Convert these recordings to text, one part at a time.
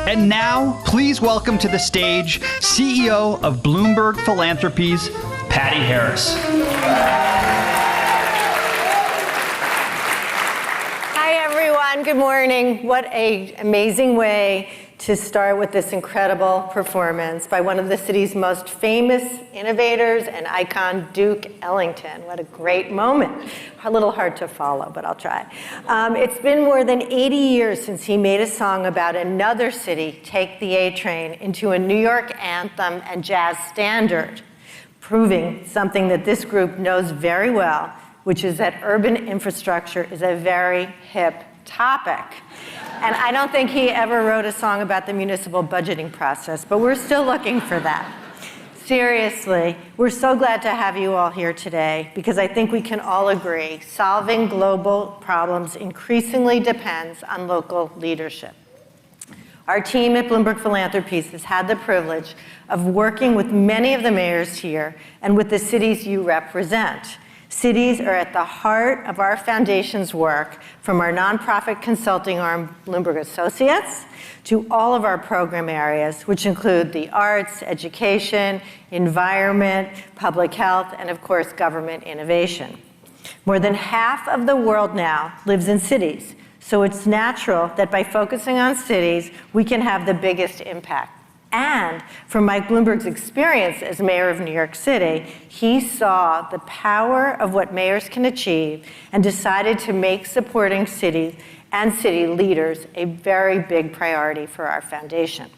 And now, please welcome to the stage CEO of Bloomberg Philanthropies, Patty Harris. Hi, everyone. Good morning. What an amazing way to start with this incredible performance by one of the city's most famous innovators and icon, Duke Ellington. What a great moment. A little hard to follow, but I'll try. It's been more than 80 years since he made a song about another city, Take the A Train, into a New York anthem and jazz standard, proving something that this group knows very well, which is that urban infrastructure is a very hip topic. And I don't think he ever wrote a song about the municipal budgeting process, but we're still looking for that. Seriously, we're so glad to have you all here today because I think we can all agree solving global problems increasingly depends on local leadership. Our team at Bloomberg Philanthropies has had the privilege of working with many of the mayors here and with the cities you represent. Cities are at the heart of our foundation's work, from our nonprofit consulting arm, Bloomberg Associates, to all of our program areas, which include the arts, education, environment, public health, and of course, government innovation. More than half of the world now lives in cities, so it's natural that by focusing on cities, we can have the biggest impact. And from Mike Bloomberg's experience as mayor of New York City, he saw the power of what mayors can achieve and decided to make supporting cities and city leaders a very big priority for our foundation.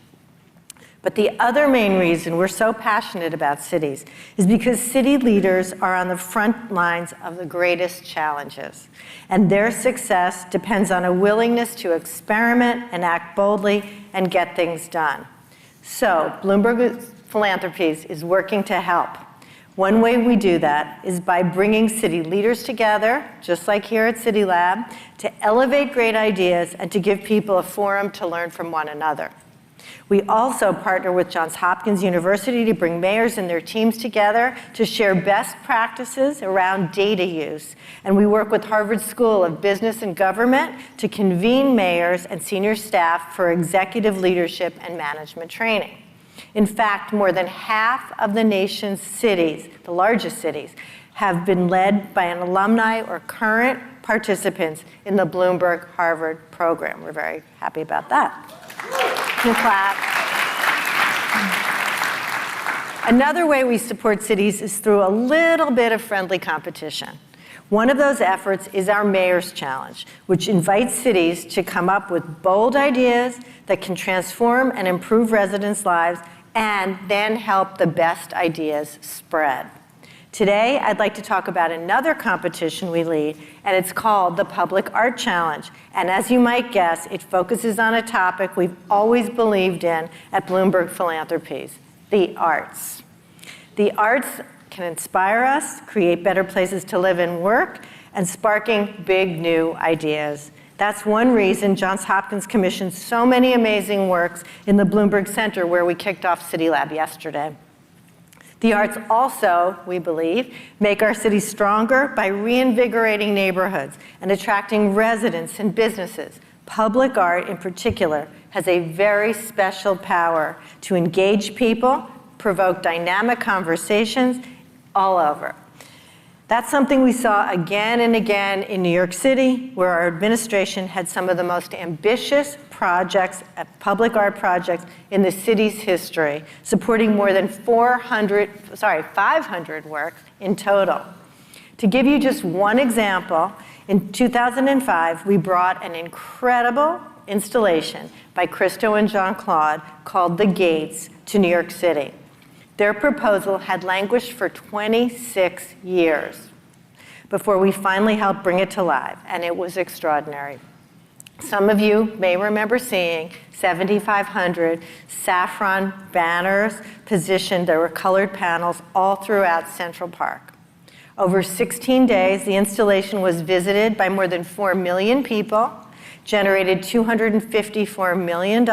But the other main reason we're so passionate about cities is because city leaders are on the front lines of the greatest challenges. And their success depends on a willingness to experiment and act boldly and get things done. So, Bloomberg Philanthropies is working to help. One way we do that is by bringing city leaders together, just like here at CityLab, to elevate great ideas and to give people a forum to learn from one another. We also partner with Johns Hopkins University to bring mayors and their teams together to share best practices around data use. And we work with Harvard School of Business and Government to convene mayors and senior staff for executive leadership and management training. In fact, more than half of the nation's cities, the largest cities, have been led by an alumni or current participants in the Bloomberg Harvard program. We're very happy about that. And clap. Another way we support cities is through a little bit of friendly competition. One of those efforts is our Mayor's Challenge, which invites cities to come up with bold ideas that can transform and improve residents' lives and then help the best ideas spread. Today, I'd like to talk about another competition we lead, and it's called the Public Art Challenge. And as you might guess, it focuses on a topic we've always believed in at Bloomberg Philanthropies, the arts. The arts can inspire us, create better places to live and work, and sparking big new ideas. That's one reason Johns Hopkins commissioned so many amazing works in the Bloomberg Center, where we kicked off CityLab yesterday. The arts also, we believe, make our city stronger by reinvigorating neighborhoods and attracting residents and businesses. Public art, in particular, has a very special power to engage people, provoke dynamic conversations all over. That's something we saw again and again in New York City, where our administration had some of the most ambitious projects, public art projects in the city's history, supporting more than 500 works in total. To give you just one example, in 2005, we brought an incredible installation by Krystal and Jean-Claude called The Gates to New York City. Their proposal had languished for 26 years before we finally helped bring it to life, and it was extraordinary. Some of you may remember seeing 7,500 saffron banners positioned. There were colored panels all throughout Central Park. Over 16 days, the installation was visited by more than 4 million people, generated $254 million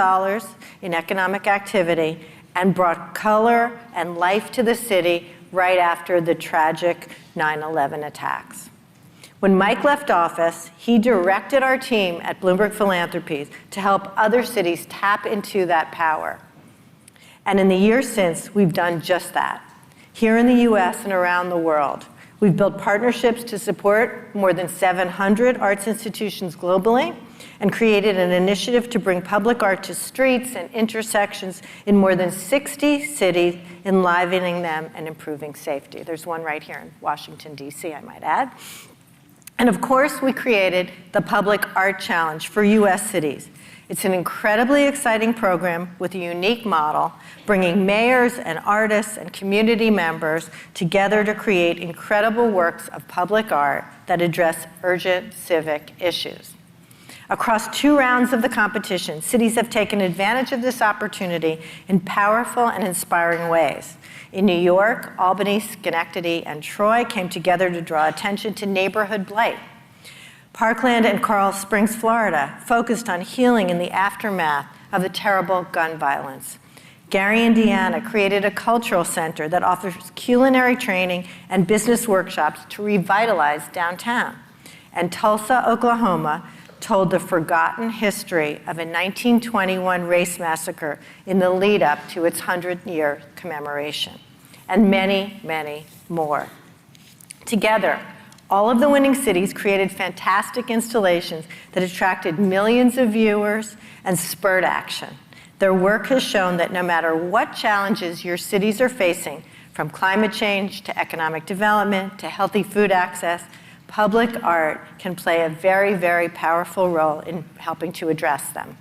in economic activity, and brought color and life to the city right after the tragic 9/11 attacks. When Mike left office, he directed our team at Bloomberg Philanthropies to help other cities tap into that power. And in the years since, we've done just that. Here in the US and around the world, we've built partnerships to support more than 700 arts institutions globally and created an initiative to bring public art to streets and intersections in more than 60 cities, enlivening them and improving safety. There's one right here in Washington, DC, I might add. And of course, we created the Public Art Challenge for US cities. It's an incredibly exciting program with a unique model, bringing mayors and artists and community members together to create incredible works of public art that address urgent civic issues. Across 2 rounds of the competition, cities have taken advantage of this opportunity in powerful and inspiring ways. In New York, Albany, Schenectady, and Troy came together to draw attention to neighborhood blight. Parkland and Coral Springs, Florida, focused on healing in the aftermath of the terrible gun violence. Gary, Indiana, created a cultural center that offers culinary training and business workshops to revitalize downtown. And Tulsa, Oklahoma, told the forgotten history of a 1921 race massacre in the lead up to its 100-year commemoration. And many, many more. Together, all of the winning cities created fantastic installations that attracted millions of viewers and spurred action. Their work has shown that no matter what challenges your cities are facing, from climate change to economic development to healthy food access, public art can play a very, very powerful role in helping to address them.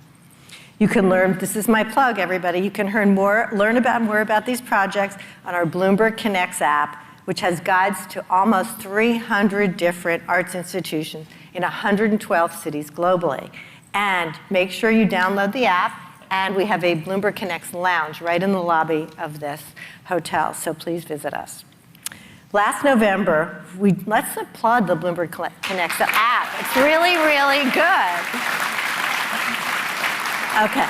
You can learn, this is my plug, everybody, you can learn more about these projects on our Bloomberg Connects app, which has guides to almost 300 different arts institutions in 112 cities globally. And make sure you download the app, and we have a Bloomberg Connects lounge right in the lobby of this hotel, so please visit us. Last November, let's applaud the Bloomberg Connects app. It's really, really good. Okay.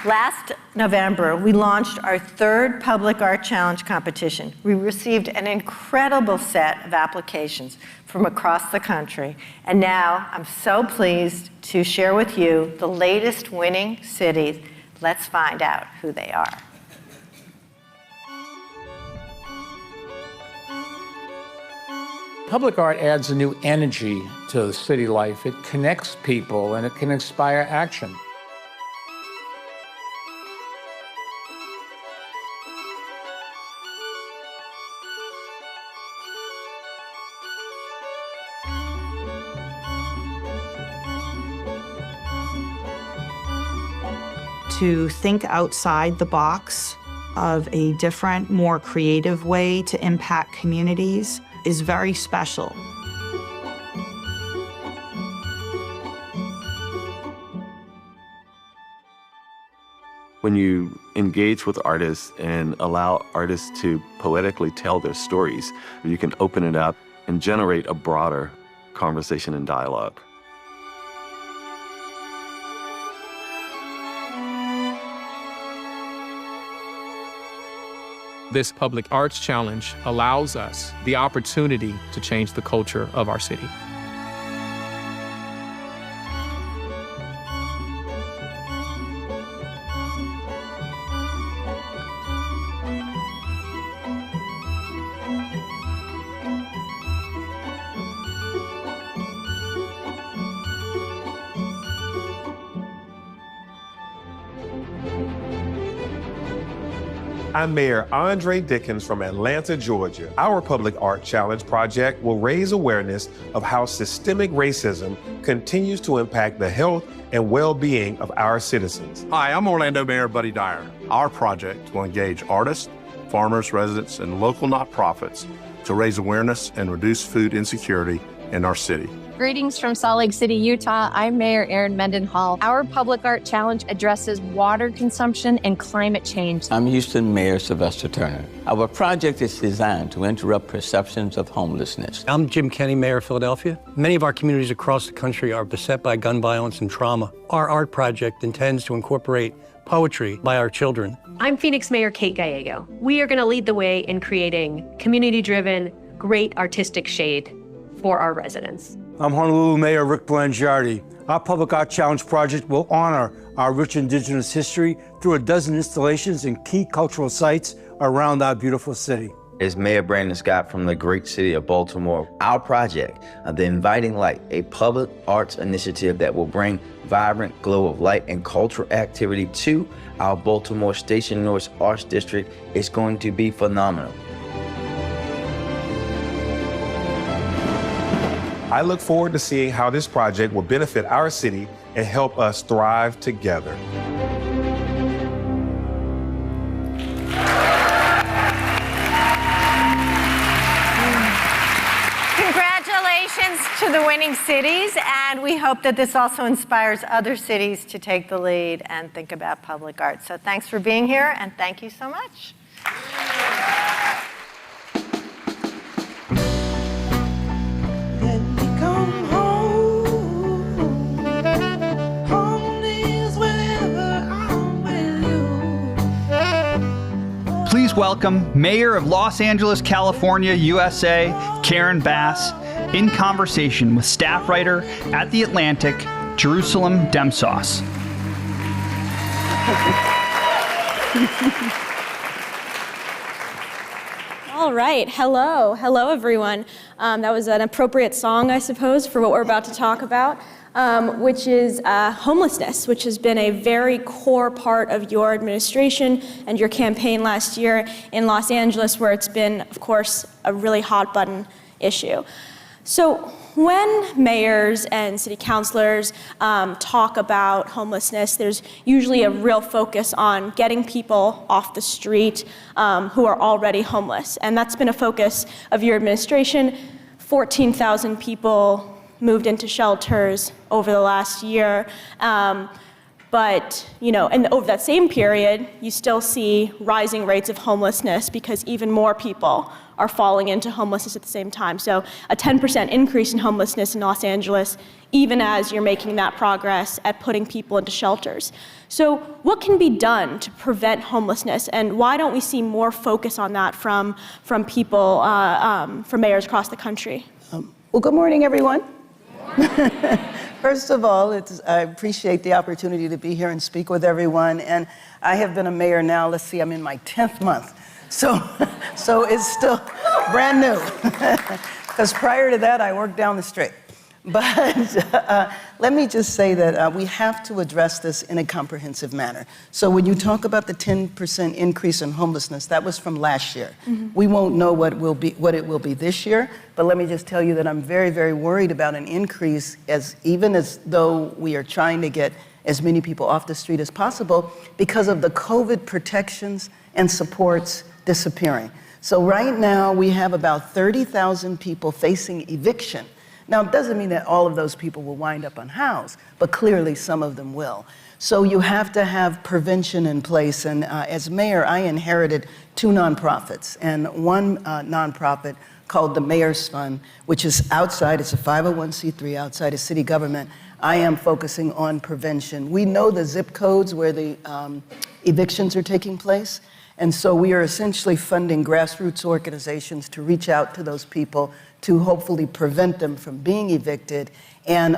Last November, we launched our 3rd Public Art Challenge competition. We received an incredible set of applications from across the country. And now I'm so pleased to share with you the latest winning cities. Let's find out who they are. Public art adds a new energy to the city life. It connects people and it can inspire action. To think outside the box of a different, more creative way to impact communities is very special. When you engage with artists and allow artists to poetically tell their stories, you can open it up and generate a broader conversation and dialogue. This Public Arts Challenge allows us the opportunity to change the culture of our city. I'm Mayor Andrei Dickens from Atlanta, Georgia. Our Public Art Challenge project will raise awareness of how systemic racism continues to impact the health and well-being of our citizens. Hi, I'm Orlando Mayor Buddy Dyer. Our project will engage artists, farmers, residents, and local nonprofits to raise awareness and reduce food insecurity in our city. Greetings from Salt Lake City, Utah. I'm Mayor Erin Mendenhall. Our Public Art Challenge addresses water consumption and climate change. I'm Houston Mayor Sylvester Turner. Our project is designed to interrupt perceptions of homelessness. I'm Jim Kenney, Mayor of Philadelphia. Many of our communities across the country are beset by gun violence and trauma. Our art project intends to incorporate poetry by our children. I'm Phoenix Mayor Kate Gallego. We are going to lead the way in creating community-driven, great artistic shade for our residents. I'm Honolulu Mayor Rick Blangiardi. Our Public Art Challenge project will honor our rich indigenous history through a dozen installations in key cultural sites around our beautiful city. It's Mayor Brandon Scott from the great city of Baltimore. Our project, The Inviting Light, a public arts initiative that will bring vibrant glow of light and cultural activity to our Baltimore Station North Arts District, is going to be phenomenal. I look forward to seeing how this project will benefit our city and help us thrive together. Congratulations to the winning cities, and we hope that this also inspires other cities to take the lead and think about public art. So thanks for being here, and thank you so much. Please welcome Mayor of Los Angeles, California, USA, Karen Bass, in conversation with staff writer at The Atlantic, Jerusalem Demsas. All right, hello everyone. That was an appropriate song, I suppose, for what we're about to talk about. Which is homelessness, which has been a very core part of your administration and your campaign last year in Los Angeles, where it's been, of course, a really hot button issue. So when mayors and city councilors talk about homelessness, there's usually a real focus on getting people off the street who are already homeless. And that's been a focus of your administration. 14,000 people moved into shelters over the last year. But, and over that same period, you still see rising rates of homelessness because even more people are falling into homelessness at the same time. So a 10% increase in homelessness in Los Angeles, even as you're making that progress at putting people into shelters. So what can be done to prevent homelessness, and why don't we see more focus on that from people, from mayors across the country? Well, good morning, everyone. First of all, I appreciate the opportunity to be here and speak with everyone. And I have been a mayor now, I'm in my 10th month. So it's still brand new. Because prior to that, I worked down the street. But let me just say that we have to address this in a comprehensive manner. So when you talk about the 10% increase in homelessness, that was from last year. Mm-hmm. We won't know what it will be this year, but let me just tell you that I'm very, very worried about an increase, even as though we are trying to get as many people off the street as possible because of the COVID protections and supports disappearing. So right now we have about 30,000 people facing eviction. Now, it doesn't mean that all of those people will wind up unhoused, but clearly some of them will. So you have to have prevention in place. And as mayor, I inherited 2 nonprofits, and one nonprofit called the Mayor's Fund, which is outside, it's a 501c3 outside of city government. I am focusing on prevention. We know the zip codes where the evictions are taking place. And so we are essentially funding grassroots organizations to reach out to those people to hopefully prevent them from being evicted. And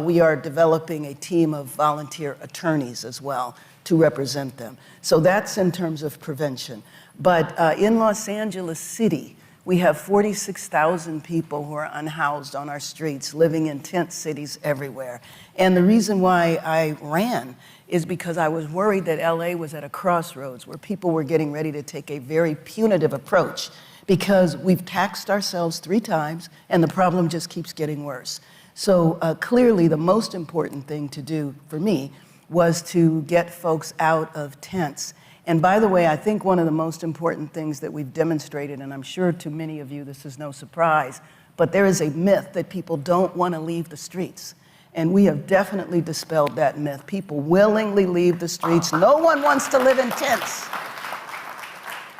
we are developing a team of volunteer attorneys as well to represent them. So that's in terms of prevention. But in Los Angeles City, we have 46,000 people who are unhoused on our streets, living in tent cities everywhere. And the reason why I ran is because I was worried that LA was at a crossroads where people were getting ready to take a very punitive approach because we've taxed ourselves 3 times and the problem just keeps getting worse. So clearly the most important thing to do for me was to get folks out of tents. And by the way, I think one of the most important things that we've demonstrated, and I'm sure to many of you this is no surprise, but there is a myth that people don't want to leave the streets. And we have definitely dispelled that myth. People willingly leave the streets. No one wants to live in tents.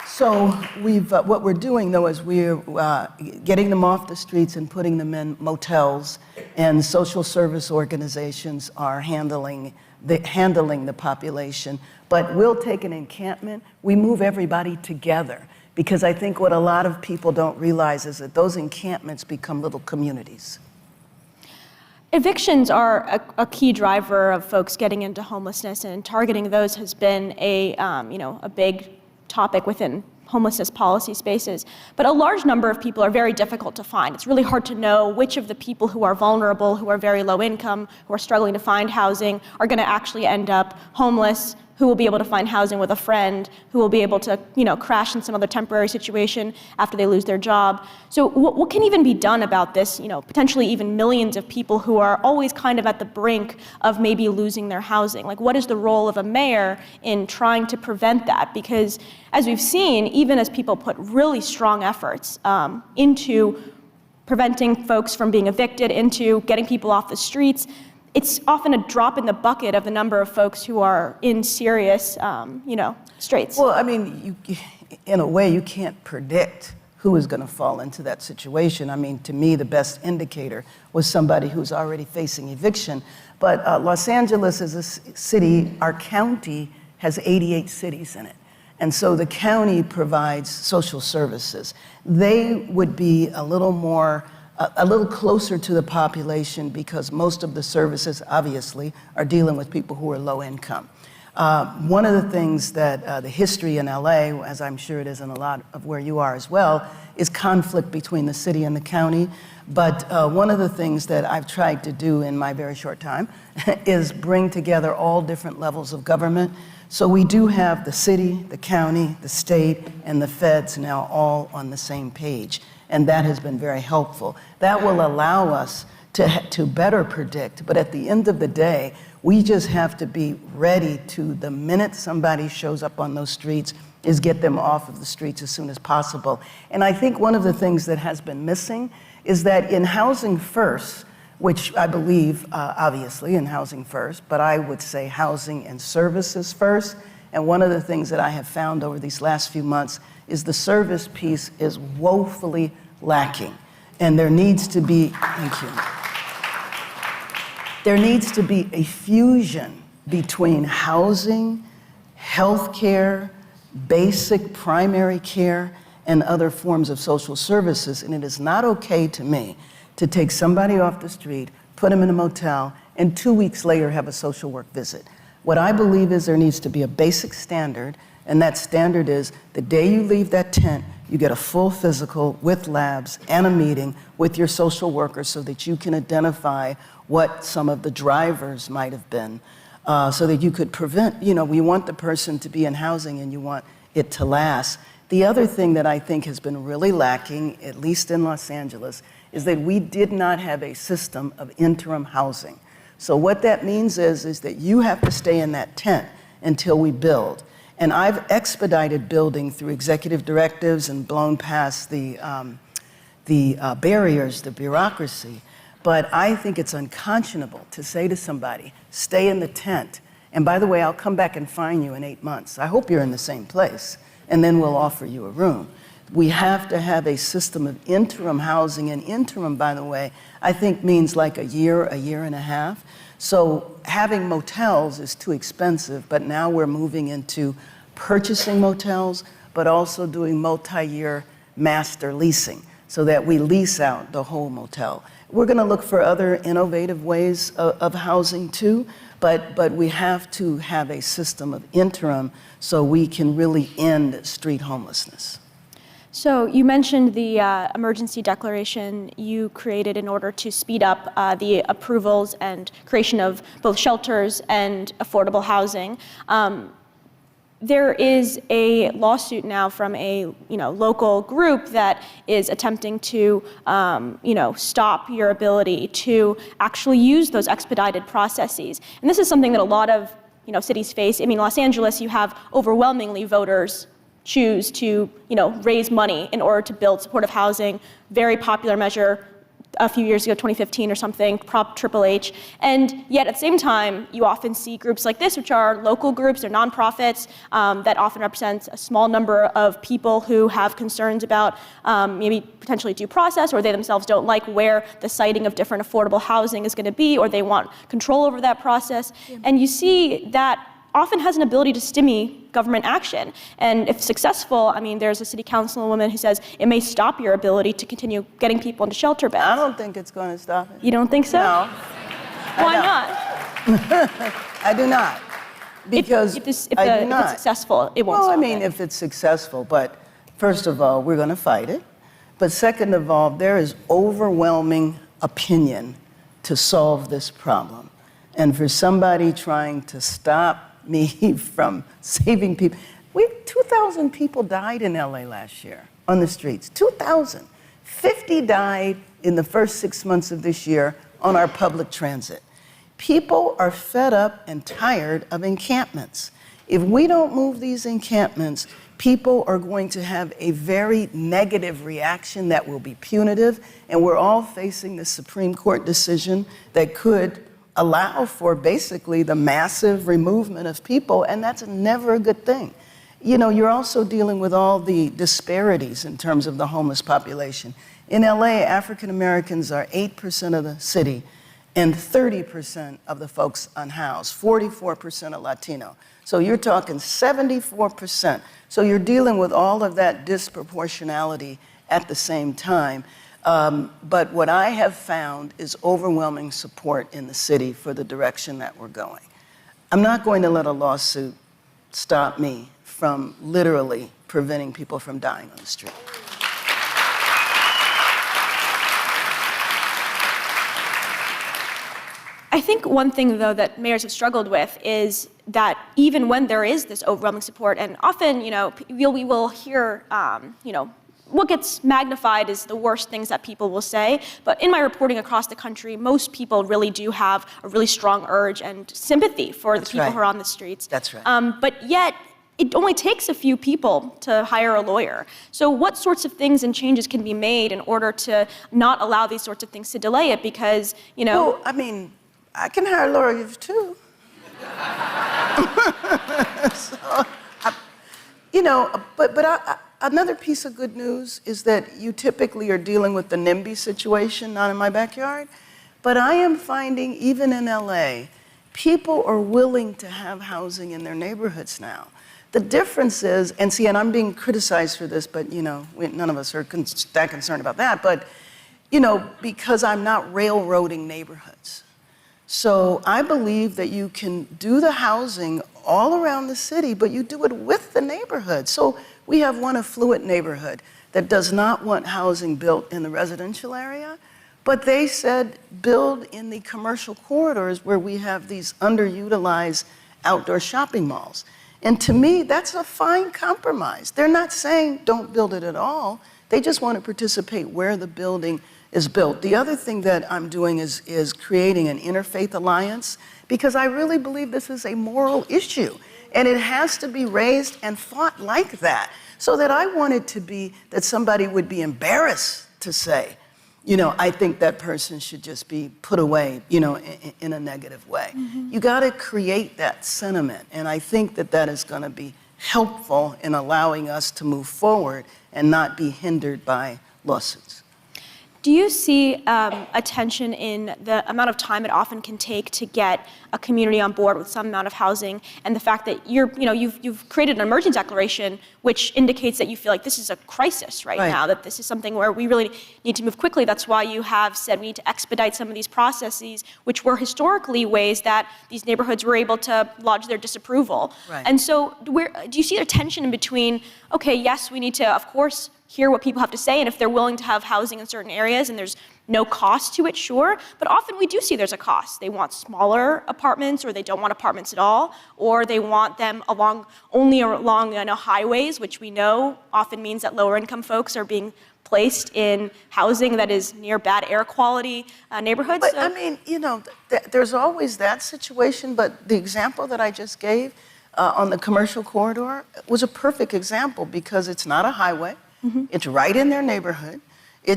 So what we're doing, though, is we're getting them off the streets and putting them in motels, and social service organizations are handling the population. But we'll take an encampment. We move everybody together Because I think what a lot of people don't realize is that those encampments become little communities. Evictions are a key driver of folks getting into homelessness, and targeting those has been a big topic within homelessness policy spaces. But a large number of people are very difficult to find. It's really hard to know which of the people who are vulnerable, who are very low income, who are struggling to find housing, are going to actually end up homeless, who will be able to find housing with a friend, who will be able to, crash in some other temporary situation after they lose their job. So what can even be done about this, potentially even millions of people who are always kind of at the brink of maybe losing their housing? Like, what is the role of a mayor in trying to prevent that? Because as we've seen, even as people put really strong efforts into preventing folks from being evicted, into getting people off the streets, it's often a drop in the bucket of the number of folks who are in serious, straits. Well, I mean, in a way, you can't predict who is going to fall into that situation. I mean, to me, the best indicator was somebody who's already facing eviction. But Los Angeles is a city, our county has 88 cities in it. And so the county provides social services. They would be a little closer to the population because most of the services, obviously, are dealing with people who are low income. One of the things that the history in LA, as I'm sure it is in a lot of where you are as well, is conflict between the city and the county. But one of the things that I've tried to do in my very short time is bring together all different levels of government. So we do have the city, the county, the state, and the feds now all on the same page. And that has been very helpful. That will allow us to better predict, but at the end of the day, we just have to be ready to, the minute somebody shows up on those streets, is get them off of the streets as soon as possible. And I think one of the things that has been missing is that in Housing First, which I believe, obviously, in Housing First, but I would say housing and services first. And one of the things that I have found over these last few months is the service piece is woefully lacking. And there needs to be, thank you. There needs to be a fusion between housing, healthcare, basic primary care, and other forms of social services. And it is not okay to me to take somebody off the street, put them in a motel, and 2 weeks later have a social work visit. What I believe is there needs to be a basic standard, and that standard is the day you leave that tent, you get a full physical with labs and a meeting with your social worker so that you can identify what some of the drivers might have been, so that you could prevent, we want the person to be in housing and you want it to last. The other thing that I think has been really lacking, at least in Los Angeles, is that we did not have a system of interim housing. So what that means is that you have to stay in that tent until we build. And I've expedited building through executive directives and blown past the barriers, the bureaucracy. But I think it's unconscionable to say to somebody, stay in the tent. And by the way, I'll come back and find you in 8 months. I hope you're in the same place. And then we'll offer you a room. We have to have a system of interim housing. And interim, by the way, I think means like a year and a half. So having motels is too expensive, but now we're moving into purchasing motels, but also doing multi-year master leasing so that we lease out the whole motel. We're going to look for other innovative ways of housing too, but we have to have a system of interim so we can really end street homelessness. So you mentioned the emergency declaration you created in order to speed up the approvals and creation of both shelters and affordable housing. There is a lawsuit now from a local group that is attempting to stop your ability to actually use those expedited processes. And this is something that a lot of cities face. I mean, Los Angeles, you have overwhelmingly voters choose to raise money in order to build supportive housing. Very popular measure a few years ago, 2015 or something, Prop Triple H. And yet at the same time, you often see groups like this, which are local groups, they're nonprofits, that often represents a small number of people who have concerns about maybe potentially due process, or they themselves don't like where the siting of different affordable housing is going to be, or they want control over that process. Yeah. And you see that often has an ability to stymie government action. And if successful, I mean, there's a city councilwoman who says it may stop your ability to continue getting people into shelter beds. I don't think it's going to stop it. You don't think so? No. Why not? I do not. Because if it's successful, it won't Well, stop I mean, it. if it's successful, but first of all, we're going to fight it. But second of all, there is overwhelming opinion to solve this problem. And for somebody trying to stop me from saving people, 2,000 people died in LA last year on the streets. 2,000. 50 died in the first 6 months of this year on our public transit. People are fed up and tired of encampments. If we don't move these encampments, people are going to have a very negative reaction that will be punitive, and we're all facing the Supreme Court decision that could allow for basically the massive removal of people, and that's never a good thing. You know, you're also dealing with all the disparities in terms of the homeless population. In LA, African Americans are 8% of the city and 30% of the folks unhoused, 44% are Latino. So you're talking 74%. So you're dealing with all of that disproportionality at the same time. But what I have found is overwhelming support in the city for the direction that we're going. I'm not going to let a lawsuit stop me from literally preventing people from dying on the street. I think one thing, though, that mayors have struggled with is that even when there is this overwhelming support, and often, you know, we will hear, you know, what gets magnified is the worst things that people will say. But in my reporting across the country, most people really do have a really strong urge and sympathy for the people who are on the streets. That's right. But yet, it only takes a few people to hire a lawyer. So what sorts of things and changes can be made in order to not allow these sorts of things to delay it? Because, you know... Well, I mean, I can hire lawyers too. Another piece of good news is that you typically are dealing with the NIMBY situation, not in my backyard. But I am finding, even in LA, people are willing to have housing in their neighborhoods now. The difference is, and I'm being criticized for this, but you know, none of us are that concerned about that, but you know, because I'm not railroading neighborhoods. So I believe that you can do the housing all around the city, but you do it with the neighborhood. So we have one affluent neighborhood that does not want housing built in the residential area, but they said build in the commercial corridors where we have these underutilized outdoor shopping malls. And to me, that's a fine compromise. They're not saying don't build it at all. They just want to participate where the building is built. The other thing that I'm doing is creating an interfaith alliance, because I really believe this is a moral issue, and it has to be raised and fought like that, so that I want it to be that somebody would be embarrassed to say, you know, I think that person should just be put away, you know, in a negative way. Mm-hmm. You got to create that sentiment, and I think that that is going to be helpful in allowing us to move forward and not be hindered by lawsuits. Do you see a tension in the amount of time it often can take to get a community on board with some amount of housing, and the fact that you've created an emergency declaration which indicates that you feel like this is a crisis right now, that this is something where we really need to move quickly? That's why you have said we need to expedite some of these processes, which were historically ways that these neighborhoods were able to lodge their disapproval. Right. And so do you see a tension in between, okay, yes, we need to, of course, hear what people have to say, and if they're willing to have housing in certain areas and there's no cost to it, sure, but often we do see there's a cost. They want smaller apartments, or they don't want apartments at all, or they want them only along highways, which we know often means that lower income folks are being placed in housing that is near bad air quality neighborhoods. But I mean, you know, there's always that situation, but the example that I just gave on the commercial corridor was a perfect example, because it's not a highway. Mm-hmm. It's right in their neighborhood. It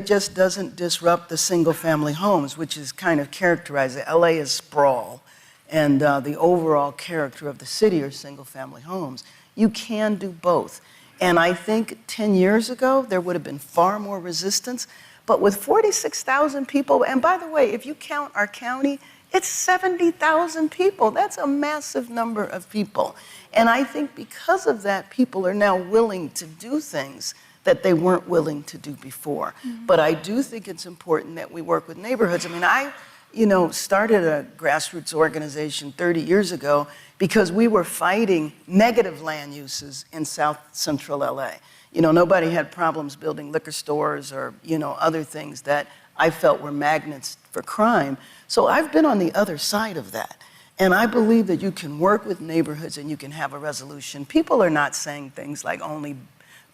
just doesn't disrupt the single-family homes, which is kind of characterized. LA is sprawl, and the overall character of the city are single-family homes. You can do both. And I think 10 years ago, there would have been far more resistance. But with 46,000 people, and by the way, if you count our county, It's 70,000 people. That's a massive number of people. And I think because of that, people are now willing to do things that they weren't willing to do before. But I do think it's important that we work with neighborhoods. I mean, I started a grassroots organization 30 years ago because we were fighting negative land uses in South Central LA. Nobody had problems building liquor stores or, other things that I felt were magnets for crime. So I've been on the other side of that. And I believe that you can work with neighborhoods and you can have a resolution. People are not saying things like only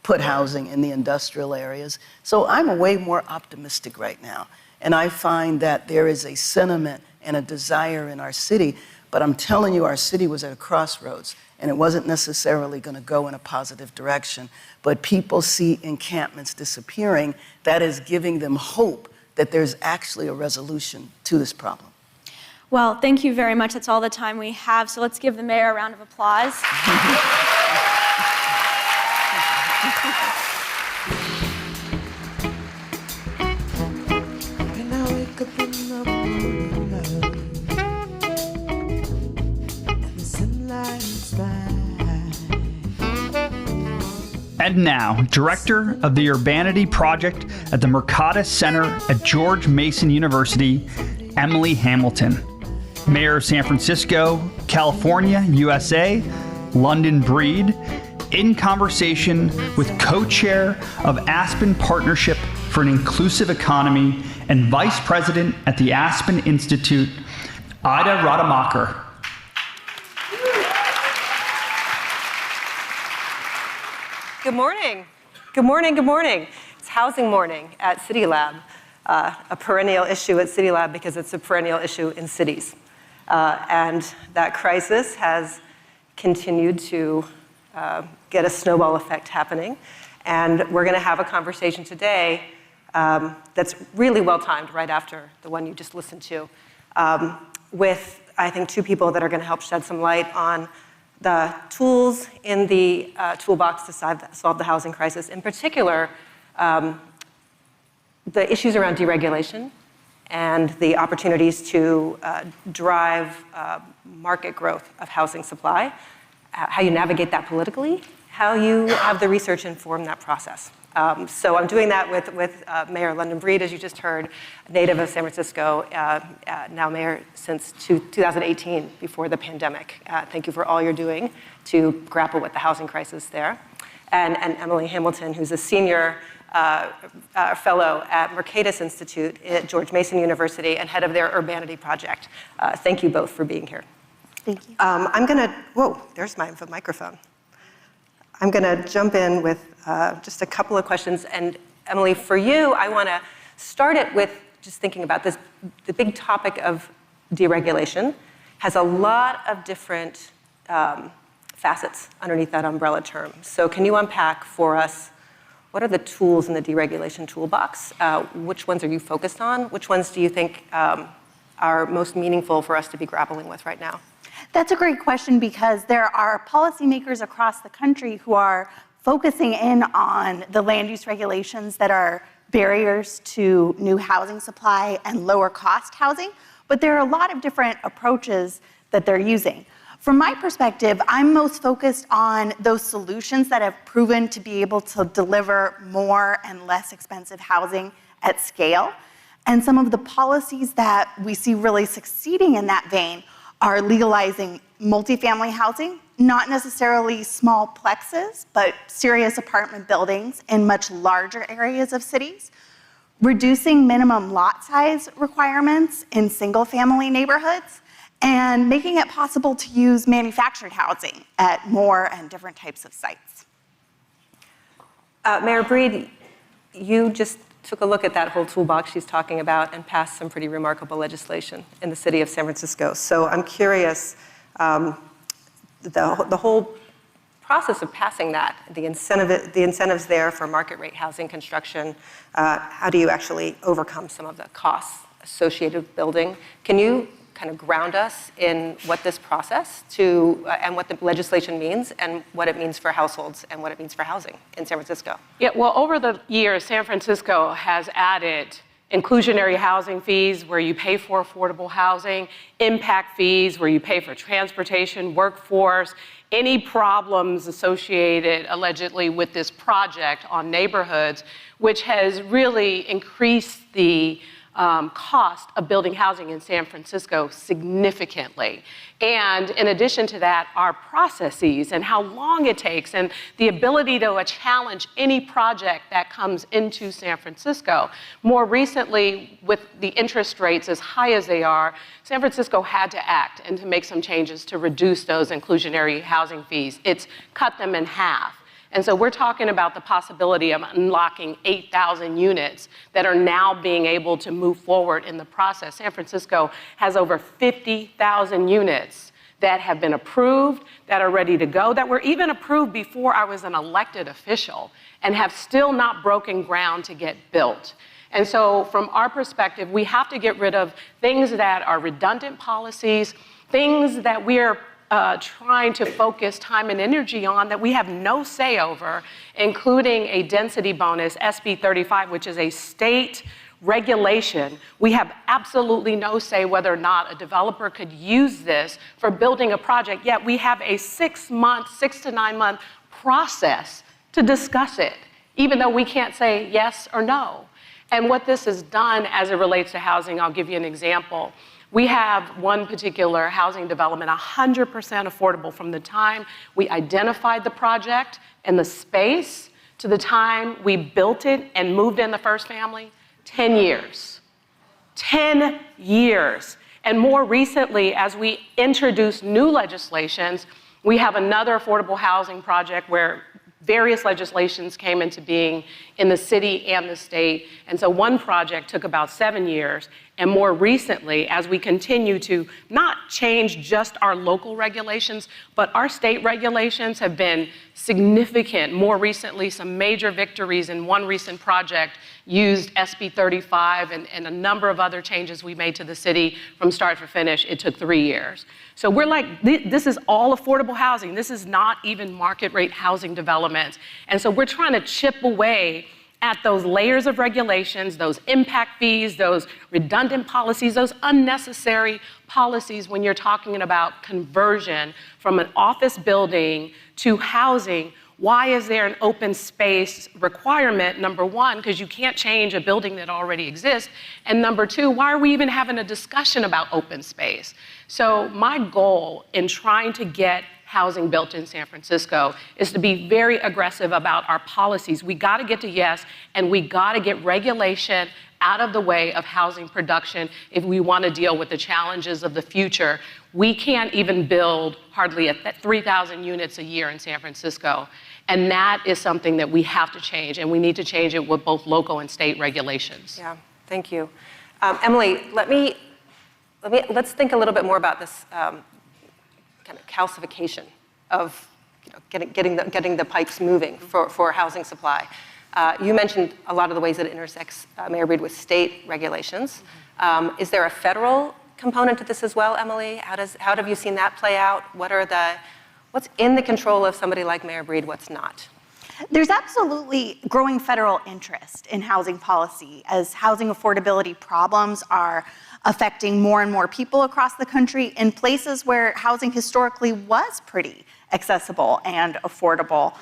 put housing in the industrial areas. So I'm way more optimistic right now. And I find that there is a sentiment and a desire in our city. But I'm telling you, our city was at a crossroads, and it wasn't necessarily going to go in a positive direction. But people see encampments disappearing. That is giving them hope that there's actually a resolution to this problem. Well, thank you very much. That's all the time we have. So let's give the mayor a round of applause. And now, Director of the Urbanity Project at the Mercatus Center at George Mason University, Emily Hamilton. Mayor of San Francisco, California, USA, London Breed, in conversation with co-chair of Aspen Partnership for an Inclusive Economy and Vice President at the Aspen Institute, Ida Rademacher. Good morning. Good morning, good morning. It's housing morning at CityLab, a perennial issue at CityLab because it's a perennial issue in cities. And that crisis has continued to get a snowball effect happening. And we're going to have a conversation today that's really well-timed right after the one you just listened to, with, I think, two people that are going to help shed some light on the tools in the toolbox to solve the housing crisis. In particular, the issues around deregulation and the opportunities to drive market growth of housing supply, how you navigate that politically, how you have the research inform that process. So I'm doing that with Mayor London Breed, as you just heard, native of San Francisco, now mayor since 2018, before the pandemic. Thank you for all you're doing to grapple with the housing crisis there. And Emily Hamilton, who's a senior fellow at Mercatus Institute at George Mason University and head of their Urbanity project. Thank you both for being here. Thank you. I'm gonna, whoa, there's my microphone. I'm gonna jump in with just a couple of questions. And Emily, for you, I wanna start it with just thinking about this. The big topic of deregulation has a lot of different facets underneath that umbrella term. So can you unpack for us, what are the tools in the deregulation toolbox? Which ones are you focused on? Which ones do you think are most meaningful for us to be grappling with right now? That's a great question because there are policymakers across the country who are focusing in on the land use regulations that are barriers to new housing supply and lower cost housing, but there are a lot of different approaches that they're using. From my perspective, I'm most focused on those solutions that have proven to be able to deliver more and less expensive housing at scale. And some of the policies that we see really succeeding in that vein are legalizing multifamily housing, not necessarily small plexes, but serious apartment buildings in much larger areas of cities, reducing minimum lot size requirements in single-family neighborhoods, and making it possible to use manufactured housing at more and different types of sites. Mayor Breed, you just took a look at that whole toolbox she's talking about and passed some pretty remarkable legislation in the city of San Francisco. So I'm curious, the whole process of passing that, the incentives there for market rate housing construction, how do you actually overcome some of the costs associated with building? Can you kind of ground us in what this process and what the legislation means and what it means for households and what it means for housing in San Francisco? Yeah, well, over the years, San Francisco has added inclusionary housing fees, where you pay for affordable housing, impact fees, where you pay for transportation, workforce, any problems associated allegedly with this project on neighborhoods, which has really increased the cost of building housing in San Francisco significantly. And in addition to that, our processes and how long it takes and the ability to challenge any project that comes into San Francisco. More recently, with the interest rates as high as they are, San Francisco had to act and to make some changes to reduce those inclusionary housing fees. It's cut them in half. And so we're talking about the possibility of unlocking 8,000 units that are now being able to move forward in the process. San Francisco has over 50,000 units that have been approved, that are ready to go, that were even approved before I was an elected official, and have still not broken ground to get built. And so from our perspective, we have to get rid of things that are redundant policies, things that we're trying to focus time and energy on that we have no say over, including a density bonus, SB 35, which is a state regulation. We have absolutely no say whether or not a developer could use this for building a project, yet we have a 6 to 9 month process to discuss it, even though we can't say yes or no. And what this has done as it relates to housing, I'll give you an example. We have one particular housing development, 100% affordable from the time we identified the project and the space to the time we built it and moved in the first family, 10 years. 10 years. And more recently, as we introduce new legislations, we have another affordable housing project where various legislations came into being in the city and the state. And so one project took about 7 years. And more recently, as we continue to not change just our local regulations, but our state regulations have been significant. More recently, some major victories in one recent project used SB 35 and a number of other changes we made to the city from start to finish. It took 3 years. So we're like, this is all affordable housing. This is not even market rate housing development. And so we're trying to chip away at those layers of regulations, those impact fees, those redundant policies, those unnecessary policies when you're talking about conversion from an office building to housing. Why is there an open space requirement? Number one, because you can't change a building that already exists. And number two, why are we even having a discussion about open space? So my goal in trying to get housing built in San Francisco is to be very aggressive about our policies. We got to get to yes, and we got to get regulation out of the way of housing production if we want to deal with the challenges of the future. We can't even build hardly 3,000 units a year in San Francisco. And that is something that we have to change, and we need to change it with both local and state regulations. Yeah, thank you. Emily, let's think a little bit more about this kind of calcification of getting the pipes moving for housing supply. You mentioned a lot of the ways that it intersects, Mayor Breed, with state regulations. Is there a federal component to this as well, Emily? How have you seen that play out? What's in the control of somebody like Mayor Breed, what's not? There's absolutely growing federal interest in housing policy as housing affordability problems are affecting more and more people across the country in places where housing historically was pretty accessible and affordable.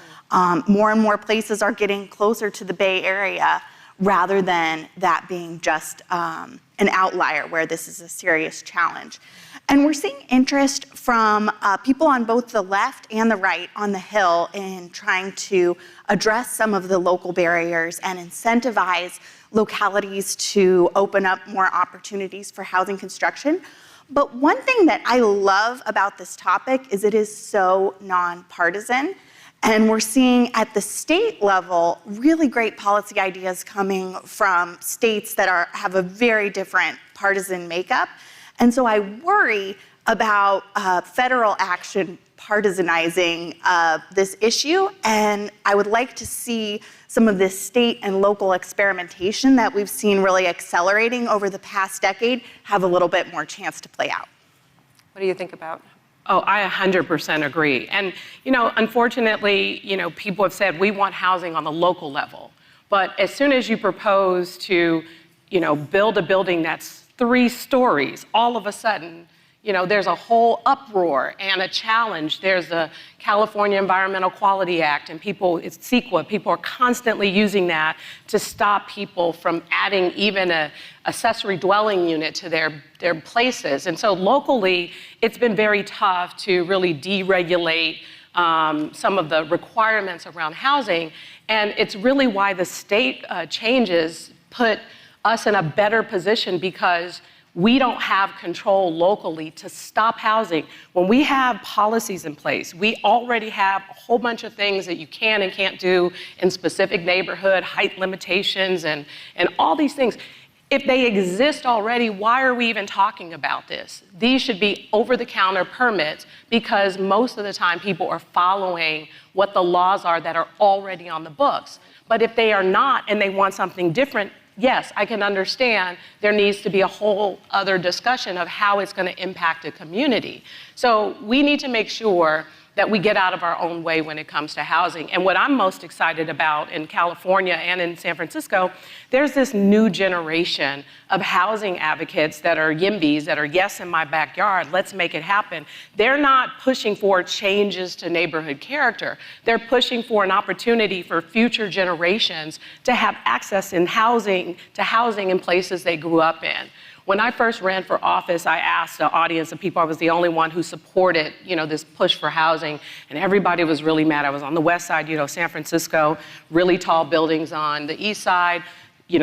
More and more places are getting closer to the Bay Area rather than that being just an outlier where this is a serious challenge. And we're seeing interest from people on both the left and the right on the Hill in trying to address some of the local barriers and incentivize localities to open up more opportunities for housing construction. But one thing that I love about this topic is it is so nonpartisan. And we're seeing at the state level really great policy ideas coming from states that have a very different partisan makeup. And so I worry about federal action partisanizing this issue, and I would like to see some of this state and local experimentation that we've seen really accelerating over the past decade have a little bit more chance to play out. What do you think about? Oh, I 100% agree. And, unfortunately, people have said we want housing on the local level. But as soon as you propose to build a building that's 3 stories, all of a sudden, there's a whole uproar and a challenge. There's the California Environmental Quality Act, and it's CEQA. People are constantly using that to stop people from adding even an accessory dwelling unit to their places. And so locally, it's been very tough to really deregulate some of the requirements around housing. And it's really why the state changes put us in a better position, because we don't have control locally to stop housing. When we have policies in place, we already have a whole bunch of things that you can and can't do in specific neighborhood, height limitations, and all these things. If they exist already, why are we even talking about this? These should be over-the-counter permits, because most of the time people are following what the laws are that are already on the books. But if they are not and they want something different, yes, I can understand there needs to be a whole other discussion of how it's going to impact a community. So we need to make sure that we get out of our own way when it comes to housing. And what I'm most excited about in California and in San Francisco, there's this new generation of housing advocates that are YIMBYs, that are yes in my backyard, let's make it happen. They're not pushing for changes to neighborhood character. They're pushing for an opportunity for future generations to have access to housing in places they grew up in. When I first ran for office, I asked the audience of people, I was the only one who supported, this push for housing, and everybody was really mad. I was on the west side, San Francisco, really tall buildings on the east side,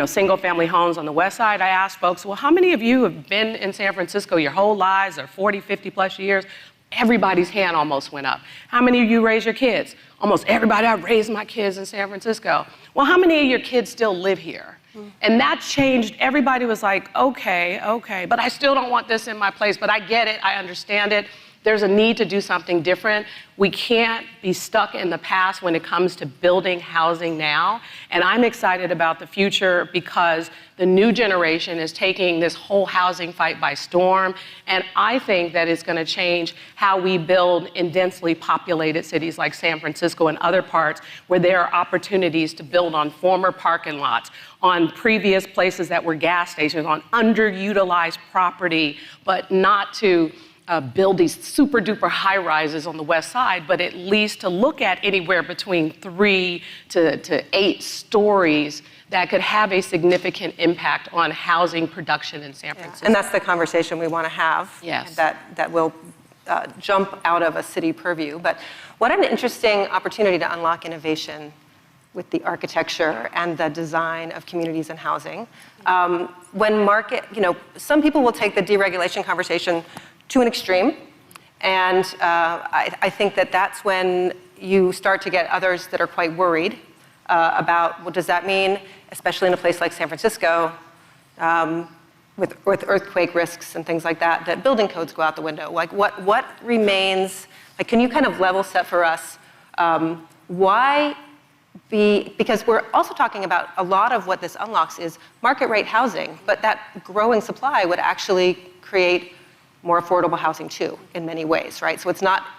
single family homes on the west side. I asked folks, well, how many of you have been in San Francisco your whole lives, or 40, 50 plus years? Everybody's hand almost went up. How many of you raise your kids? Almost everybody. I raised my kids in San Francisco. Well, how many of your kids still live here? And that changed. Everybody was like, okay, but I still don't want this in my place, but I get it, I understand it. There's a need to do something different. We can't be stuck in the past when it comes to building housing now. And I'm excited about the future, because the new generation is taking this whole housing fight by storm. And I think that it's going to change how we build in densely populated cities like San Francisco and other parts, where there are opportunities to build on former parking lots, on previous places that were gas stations, on underutilized property, but not to build these super duper high rises on the west side, but at least to look at anywhere between 3 to 8 stories that could have a significant impact on housing production in San Francisco. And that's the conversation we want to have. Yes. That will jump out of a city purview. But what an interesting opportunity to unlock innovation with the architecture and the design of communities and housing. Some people will take the deregulation conversation to an extreme, and I think that's when you start to get others that are quite worried about what does that mean, especially in a place like San Francisco, with earthquake risks and things like that building codes go out the window. Like what remains, can you kind of level set for us because we're also talking about a lot of what this unlocks is market rate housing, but that growing supply would actually create more affordable housing too, in many ways, right? So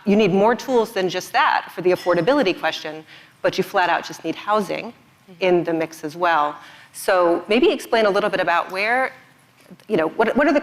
you need more tools than just that for the affordability question, but you flat out just need housing in the mix as well. So maybe explain a little bit about what are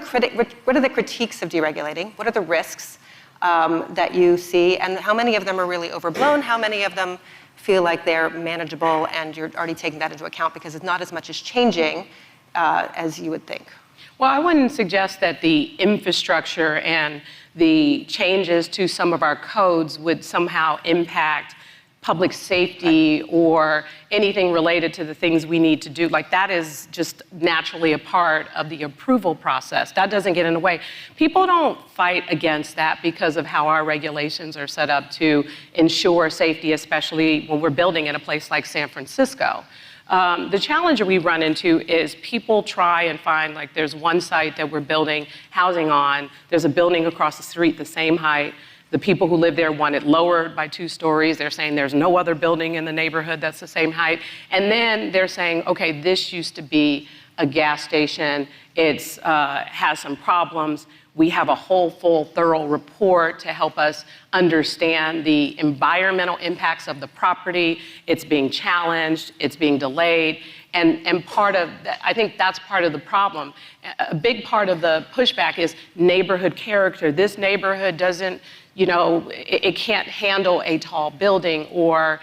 the critiques of deregulating? What are the risks that you see, and how many of them are really overblown? How many of them feel like they're manageable and you're already taking that into account because it's not as much as changing as you would think? Well, I wouldn't suggest that the infrastructure and the changes to some of our codes would somehow impact public safety or anything related to the things we need to do. That is just naturally a part of the approval process. That doesn't get in the way. People don't fight against that because of how our regulations are set up to ensure safety, especially when we're building in a place like San Francisco. The challenge we run into is people try and find, there's one site that we're building housing on, there's a building across the street the same height. The people who live there want it lowered by 2 stories. They're saying there's no other building in the neighborhood that's the same height. And then they're saying, okay, this used to be a gas station. It's has some problems. We have a whole, full, thorough report to help us understand the environmental impacts of the property. It's being challenged, it's being delayed, and part of that, I think that's part of the problem. A big part of the pushback is neighborhood character. This neighborhood doesn't, it can't handle a tall building or,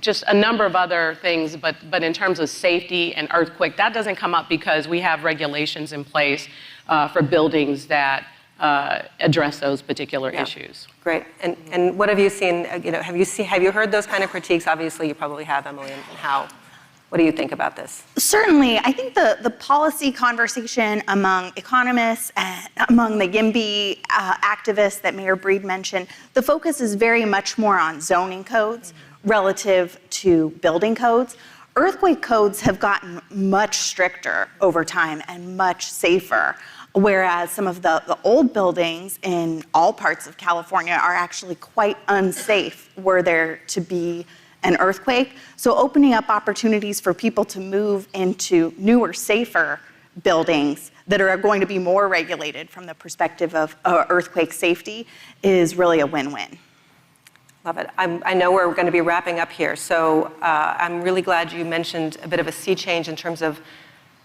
just a number of other things, but in terms of safety and earthquake, that doesn't come up because we have regulations in place for buildings that address those particular issues. Great. And what have you seen? Have you heard those kind of critiques? Obviously, you probably have, Emily. And what do you think about this? Certainly, I think the policy conversation among economists and among the YIMBY activists that Mayor Breed mentioned, the focus is very much more on zoning codes relative to building codes. Earthquake codes have gotten much stricter over time and much safer, whereas some of the old buildings in all parts of California are actually quite unsafe were there to be an earthquake. So opening up opportunities for people to move into newer, safer buildings that are going to be more regulated from the perspective of earthquake safety is really a win-win. Love it. I know we're going to be wrapping up here, so I'm really glad you mentioned a bit of a sea change in terms of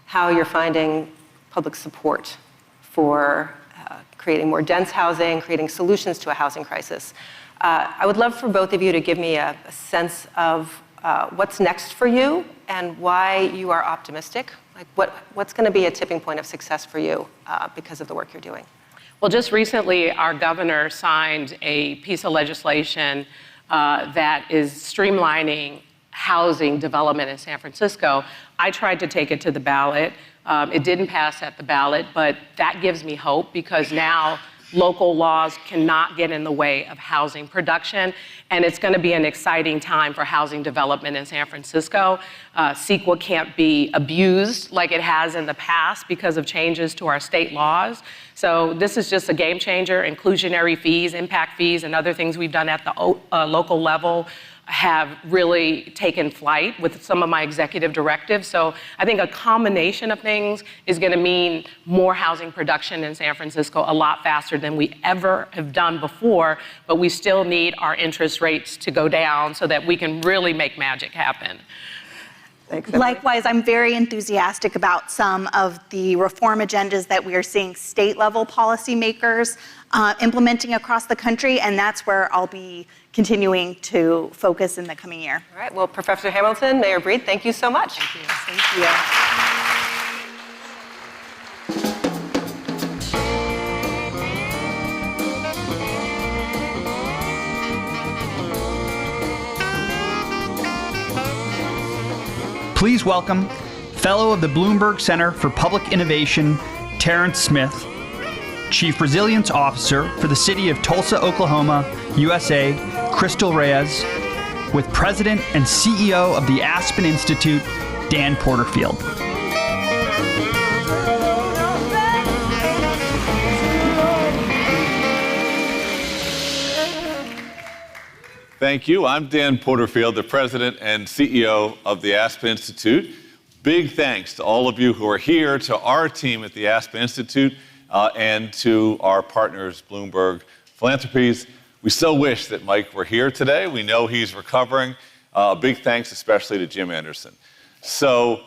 how you're finding public support for creating more dense housing, creating solutions to a housing crisis. I would love for both of you to give me a sense of what's next for you and why you are optimistic. Like what's going to be a tipping point of success for you because of the work you're doing? Well, just recently, our governor signed a piece of legislation that is streamlining housing development in San Francisco. I tried to take it to the ballot. It didn't pass at the ballot, but that gives me hope because now local laws cannot get in the way of housing production, and it's going to be an exciting time for housing development in San Francisco. CEQA can't be abused like it has in the past because of changes to our state laws. So this is just a game changer. Inclusionary fees, impact fees, and other things we've done at the local level have really taken flight with some of my executive directives. So I think a combination of things is going to mean more housing production in San Francisco a lot faster than we ever have done before, but we still need our interest rates to go down so that we can really make magic happen. Likewise, I'm very enthusiastic about some of the reform agendas that we are seeing state-level policymakers implementing across the country, and that's where I'll be continuing to focus in the coming year. All right. Well, Professor Hamilton, Mayor Breed, thank you so much. Thank you. Thank you. Please welcome Fellow of the Bloomberg Center for Public Innovation, Terrance Smith, Chief Resilience Officer for the City of Tulsa, Oklahoma, U.S.A., Krystal Reyes, with President and CEO of the Aspen Institute, Dan Porterfield. Thank you. I'm Dan Porterfield, the President and CEO of the Aspen Institute. Big thanks to all of you who are here, to our team at the Aspen Institute, and to our partners, Bloomberg Philanthropies. We so wish that Mike were here today. We know he's recovering. Big thanks especially to Jim Anderson. So,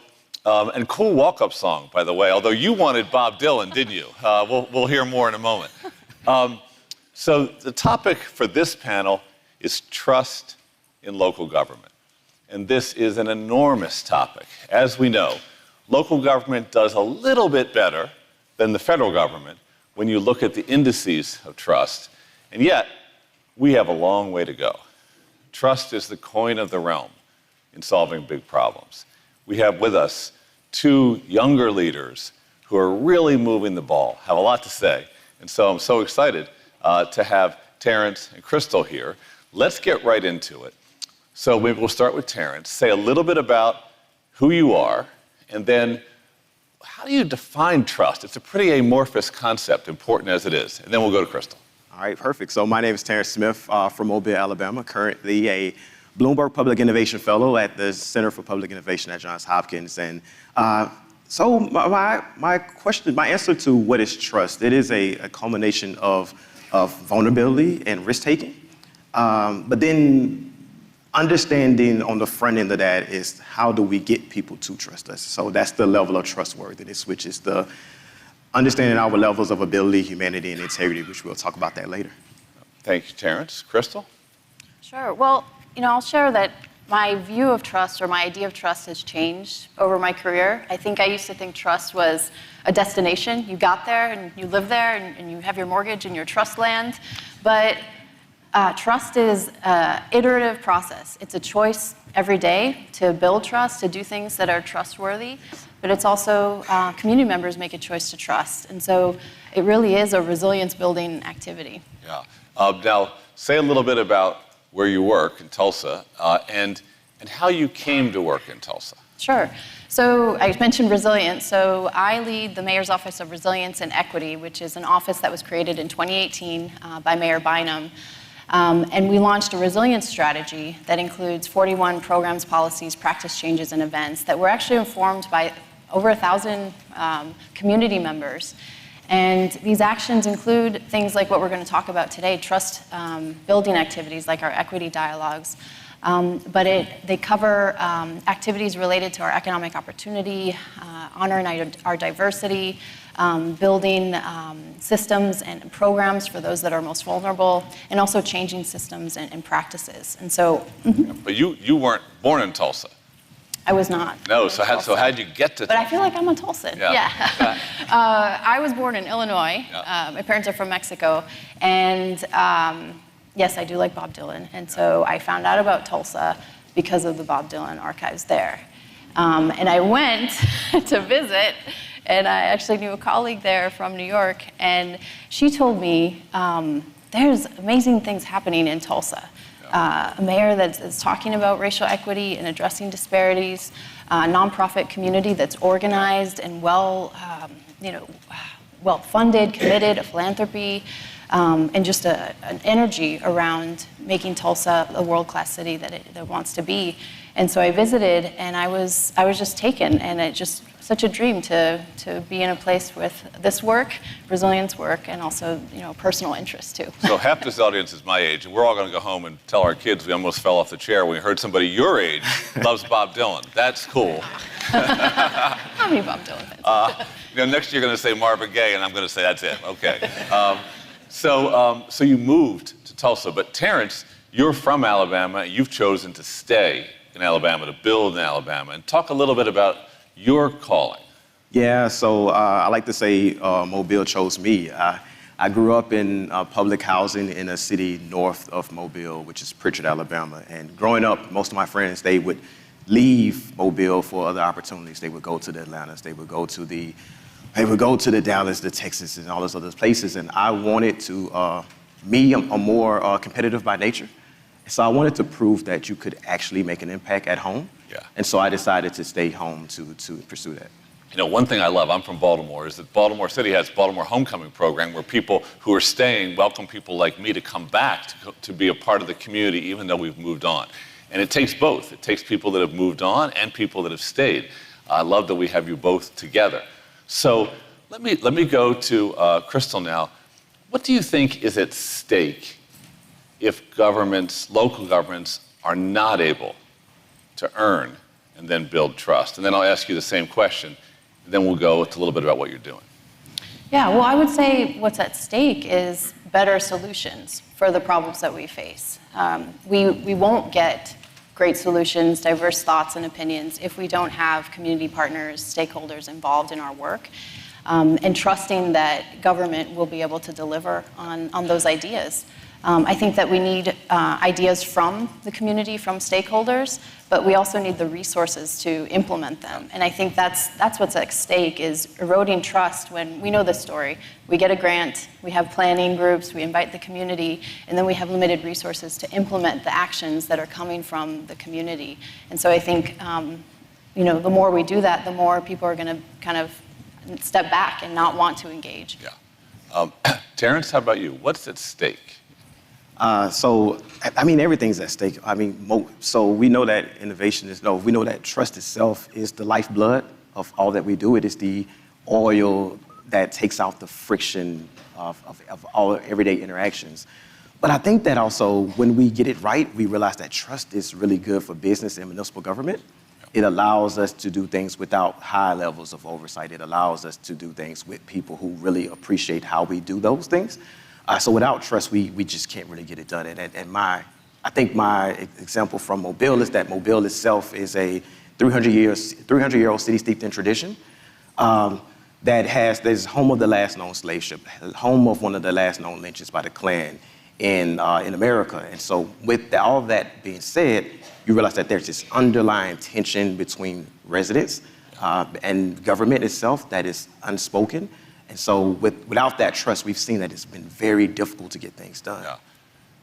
and cool walk-up song, by the way, although you wanted Bob Dylan, didn't you? We'll hear more in a moment. So the topic for this panel is trust in local government. And this is an enormous topic. As we know, local government does a little bit better than the federal government when you look at the indices of trust. And yet, we have a long way to go. Trust is the coin of the realm in solving big problems. We have with us two younger leaders who are really moving the ball, have a lot to say. And so I'm so excited to have Terrance and Krystal here. Let's get right into it. So maybe we'll start with Terrance. Say a little bit about who you are, and then how do you define trust? It's a pretty amorphous concept, important as it is. And then we'll go to Krystal. All right, perfect. So my name is Terrance Smith from Mobile, Alabama, currently a Bloomberg Public Innovation Fellow at the Center for Public Innovation at Johns Hopkins. And So my question, my answer to what is trust, it is a culmination of vulnerability and risk-taking. But then understanding on the front end of that is how do we get people to trust us? So that's the level of trustworthiness, which is the understanding our levels of ability, humanity, and integrity, which we'll talk about that later. Thank you, Terrance. Krystal? Sure. Well, I'll share that my view of trust or my idea of trust has changed over my career. I think I used to think trust was a destination. You got there and you live there and you have your mortgage and your trust land. But trust is an iterative process. It's a choice every day to build trust, to do things that are trustworthy. But it's also community members make a choice to trust. And so it really is a resilience building activity. Yeah. Now, say a little bit about where you work in Tulsa and how you came to work in Tulsa. Sure. So I mentioned resilience. So I lead the Mayor's Office of Resilience and Equity, which is an office that was created in 2018 by Mayor Bynum. And we launched a resilience strategy that includes 41 programs, policies, practice changes, and events that were actually informed by over 1,000 community members. And these actions include things like what we're going to talk about today, trust building activities like our equity dialogues. But they cover activities related to our economic opportunity, honoring our diversity, building systems and programs for those that are most vulnerable, and also changing systems and practices. And so, But you weren't born in Tulsa. I was not. No, so how'd you get to Tulsa? But I feel like I'm a Tulsan. Yeah. I was born in Illinois. Yeah. My parents are from Mexico. And yes, I do like Bob Dylan. And so I found out about Tulsa because of the Bob Dylan archives there. And I went to visit, and I actually knew a colleague there from New York. And she told me, there's amazing things happening in Tulsa. A mayor that's talking about racial equity and addressing disparities, a nonprofit community that's organized and well-funded, committed, a philanthropy, and just an energy around making Tulsa a world-class city that it wants to be. And so I visited, and I was just taken, and it just such a dream to be in a place with this work, resilience work, and also personal interest too. So half this audience is my age, and we're all going to go home and tell our kids we almost fell off the chair when we heard somebody your age loves Bob Dylan. That's cool. How many Bob Dylan fans? Next you're going to say Marvin Gaye, and I'm going to say that's it. Okay. So you moved to Tulsa, but Terrance, you're from Alabama. You've chosen to stay in Alabama, to build in Alabama, and talk a little bit about your calling. Yeah, so I like to say Mobile chose me. I grew up in public housing in a city north of Mobile, which is Pritchard, Alabama. And growing up, most of my friends, they would leave Mobile for other opportunities. They would go to the Atlantas, they would go to the Dallas, the Texas, and all those other places. And I wanted to, I'm more competitive by nature. So I wanted to prove that you could actually make an impact at home. Yeah. And so I decided to stay home to pursue that. One thing I love, I'm from Baltimore, is that Baltimore City has Baltimore Homecoming Program where people who are staying welcome people like me to come back to be a part of the community even though we've moved on. And it takes both. It takes people that have moved on and people that have stayed. I love that we have you both together. So let me go to Krystal now. What do you think is at stake if governments, local governments, are not able to earn and then build trust? And then I'll ask you the same question, and then we'll go to a little bit about what you're doing. Yeah, well, I would say what's at stake is better solutions for the problems that we face. We won't get great solutions, diverse thoughts and opinions if we don't have community partners, stakeholders involved in our work, and trusting that government will be able to deliver on those ideas. I think that we need ideas from the community, from stakeholders, but we also need the resources to implement them. And I think that's what's at stake, is eroding trust. When we know this story, we get a grant, we have planning groups, we invite the community, and then we have limited resources to implement the actions that are coming from the community. And so I think, the more we do that, the more people are going to kind of step back and not want to engage. Yeah. Terrance, how about you? What's at stake? Everything's at stake. So we know that innovation we know that trust itself is the lifeblood of all that we do. It is the oil that takes out the friction of all everyday interactions. But I think that also when we get it right, we realize that trust is really good for business and municipal government. It allows us to do things without high levels of oversight. It allows us to do things with people who really appreciate how we do those things. So without trust, we just can't really get it done. And I think my example from Mobile is that Mobile itself is a 300-year-old city steeped in tradition that is home of the last known slave ship, home of one of the last known lynchings by the Klan in America. And so with all of that being said, you realize that there's this underlying tension between residents and government itself that is unspoken. And so without that trust, we've seen that it's been very difficult to get things done. Yeah.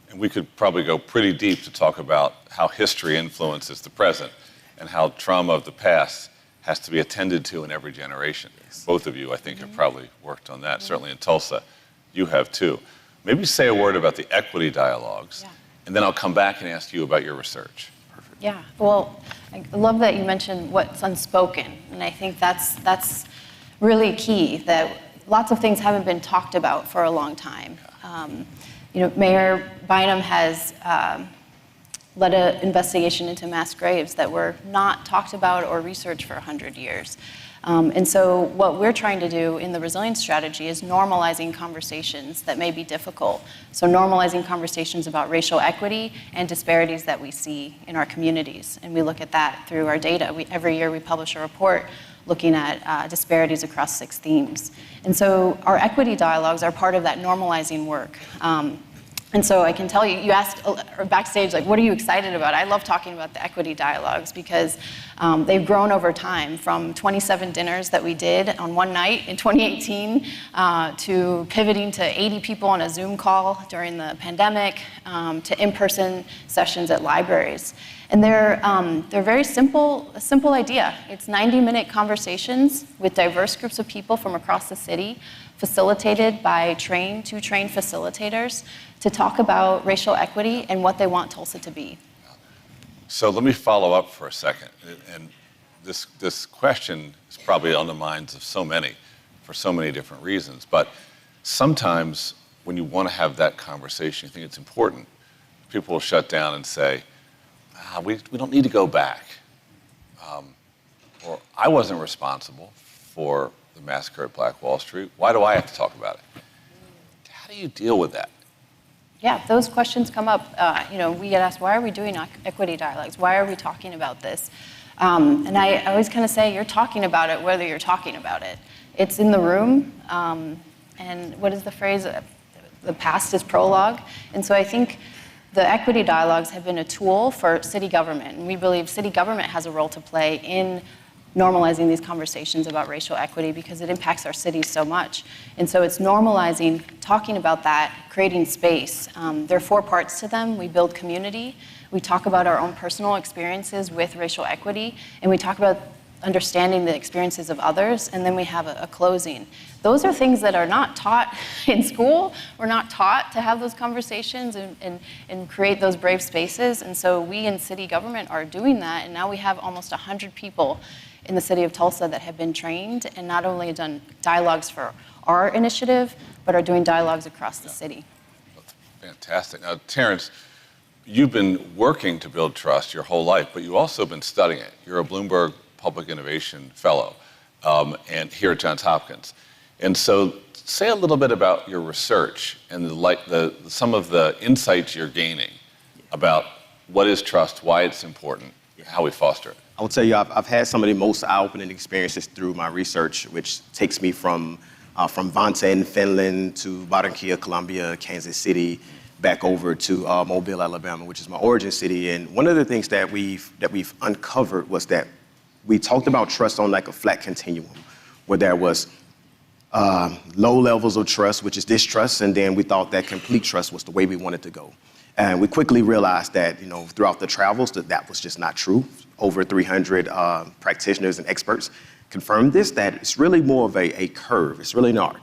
And we could probably go pretty deep to talk about how history influences the present and how trauma of the past has to be attended to in every generation. Yes. Both of you, I think, have probably worked on that. Certainly in Tulsa, you have too. Maybe say a word about the equity dialogues, and then I'll come back and ask you about your research. Perfect. Yeah, well, I love that you mentioned what's unspoken, and I think that's really key, that lots of things haven't been talked about for a long time. Mayor Bynum has led an investigation into mass graves that were not talked about or researched for 100 years. And so what we're trying to do in the resilience strategy is normalizing conversations that may be difficult. So normalizing conversations about racial equity and disparities that we see in our communities. And we look at that through our data. Every year we publish a report looking at disparities across 6 themes. And so our equity dialogues are part of that normalizing work. And so I can tell you, you asked backstage, like, what are you excited about? I love talking about the equity dialogues because they've grown over time from 27 dinners that we did on one night in 2018 to pivoting to 80 people on a Zoom call during the pandemic to in-person sessions at libraries. And they're very simple, a simple idea. It's 90-minute conversations with diverse groups of people from across the city, facilitated by trained facilitators to talk about racial equity and what they want Tulsa to be. So let me follow up for a second. And this question is probably on the minds of so many for so many different reasons. But sometimes when you want to have that conversation, you think it's important, people will shut down and say, we don't need to go back. Or I wasn't responsible for the massacre at Black Wall Street. Why do I have to talk about it? How do you deal with that? Yeah, those questions come up. We get asked, why are we doing equity dialogues? Why are we talking about this? And I always kind of say, you're talking about it whether you're talking about it. It's in the room. And what is the phrase? The past is prologue. And so I think the equity dialogues have been a tool for city government. And we believe city government has a role to play in normalizing these conversations about racial equity because it impacts our cities so much. And so it's normalizing, talking about that, creating space. There are 4 parts to them. We build community, we talk about our own personal experiences with racial equity, and we talk about understanding the experiences of others, and then we have a closing. Those are things that are not taught in school. We're not taught to have those conversations and create those brave spaces. And so we in city government are doing that, and now we have almost 100 people in the city of Tulsa that have been trained and not only done dialogues for our initiative, but are doing dialogues across the city. Fantastic. Now, Terrance, you've been working to build trust your whole life, but you've also been studying it. You're a Bloomberg Public Innovation Fellow and here at Johns Hopkins. And so say a little bit about your research and some of the insights you're gaining about what is trust, why it's important, how we foster it. I will tell you, I've had some of the most eye-opening experiences through my research, which takes me from Vantaa in Finland to Barranquilla, Colombia, Kansas City, back over to Mobile, Alabama, which is my origin city. And one of the things that we've uncovered was that we talked about trust on like a flat continuum, where there was low levels of trust, which is distrust, and then we thought that complete trust was the way we wanted to go. And we quickly realized that, throughout the travels, that was just not true. Over 300 practitioners and experts confirmed this, that it's really more of a curve. It's really an arc.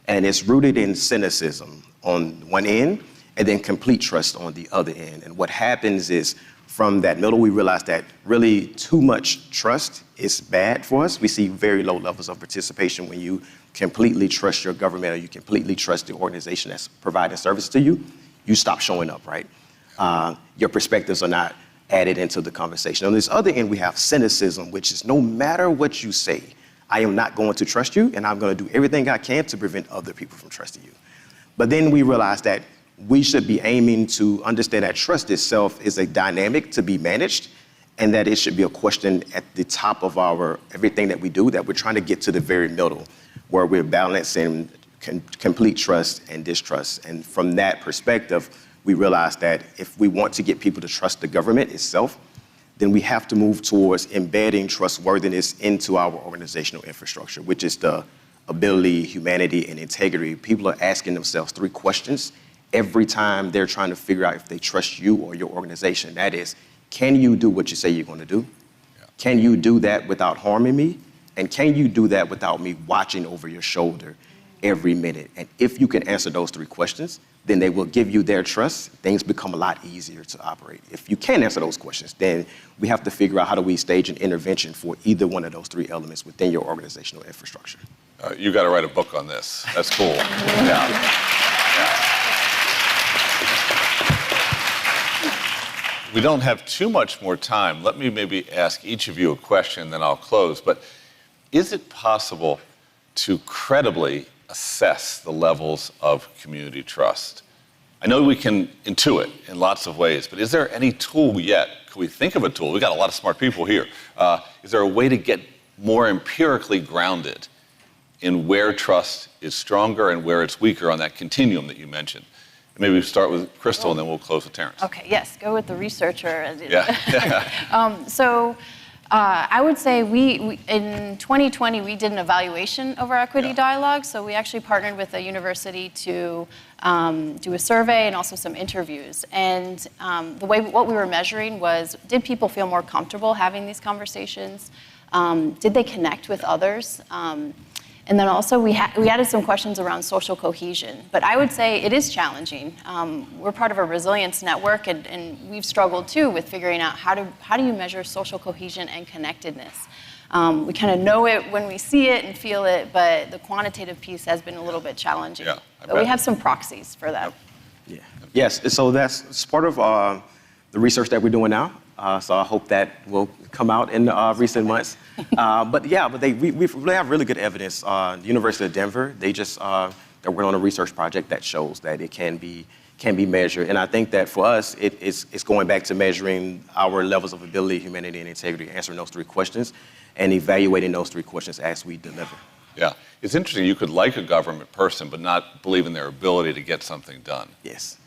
And it's rooted in cynicism on one end, and then complete trust on the other end. And what happens is from that middle, we realize that really too much trust is bad for us. We see very low levels of participation when you completely trust your government or you completely trust the organization that's providing service to you. You stop showing up, right? Your perspectives are not added into the conversation. On this other end, we have cynicism, which is no matter what you say, I am not going to trust you, and I'm going to do everything I can to prevent other people from trusting you. But then we realize that we should be aiming to understand that trust itself is a dynamic to be managed, and that it should be a question at the top of our everything that we do, that we're trying to get to the very middle, where we're balancing complete trust and distrust. And from that perspective, we realize that if we want to get people to trust the government itself, then we have to move towards embedding trustworthiness into our organizational infrastructure, which is the ability, humanity, and integrity. People are asking themselves 3 questions every time they're trying to figure out if they trust you or your organization. That is, can you do what you say you're going to do? Yeah. Can you do that without harming me? And can you do that without me watching over your shoulder every minute? And if you can answer those 3 questions, then they will give you their trust. Things become a lot easier to operate. If you can't answer those questions, then we have to figure out how do we stage an intervention for either one of those 3 elements within your organizational infrastructure. You got to write a book on this. That's cool. Yeah. We don't have too much more time. Let me maybe ask each of you a question, then I'll close. But is it possible to credibly assess the levels of community trust? I know we can intuit in lots of ways, but is there any tool yet? Could we think of a tool? We've got a lot of smart people here. Is there a way to get more empirically grounded in where trust is stronger and where it's weaker on that continuum that you mentioned? Maybe we start with Krystal and then we'll close with Terrance. Okay, yes, go with the researcher. Yeah. I would say we in 2020, we did an evaluation of our equity dialogue. So we actually partnered with a university to do a survey and also some interviews. And what we were measuring was, did people feel more comfortable having these conversations? Did they connect with others? And then also we added some questions around social cohesion. But I would say it is challenging. We're part of a resilience network, and we've struggled too with figuring out how do you measure social cohesion and connectedness. We kind of know it when we see it and feel it, but the quantitative piece has been a little bit challenging. Yeah, but we have some proxies for that. Yeah. Yes, so it's part of the research that we're doing now. So I hope that will come out in recent months. But we have really good evidence. The University of Denver, they're working on a research project that shows that it can be measured. And I think that for us, it's going back to measuring our levels of ability, humanity, and integrity, answering those 3 questions, and evaluating those 3 questions as we deliver. Yeah, it's interesting. You could like a government person, but not believe in their ability to get something done. Yes.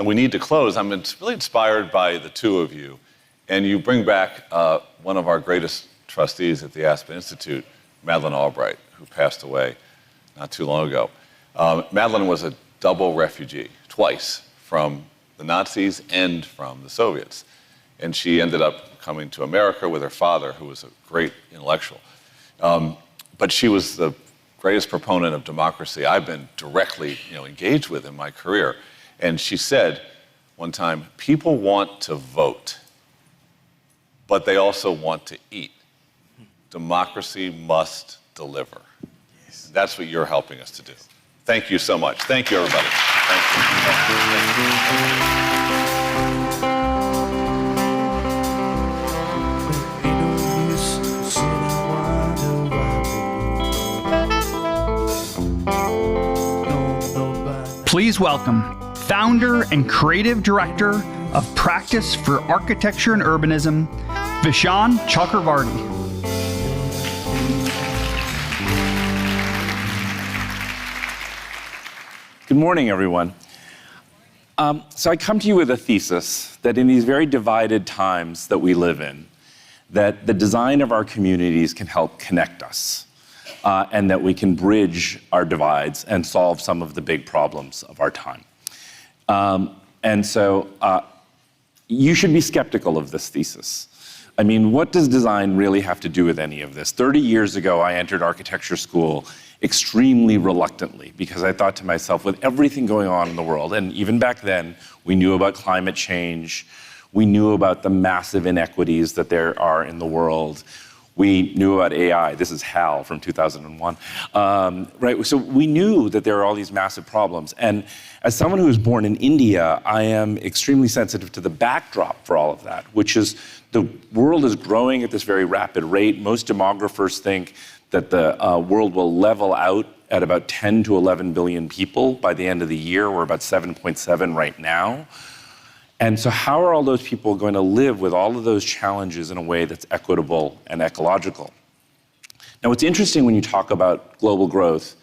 We need to close. I'm really inspired by the 2 of you. And you bring back one of our greatest trustees at the Aspen Institute, Madeleine Albright, who passed away not too long ago. Madeleine was a double refugee, twice, from the Nazis and from the Soviets. And she ended up coming to America with her father, who was a great intellectual. But she was the greatest proponent of democracy I've been directly engaged with in my career. And she said one time, people want to vote, but they also want to eat. Democracy must deliver. Yes. That's what you're helping us to do. Thank you so much. Thank you, everybody. Please welcome founder and creative director of Practice for Architecture and Urbanism, Vishaan Chakrabarti. Good morning, everyone. So I come to you with a thesis that in these very divided times that we live in, that the design of our communities can help connect us, and that we can bridge our divides and solve some of the big problems of our time. And so you should be skeptical of this thesis. I mean, what does design really have to do with any of this? 30 years ago, I entered architecture school extremely reluctantly because I thought to myself, with everything going on in the world, and even back then, we knew about climate change, we knew about the massive inequities that there are in the world, we knew about AI. This is HAL from 2001, right? So we knew that there are all these massive problems. And as someone who was born in India, I am extremely sensitive to the backdrop for all of that, which is the world is growing at this very rapid rate. Most demographers think that the world will level out at about 10 to 11 billion people by the end of the year. We're about 7.7 right now. And so how are all those people going to live with all of those challenges in a way that's equitable and ecological? Now, what's interesting when you talk about global growth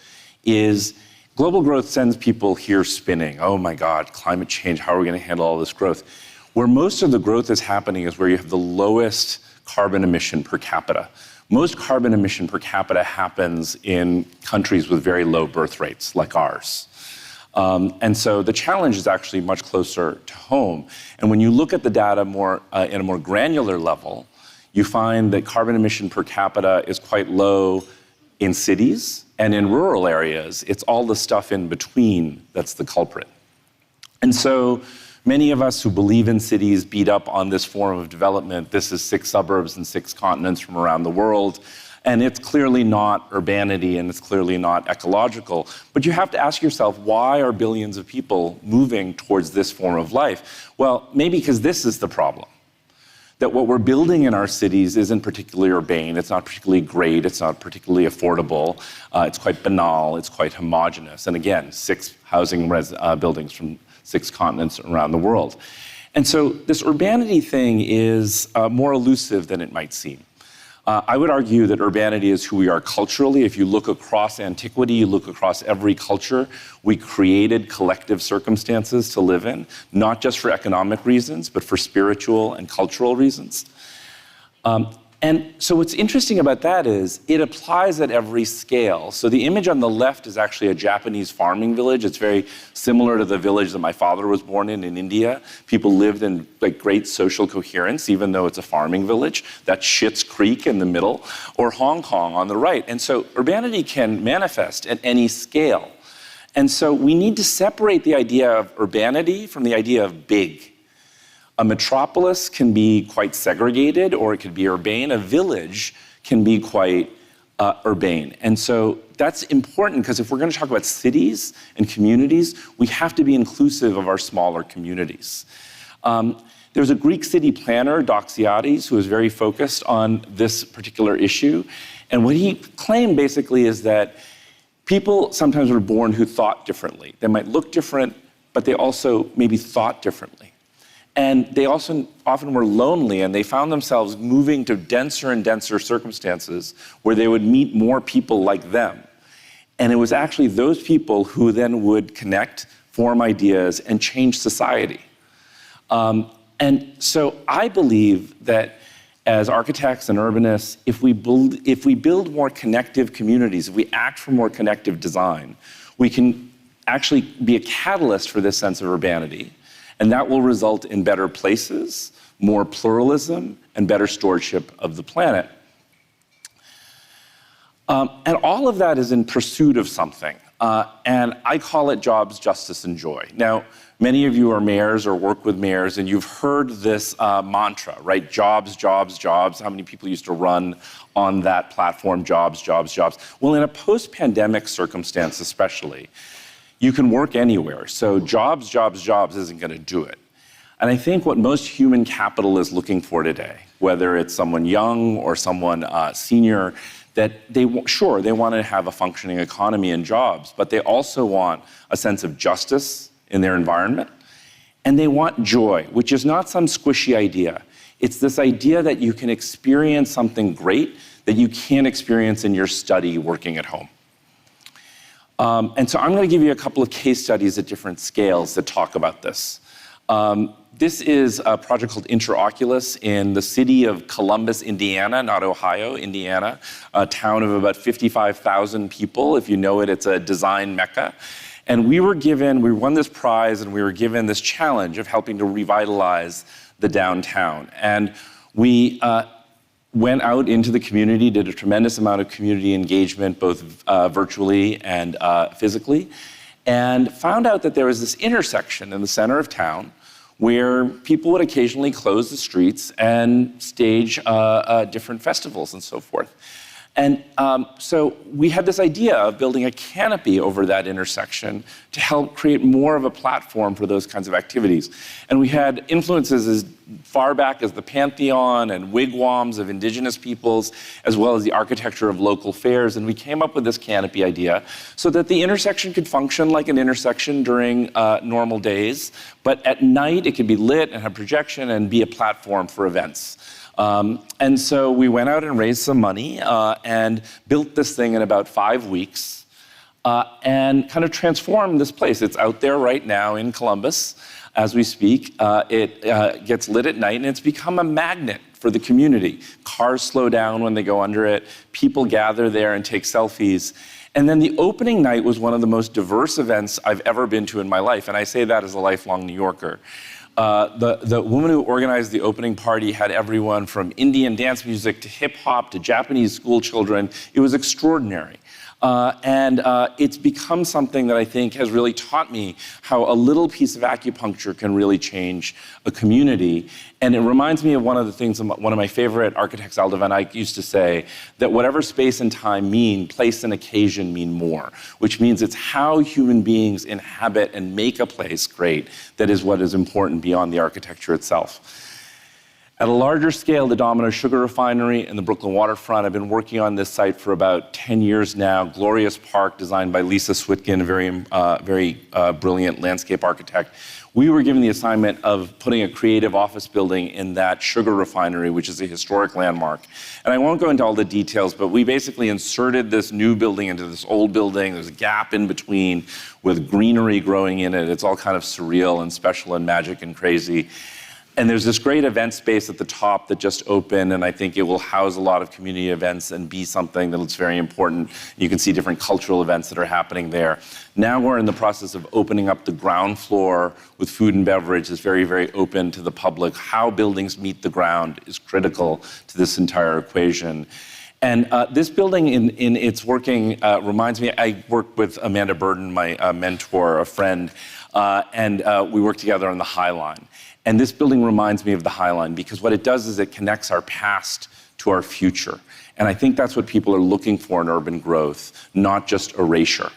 is global growth sends people here spinning. Oh my God, climate change, how are we going to handle all this growth? Where most of the growth is happening is where you have the lowest carbon emission per capita. Most carbon emission per capita happens in countries with very low birth rates, like ours. And so the challenge is actually much closer to home. And when you look at the data more in a more granular level, you find that carbon emission per capita is quite low in cities, and in rural areas, it's all the stuff in between that's the culprit. And so many of us who believe in cities beat up on this form of development. This is 6 suburbs and 6 continents from around the world. And it's clearly not urbanity, and it's clearly not ecological. But you have to ask yourself, why are billions of people moving towards this form of life? Well, maybe because this is the problem. That what we're building in our cities isn't particularly urbane, it's not particularly great, it's not particularly affordable, it's quite banal, it's quite homogenous. And again, 6 housing buildings from 6 continents around the world. And so this urbanity thing is more elusive than it might seem. I would argue that urbanity is who we are culturally. If you look across antiquity, you look across every culture, we created collective circumstances to live in, not just for economic reasons, but for spiritual and cultural reasons. And so what's interesting about that is it applies at every scale. So the image on the left is actually a Japanese farming village. It's very similar to the village that my father was born in India. People lived in like great social coherence, even though it's a farming village. That's Schitt's Creek in the middle, or Hong Kong on the right. And so urbanity can manifest at any scale. And so we need to separate the idea of urbanity from the idea of big. A metropolis can be quite segregated, or it could be urbane. A village can be quite urbane. And so that's important, because if we're going to talk about cities and communities, we have to be inclusive of our smaller communities. There's a Greek city planner, Doxiadis, who is very focused on this particular issue. And what he claimed basically is that people sometimes were born who thought differently. They might look different, but they also maybe thought differently. And they also often were lonely, and they found themselves moving to denser and denser circumstances where they would meet more people like them. And it was actually those people who then would connect, form ideas, and change society. And so I believe that as architects and urbanists, if we build more connective communities, if we act for more connective design, we can actually be a catalyst for this sense of urbanity. And that will result in better places, more pluralism, and better stewardship of the planet. And all of that is in pursuit of something. And I call it jobs, justice, and joy. Now, many of you are mayors or work with mayors, and you've heard this mantra, right? Jobs, jobs, jobs. How many people used to run on that platform? Jobs, jobs, jobs. Well, in a post-pandemic circumstance especially, you can work anywhere. So jobs, jobs, jobs isn't going to do it. And I think what most human capital is looking for today, whether it's someone young or someone senior, that they want to have a functioning economy and jobs, but they also want a sense of justice in their environment. And they want joy, which is not some squishy idea. It's this idea that you can experience something great that you can't experience in your study working at home. And so I'm going to give you a couple of case studies at different scales that talk about this. This is a project called Interoculus in the city of Columbus, Indiana, not Ohio, Indiana, a town of about 55,000 people. If you know it, it's a design mecca. And we won this prize, and we were given this challenge of helping to revitalize the downtown. And We went out into the community, did a tremendous amount of community engagement, both virtually and physically, and found out that there was this intersection in the center of town where people would occasionally close the streets and stage different festivals and so forth. And so we had this idea of building a canopy over that intersection to help create more of a platform for those kinds of activities. And we had influences as far back as the Pantheon and wigwams of indigenous peoples, as well as the architecture of local fairs. And we came up with this canopy idea so that the intersection could function like an intersection during normal days, but at night it could be lit and have projection and be a platform for events. And so we went out and raised some money and built this thing in about 5 weeks and kind of transformed this place. It's out there right now in Columbus as we speak. It gets lit at night and it's become a magnet for the community. Cars slow down when they go under it. People gather there and take selfies. And then the opening night was one of the most diverse events I've ever been to in my life. And I say that as a lifelong New Yorker. The woman who organized the opening party had everyone from Indian dance music to hip hop to Japanese school children. It was extraordinary. And it's become something that I think has really taught me how a little piece of acupuncture can really change a community. And it reminds me of one of the things one of my favorite architects, Aldo van Eyck, used to say, that whatever space and time mean, place and occasion mean more, which means it's how human beings inhabit and make a place great that is what is important beyond the architecture itself. At a larger scale, the Domino Sugar Refinery and the Brooklyn waterfront. I've been working on this site for about 10 years now. Glorious park designed by Lisa Switkin, a very brilliant landscape architect. We were given the assignment of putting a creative office building in that sugar refinery, which is a historic landmark. And I won't go into all the details, but we basically inserted this new building into this old building. There's a gap in between with greenery growing in it. It's all kind of surreal and special and magic and crazy. And there's this great event space at the top that just opened, and I think it will house a lot of community events and be something that's very important. You can see different cultural events that are happening there. Now we're in the process of opening up the ground floor with food and beverage. It's very, very open to the public. How buildings meet the ground is critical to this entire equation. And this building in its working reminds me, I worked with Amanda Burden, my mentor, a friend, and we worked together on the High Line. And this building reminds me of the High Line because what it does is it connects our past to our future. And I think that's what people are looking for in urban growth, not just erasure.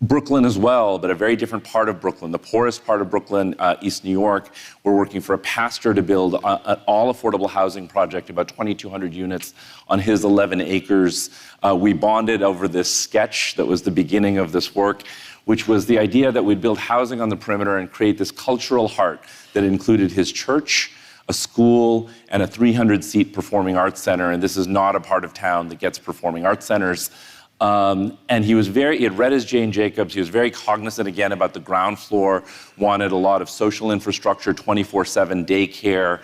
Brooklyn as well, but a very different part of Brooklyn, the poorest part of Brooklyn, East New York. We're working for a pastor to build an all-affordable housing project, about 2,200 units on his 11 acres. We bonded over this sketch that was the beginning of this work, which was the idea that we'd build housing on the perimeter and create this cultural heart that included his church, a school, and a 300-seat performing arts center. And this is not a part of town that gets performing arts centers. And he had read his Jane Jacobs. He was very cognizant again about the ground floor, wanted a lot of social infrastructure, 24/7 daycare.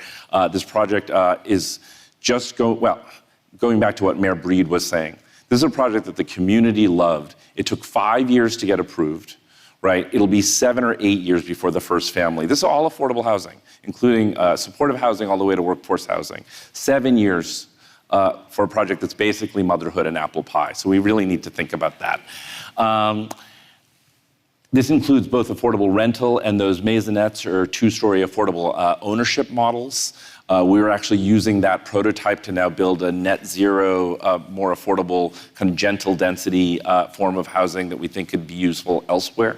This project is just going back to what Mayor Breed was saying. This is a project that the community loved. It took 5 years to get approved, right? It'll be 7 or 8 years before the first family. This is all affordable housing, including supportive housing all the way to workforce housing. 7 years for a project that's basically motherhood and apple pie. So we really need to think about that. This includes both affordable rental and those maisonettes or two-story affordable ownership models. We were actually using that prototype to now build a net zero, more affordable, kind of gentle density form of housing that we think could be useful elsewhere.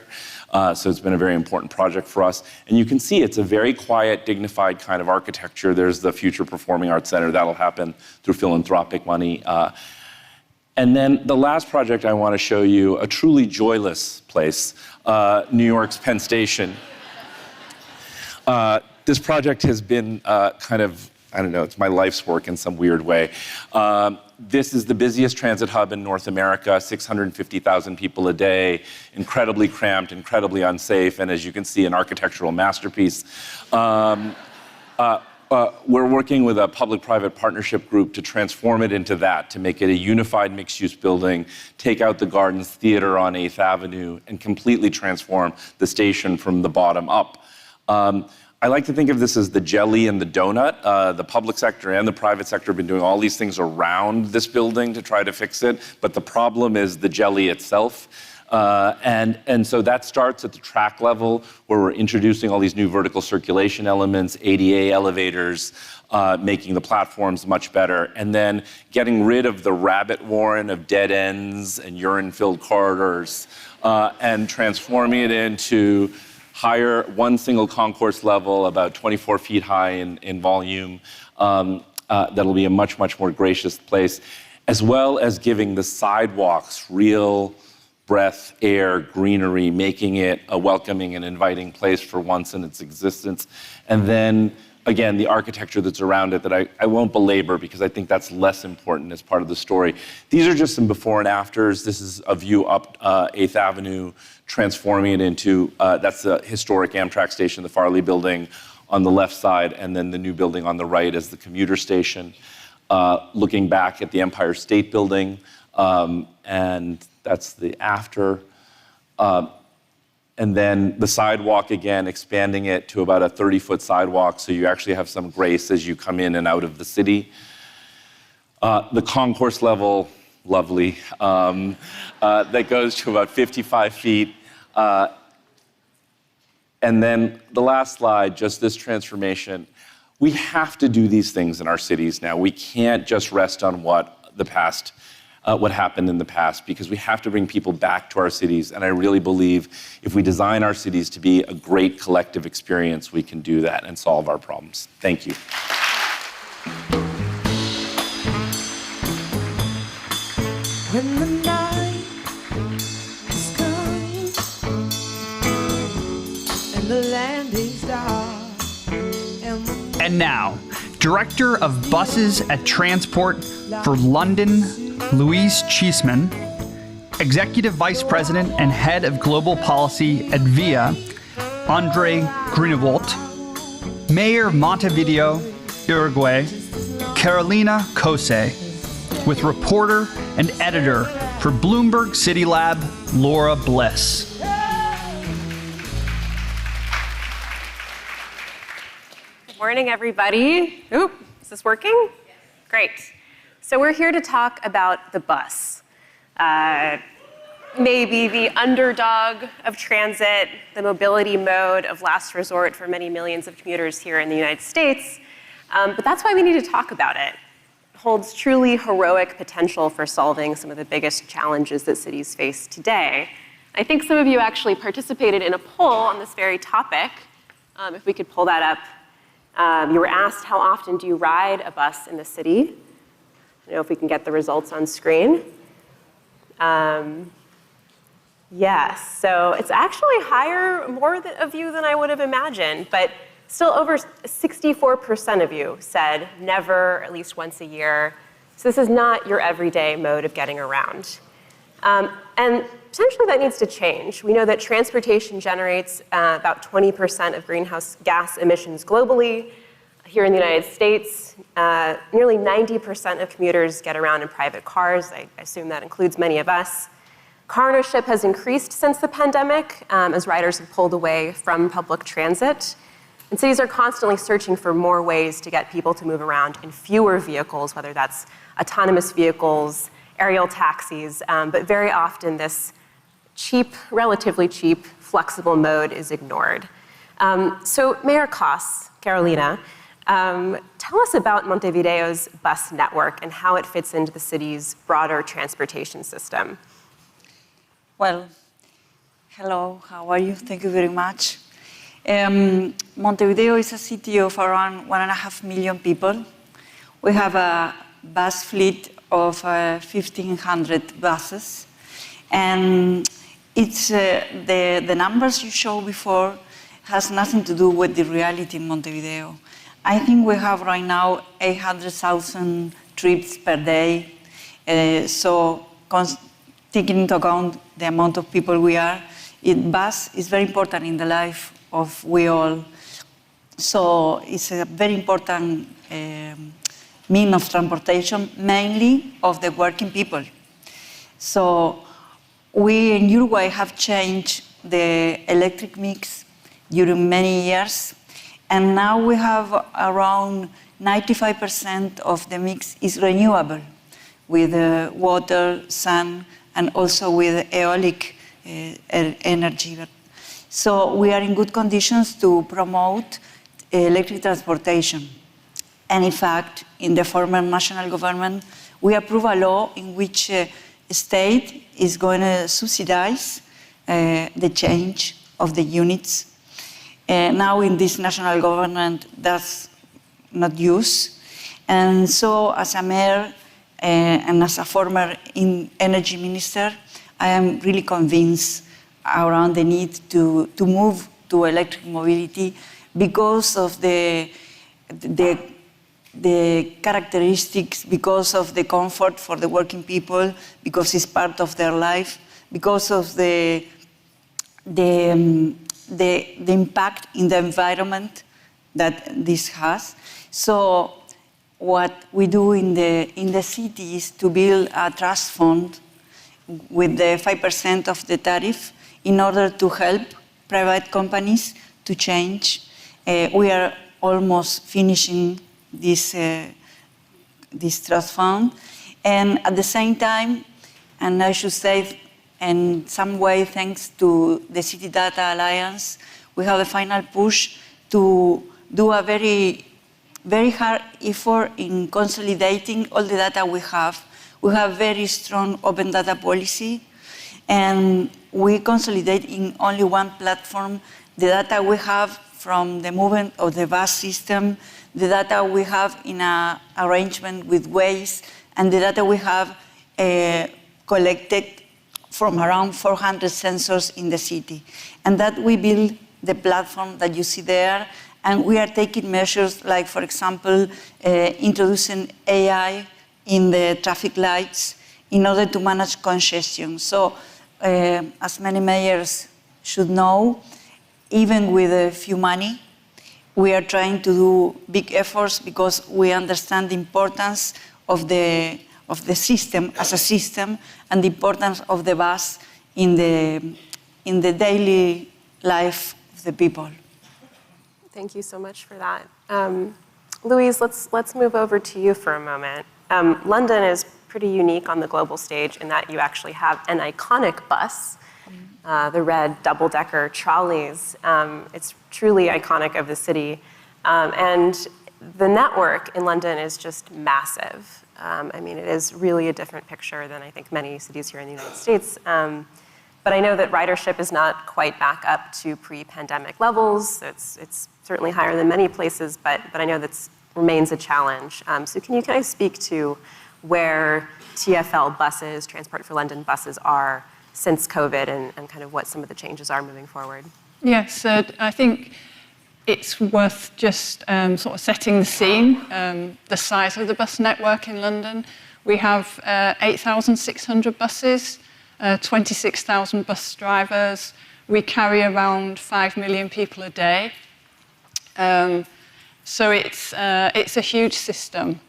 So it's been a very important project for us. And you can see it's a very quiet, dignified kind of architecture. There's the Future Performing Arts Center. That'll happen through philanthropic money. And then the last project I want to show you, a truly joyless place, New York's Penn Station. This project has been kind of, I don't know, it's my life's work in some weird way. This is the busiest transit hub in North America, 650,000 people a day, incredibly cramped, incredibly unsafe, and as you can see, an architectural masterpiece. We're working with a public-private partnership group to transform it into that, to make it a unified mixed-use building, take out the Gardens Theater on 8th Avenue, and completely transform the station from the bottom up. I like to think of this as the jelly and the donut. The public sector and the private sector have been doing all these things around this building to try to fix it, but the problem is the jelly itself. And so that starts at the track level, where we're introducing all these new vertical circulation elements, ADA elevators, making the platforms much better, and then getting rid of the rabbit warren of dead ends and urine-filled corridors, and transforming it into higher, one single concourse level, about 24 feet high in volume. That'll be a much, much more gracious place, as well as giving the sidewalks real breath, air, greenery, making it a welcoming and inviting place for once in its existence. And then, again, the architecture that's around it that I won't belabor because I think that's less important as part of the story. These are just some before and afters. This is a view up 8th Avenue, transforming it into, that's the historic Amtrak station, the Farley building on the left side, and then the new building on the right as the commuter station. Looking back at the Empire State Building, and that's the after. And then the sidewalk again, expanding it to about a 30-foot sidewalk, so you actually have some grace as you come in and out of the city. The concourse level, lovely, that goes to about 55 feet. And then the last slide, just this transformation. We have to do these things in our cities now. We can't just rest on what happened in the past, because we have to bring people back to our cities. And I really believe if we design our cities to be a great collective experience, we can do that and solve our problems. Thank you. When the night is coming and the land is dark. And now, Director of Buses at Transport for London, Louise Cheeseman, Executive Vice President and Head of Global Policy at VIA, Andrei Greenawalt, Mayor of Montevideo, Uruguay, Carolina Cosse, with reporter and editor for Bloomberg CityLab, Laura Bliss. Good morning, everybody. Oop, is this working? Great. So we're here to talk about the bus. Maybe the underdog of transit, the mobility mode of last resort for many millions of commuters here in the United States. But that's why we need to talk about it. It holds truly heroic potential for solving some of the biggest challenges that cities face today. I think some of you actually participated in a poll on this very topic. If we could pull that up. You were asked, how often do you ride a bus in the city? I don't know if we can get the results on screen. Yes, so it's actually higher, more of you than I would have imagined, but still over 64% of you said never, at least once a year. So this is not your everyday mode of getting around. And potentially that needs to change. We know that transportation generates about 20% of greenhouse gas emissions globally. Here in the United States, nearly 90% of commuters get around in private cars. I assume that includes many of us. Car ownership has increased since the pandemic as riders have pulled away from public transit. And cities are constantly searching for more ways to get people to move around in fewer vehicles, whether that's autonomous vehicles, aerial taxis, but very often this cheap, relatively cheap, flexible mode is ignored. So Mayor Cosse, Carolina, tell us about Montevideo's bus network and how it fits into the city's broader transportation system. Well, hello, how are you? Thank you very much. Montevideo is a city of around 1.5 million people. We have a bus fleet of 1,500 buses. And it's the numbers you showed before has nothing to do with the reality in Montevideo. I think we have right now 800,000 trips per day. So taking into account the amount of people we are, bus is very important in the life of we all. So it's a very important means of transportation, mainly of the working people. So we in Uruguay have changed the electric mix during many years. And now we have around 95% of the mix is renewable, with water, sun, and also with aeolic energy. So we are in good conditions to promote electric transportation. And in fact, in the former national government, we approved a law in which a state is going to subsidize the change of the units. Now in this national government, that's not used. And so as a mayor and as a former energy minister, I am really convinced around the need to move to electric mobility because of the characteristics, because of the comfort for the working people, because it's part of their life, because of the impact in the environment that this has. So what we do in the city is to build a trust fund with the 5% of the tariff in order to help private companies to change. We are almost finishing this trust fund. And at the same time, and I should say in some way thanks to the City Data Alliance, we have a final push to do a very, very hard effort in consolidating all the data we have. We have very strong open data policy, and we consolidate in only one platform the data we have from the movement of the bus system, the data we have in an arrangement with Reyes, and the data we have collected from around 400 sensors in the city. And that we build the platform that you see there, and we are taking measures like, for example, introducing AI in the traffic lights in order to manage congestion. So, as many mayors should know, even with a few money, we are trying to do big efforts because we understand the importance of the system as a system and the importance of the bus in the daily life of the people. Thank you so much for that. Louise, let's move over to you for a moment. London is pretty unique on the global stage in that you actually have an iconic bus, the red double-decker trolleys. It's truly iconic of the city. And the network in London is just massive. I mean, it is really a different picture than I think many cities here in the United States. But I know that ridership is not quite back up to pre-pandemic levels. It's certainly higher than many places, but I know that remains a challenge. So can you kind of speak to where TfL buses, Transport for London buses, are since COVID and kind of what some of the changes are moving forward? Yes, I think it's worth just sort of setting the scene, the size of the bus network in London. We have 8,600 buses, 26,000 bus drivers. We carry around 5 million people a day. So it's a huge system.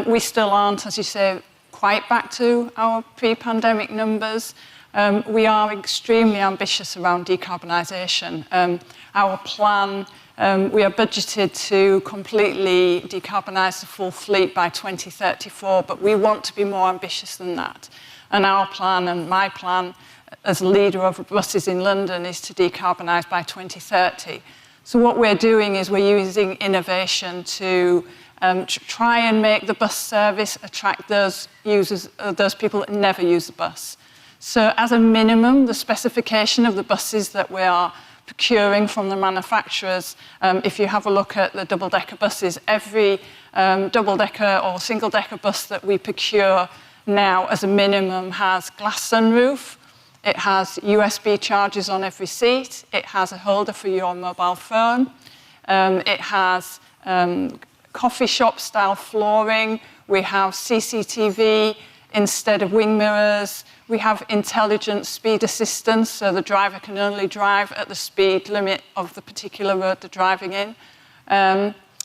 We still aren't, as you say, quite back to our pre-pandemic numbers. We are extremely ambitious around decarbonisation. Our plan, we are budgeted to completely decarbonise the full fleet by 2034, but we want to be more ambitious than that. And our plan, and my plan as leader of buses in London, is to decarbonise by 2030. So what we're doing is we're using innovation to try and make the bus service attract those users, those people that never use the bus. So as a minimum, the specification of the buses that we are procuring from the manufacturers, if you have a look at the double-decker buses, every double-decker or single-decker bus that we procure now as a minimum has glass sunroof, it has USB chargers on every seat, it has a holder for your mobile phone, it has coffee shop style flooring, we have CCTV instead of wing mirrors, we have intelligent speed assistance, so the driver can only drive at the speed limit of the particular road they're driving in.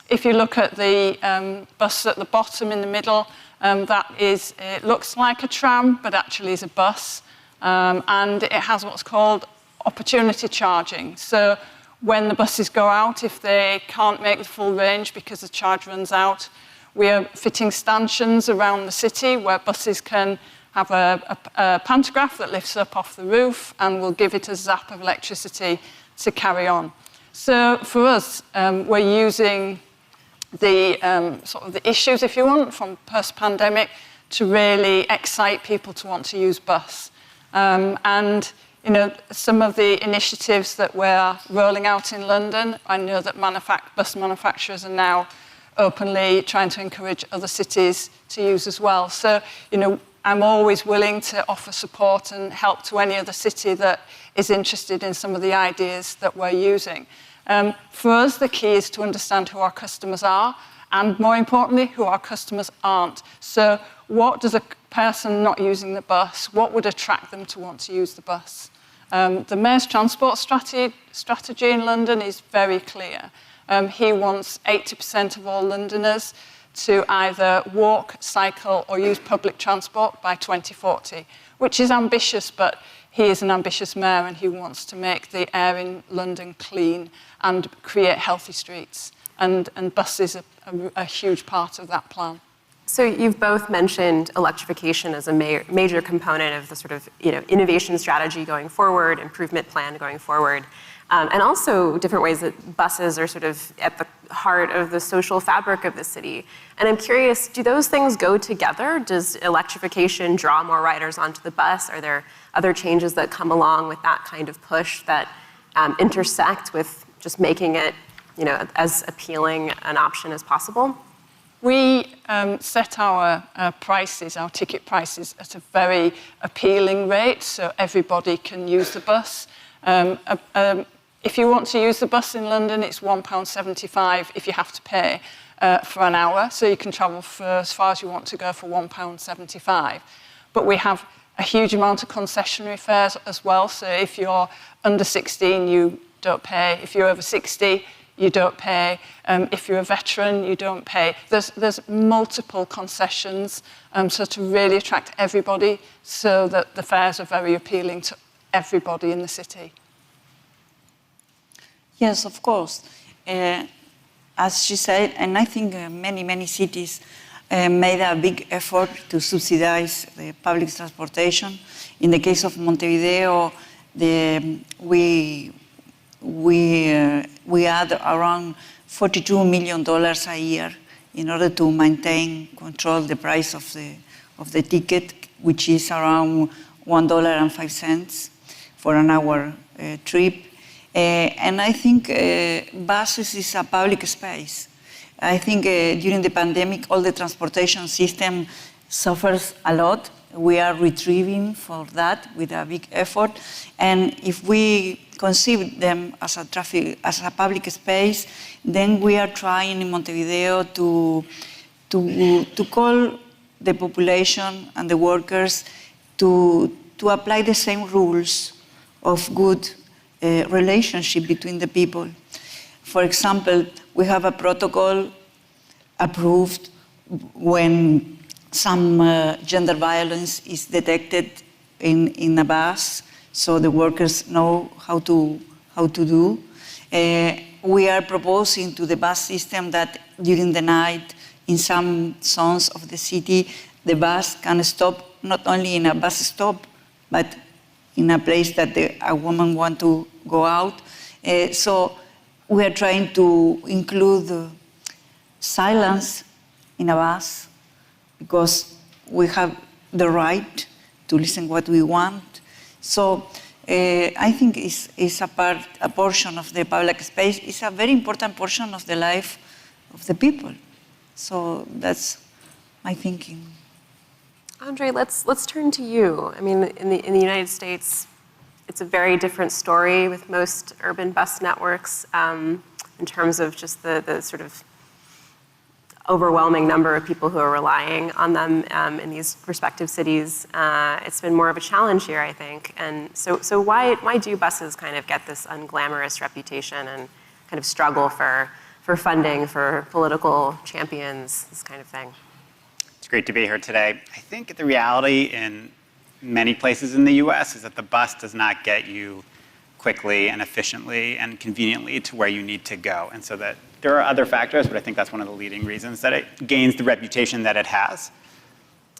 If you look at the bus at the bottom in the middle, it looks like a tram, but actually is a bus. And it has what's called opportunity charging. So when the buses go out, if they can't make the full range because the charge runs out. We are fitting stanchions around the city where buses can have a pantograph that lifts up off the roof and will give it a zap of electricity to carry on. So for us, we're using the sort of the issues, if you want, from post-pandemic to really excite people to want to use bus. And you know, some of the initiatives that we're rolling out in London, I know that bus manufacturers are now openly trying to encourage other cities to use as well. So, you know, I'm always willing to offer support and help to any other city that is interested in some of the ideas that we're using. For us, the key is to understand who our customers are and, more importantly, who our customers aren't. So what does a person not using the bus, what would attract them to want to use the bus? The Mayor's transport strategy in London is very clear. He wants 80% of all Londoners to either walk, cycle, or use public transport by 2040, which is ambitious, but he is an ambitious mayor and he wants to make the air in London clean and create healthy streets. And bus is a huge part of that plan. So you've both mentioned electrification as a major component of the sort of innovation strategy going forward, improvement plan going forward, and also different ways that buses are sort of at the heart of the social fabric of the city. And I'm curious, do those things go together? Does electrification draw more riders onto the bus? Are there other changes that come along with that kind of push that intersect with just making it as appealing an option as possible? We set our prices, our ticket prices, at a very appealing rate, so everybody can use the bus. If you want to use the bus in London, it's £1.75 if you have to pay for an hour, so you can travel for as far as you want to go for £1.75. But we have a huge amount of concessionary fares as well, so if you're under 16, you don't pay. If you're over 60, you don't pay. If you're a veteran, you don't pay. There's multiple concessions, so to really attract everybody, so that the fares are very appealing to everybody in the city. Yes, of course. As she said, and I think many cities made a big effort to subsidize the public transportation. In the case of Montevideo, we add around $42 million a year in order to control the price of the ticket, which is around $1.05 for an hour trip. And I think buses is a public space. I think during the pandemic, all the transportation system suffers a lot. We are retrieving for that with a big effort. And if we conceive them as a public space, then we are trying in Montevideo to call the population and the workers to apply the same rules of good relationship between the people. For example, we have a protocol approved when some gender violence is detected in a bus, so the workers know how to do. We are proposing to the bus system that during the night, in some zones of the city, the bus can stop not only in a bus stop, but in a place that a woman wants to go out. So we are trying to include silence in a bus, because we have the right to listen what we want. So I think it's a portion of the public space. It's a very important portion of the life of the people. So that's my thinking. Andrei, let's turn to you. I mean, in the United States, it's a very different story with most urban bus networks in terms of just the sort of overwhelming number of people who are relying on them in these respective cities. It's been more of a challenge here, I think. And so why do buses kind of get this unglamorous reputation and kind of struggle for funding, for political champions, this kind of thing? It's great to be here today. I think the reality in many places in the U.S. is that the bus does not get you quickly and efficiently and conveniently to where you need to go. And so that there are other factors, but I think that's one of the leading reasons that it gains the reputation that it has.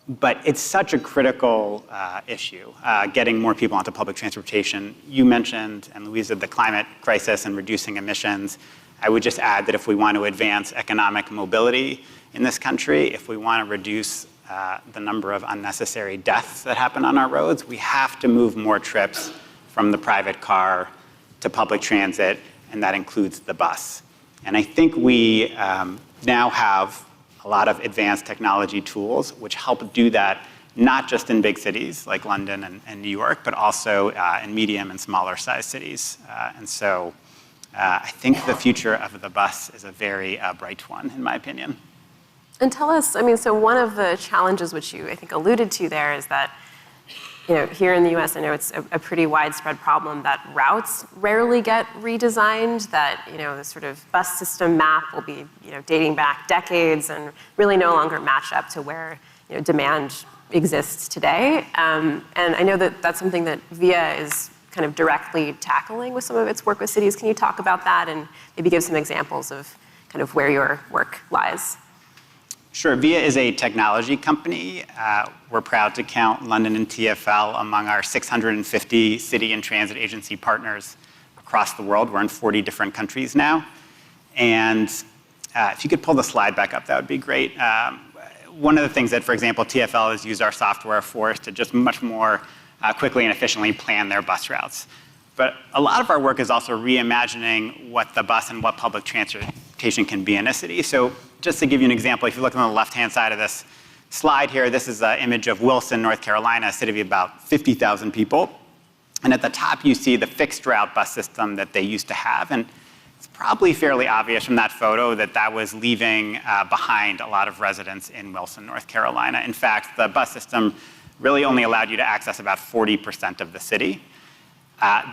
But it's such a critical issue, getting more people onto public transportation. You mentioned, and Louise said, the climate crisis and reducing emissions. I would just add that if we want to advance economic mobility in this country, if we want to reduce the number of unnecessary deaths that happen on our roads, we have to move more trips from the private car to public transit, and that includes the bus. And I think we now have a lot of advanced technology tools which help do that, not just in big cities like London and New York, but also in medium and smaller sized cities. And so I think the future of the bus is a very bright one, in my opinion. And tell us, I mean, so one of the challenges which you, I think, alluded to there is that, you know, here in the US, I know it's a pretty widespread problem that routes rarely get redesigned, that, you know, the sort of bus system map will be, you know, dating back decades and really no longer match up to where, you know, demand exists today. And I know that that's something that VIA is kind of directly tackling with some of its work with cities. Can you talk about that and maybe give some examples of kind of where your work lies? Sure. VIA is a technology company. We're proud to count London and TfL among our 650 city and transit agency partners across the world. We're in 40 different countries now. And if you could pull the slide back up, that would be great. One of the things that, for example, TfL has used our software for is to just much more quickly and efficiently plan their bus routes. But a lot of our work is also reimagining what the bus and what public transportation can be in a city. So just to give you an example, if you look on the left-hand side of this slide here, this is an image of Wilson, North Carolina, a city of about 50,000 people. And at the top, you see the fixed route bus system that they used to have. And it's probably fairly obvious from that photo that that was leaving behind a lot of residents in Wilson, North Carolina. In fact, the bus system really only allowed you to access about 40% of the city.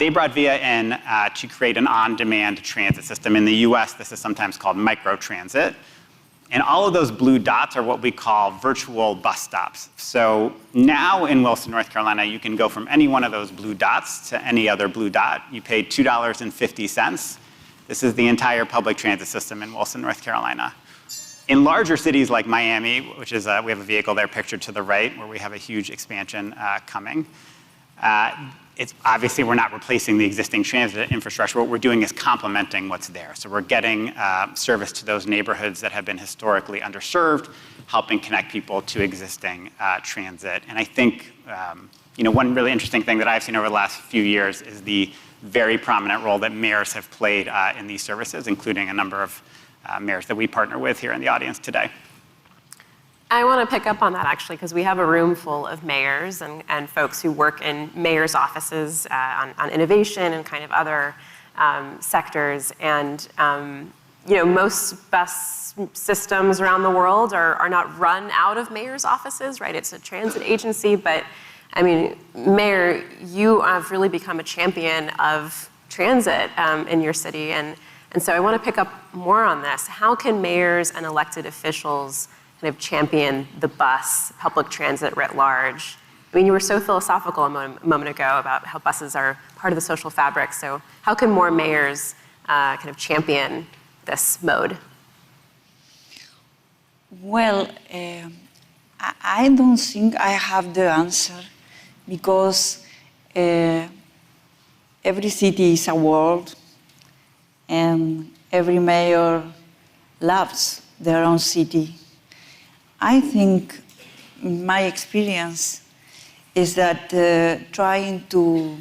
They brought VIA in to create an on-demand transit system. In the US, this is sometimes called microtransit. And all of those blue dots are what we call virtual bus stops. So now in Wilson, North Carolina, you can go from any one of those blue dots to any other blue dot. You pay $2.50. This is the entire public transit system in Wilson, North Carolina. In larger cities like Miami, which is, we have a vehicle there pictured to the right, where we have a huge expansion coming. It's obviously, we're not replacing the existing transit infrastructure. What we're doing is complementing what's there. So we're getting service to those neighborhoods that have been historically underserved, helping connect people to existing transit. And I think, you know, one really interesting thing that I've seen over the last few years is the very prominent role that mayors have played in these services, including a number of mayors that we partner with here in the audience today. I want to pick up on that, actually, because we have a room full of mayors and folks who work in mayors' offices on innovation and kind of other sectors. And you know, most bus systems around the world are not run out of mayors' offices, right? It's a transit agency, but I mean, Mayor, you have really become a champion of transit in your city. And so I want to pick up more on this. How can mayors and elected officials kind of champion the bus, public transit writ large? I mean, you were so philosophical a moment ago about how buses are part of the social fabric. So how can more mayors kind of champion this mode? Well, I don't think I have the answer, because every city is a world, and every mayor loves their own city. I think my experience is that trying to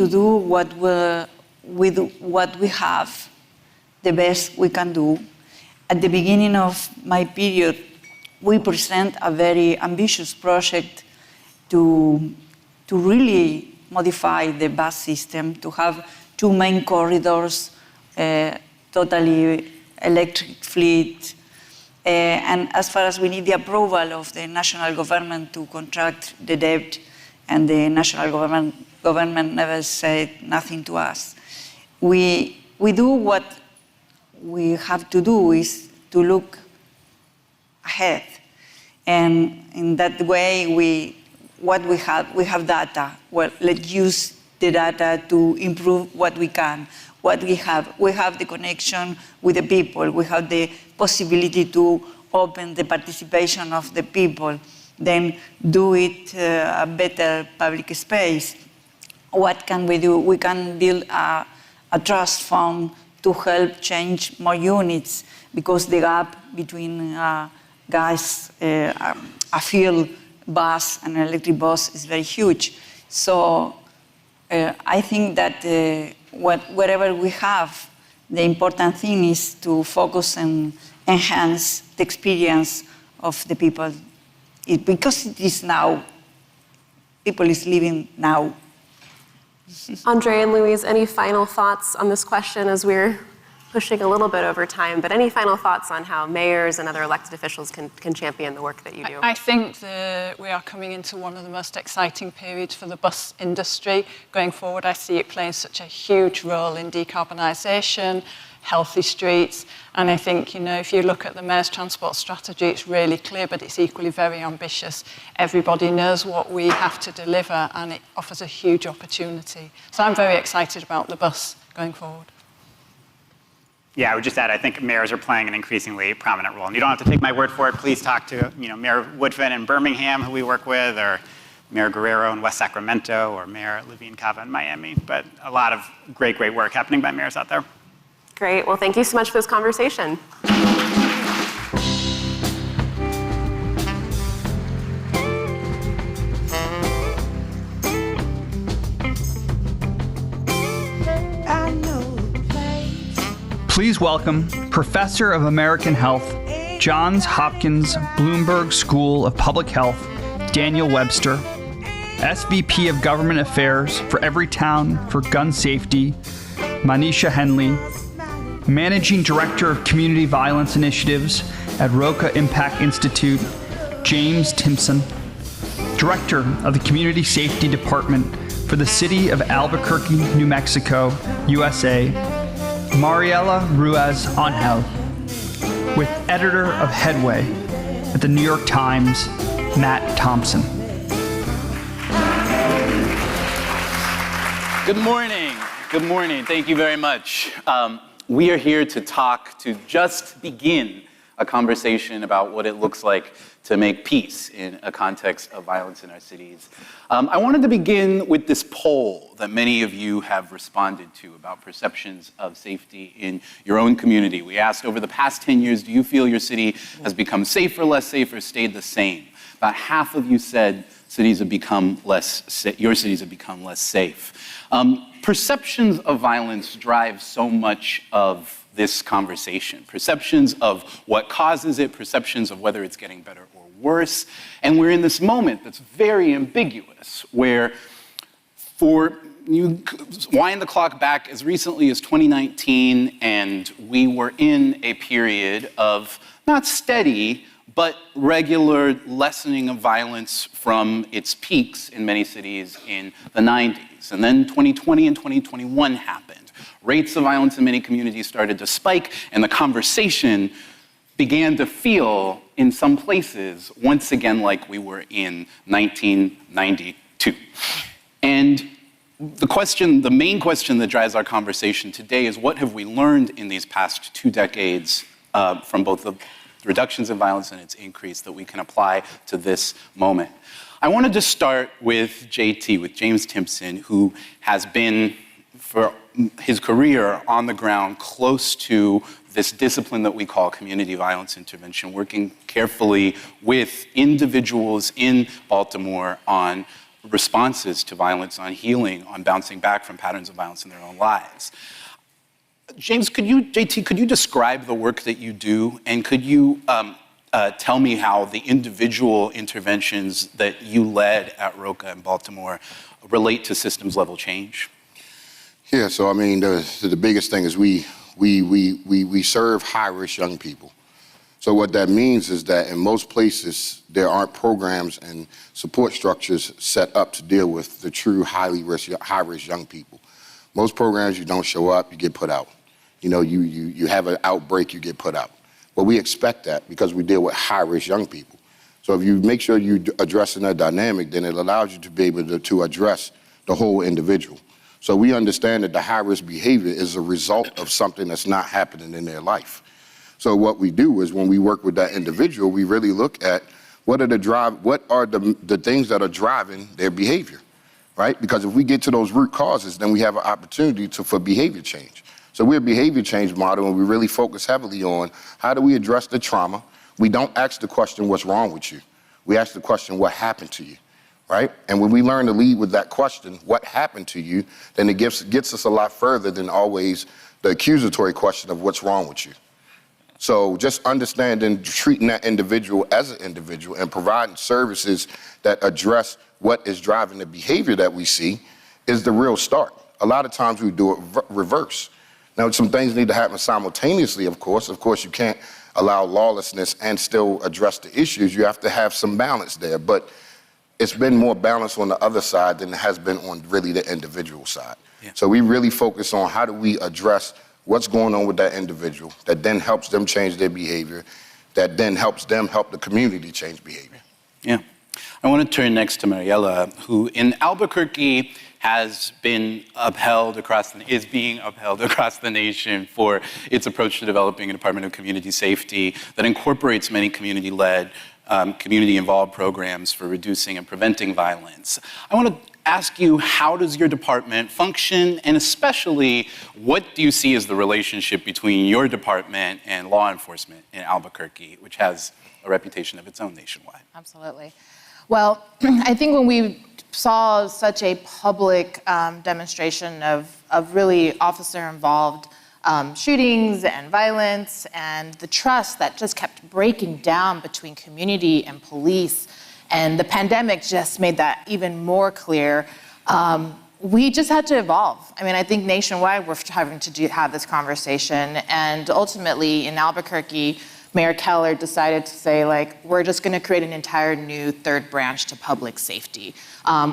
do with what we have, the best we can do. At the beginning of my period, we present a very ambitious project to really modify the bus system, to have 2 main corridors, totally electric fleet. And as far as we need the approval of the national government to contract the debt, and the national government never said nothing to us. We do what we have to do, is to look ahead. And in that way, we have data. Well, let's use the data to improve what we can, what we have. We have the connection with the people. We have the possibility to open the participation of the people, then do it a better public space. What can we do? We can build a trust fund to help change more units, because the gap between gas, a fuel bus and an electric bus is very huge. So I think that whatever we have, the important thing is to focus and enhance the experience of the people. Because it is now, people is living now. Andrei and Louise, any final thoughts on this question as we're pushing a little bit over time, but any final thoughts on how mayors and other elected officials can champion the work that you do? I think we are coming into one of the most exciting periods for the bus industry. Going forward, I see it playing such a huge role in decarbonisation, healthy streets, and I think, if you look at the Mayor's transport strategy, it's really clear, but it's equally very ambitious. Everybody knows what we have to deliver, and it offers a huge opportunity. So I'm very excited about the bus going forward. Yeah, I would just add, I think mayors are playing an increasingly prominent role. And you don't have to take my word for it. Please talk to Mayor Woodfin in Birmingham, who we work with, or Mayor Guerrero in West Sacramento, or Mayor Levine Cava in Miami. But a lot of great work happening by mayors out there. Great. Well, thank you so much for this conversation. Please welcome Professor of American Health, Johns Hopkins Bloomberg School of Public Health, Daniel Webster, SVP of Government Affairs for Everytown for Gun Safety, Manisha Henley, Managing Director of Community Violence Initiatives at Roca Impact Institute, James Timpson, Director of the Community Safety Department for the City of Albuquerque, New Mexico, USA, Mariela Ruiz-Angel, with Editor of Headway at the New York Times, Matt Thompson. Good morning. Good morning. Thank you very much. We are here to just begin a conversation about what it looks like to make peace in a context of violence in our cities. I wanted to begin with this poll that many of you have responded to about perceptions of safety in your own community. We asked, over the past 10 years, do you feel your city has become safer, less safe, or stayed the same? About half of you said your cities have become less safe. Perceptions of violence drive so much of this conversation. Perceptions of what causes it, perceptions of whether it's getting better or worse. And we're in this moment that's very ambiguous, where you wind the clock back as recently as 2019, and we were in a period of not steady, but regular lessening of violence from its peaks in many cities in the 90s. And then 2020 and 2021 happened. Rates of violence in many communities started to spike, and the conversation began to feel, in some places, once again like we were in 1992. And the main question that drives our conversation today is, what have we learned in these past 2 decades from both the reductions in violence and its increase that we can apply to this moment? I wanted to start with JT, with James Timpson, who has been, for his career, on the ground close to this discipline that we call community violence intervention, working carefully with individuals in Baltimore on responses to violence, on healing, on bouncing back from patterns of violence in their own lives. James, could you describe the work that you do, and could you tell me how the individual interventions that you led at Roca in Baltimore relate to systems level change? Yeah, so I mean, the biggest thing is we serve high-risk young people. So what that means is that in most places, there aren't programs and support structures set up to deal with the true high-risk young people. Most programs, you don't show up, you get put out. You have an outbreak, you get put out. But we expect that because we deal with high-risk young people. So if you make sure you're addressing that dynamic, then it allows you to be able to address the whole individual. So we understand that the high-risk behavior is a result of something that's not happening in their life. So what we do is when we work with that individual, we really look at what are the things that are driving their behavior, right? Because if we get to those root causes, then we have an opportunity for behavior change. So we're a behavior change model, and we really focus heavily on how do we address the trauma. We don't ask the question, what's wrong with you? We ask the question, what happened to you? Right? And when we learn to lead with that question, what happened to you, then it gets us a lot further than always the accusatory question of what's wrong with you. So just understanding, treating that individual as an individual and providing services that address what is driving the behavior that we see is the real start. A lot of times we do it reverse. Now, some things need to happen simultaneously, of course. Of course, you can't allow lawlessness and still address the issues. You have to have some balance there. But it's been more balanced on the other side than it has been on really the individual side. Yeah. So we really focus on how do we address what's going on with that individual that then helps them change their behavior, that then helps them help the community change behavior. Yeah. I want to turn next to Mariela, who in Albuquerque has been is being upheld across the nation for its approach to developing a Department of Community Safety that incorporates many community-led community-involved programs for reducing and preventing violence. I want to ask you, how does your department function, and especially, what do you see as the relationship between your department and law enforcement in Albuquerque, which has a reputation of its own nationwide? Absolutely. Well, I think when we saw such a public demonstration of really officer-involved shootings and violence, and the trust that just kept breaking down between community and police, and the pandemic just made that even more clear. We just had to evolve. I mean, I think nationwide we're having to have this conversation, and ultimately in Albuquerque, Mayor Keller decided to say, like, we're just going to create an entire new third branch to public safety,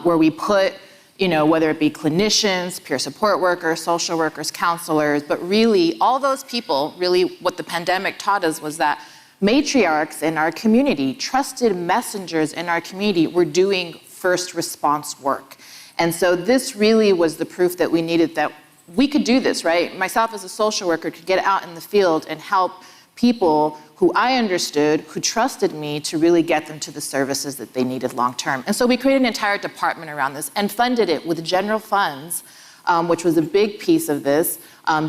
where we put, whether it be clinicians, peer support workers, social workers, counselors, but really all those people, really what the pandemic taught us was that matriarchs in our community, trusted messengers in our community were doing first response work. And so this really was the proof that we needed, that we could do this, right? Myself as a social worker could get out in the field and help people who I understood, who trusted me to really get them to the services that they needed long term. And so we created an entire department around this and funded it with general funds, which was a big piece of this,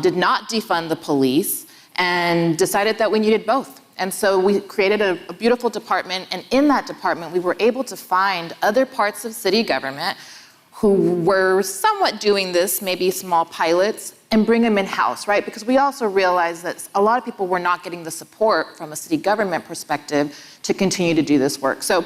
did not defund the police, and decided that we needed both. And so we created a beautiful department, and in that department we were able to find other parts of city government who were somewhat doing this, maybe small pilots, and bring them in-house, right? Because we also realized that a lot of people were not getting the support from a city government perspective to continue to do this work. So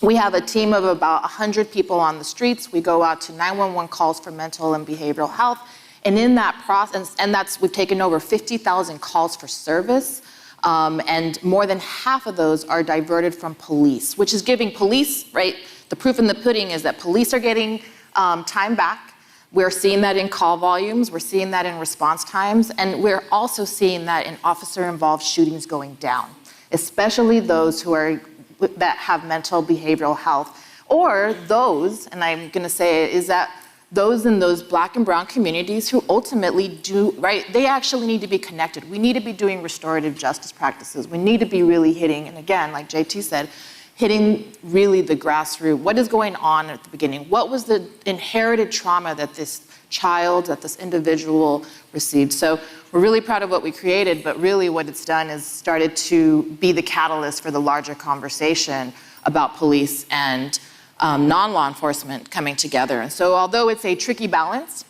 we have a team of about 100 people on the streets. We go out to 911 calls for mental and behavioral health. And in that process, we've taken over 50,000 calls for service. And more than half of those are diverted from police, which is giving police, right? The proof in the pudding is that police are getting time back. We're seeing that in call volumes, we're seeing that in response times, and we're also seeing that in officer-involved shootings going down, especially those that have mental behavioral health, or those, and I'm gonna say it, is that those in those Black and brown communities who ultimately do, right, they actually need to be connected. We need to be doing restorative justice practices. We need to be really hitting, and again, like JT said, hitting really the grassroots. What is going on at the beginning? What was the inherited trauma that this child, that this individual received? So we're really proud of what we created, but really what it's done is started to be the catalyst for the larger conversation about police and non-law enforcement coming together. And so although it's a tricky balance,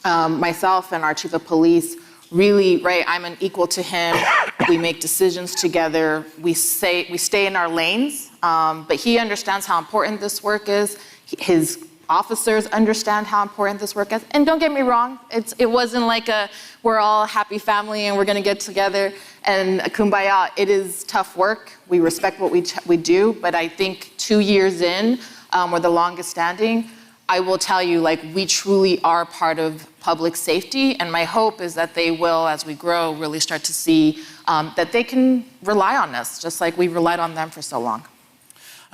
myself and our chief of police really, right, I'm an equal to him. We make decisions together. We stay in our lanes, but he understands how important this work is. His officers understand how important this work is. And don't get me wrong, it wasn't like we're all a happy family and we're gonna get together and kumbaya. It is tough work. We respect what we do, but I think 2 years in, we're the longest standing. I will tell you, like, we truly are part of public safety, and my hope is that they will, as we grow, really start to see that they can rely on us, just like we've relied on them for so long.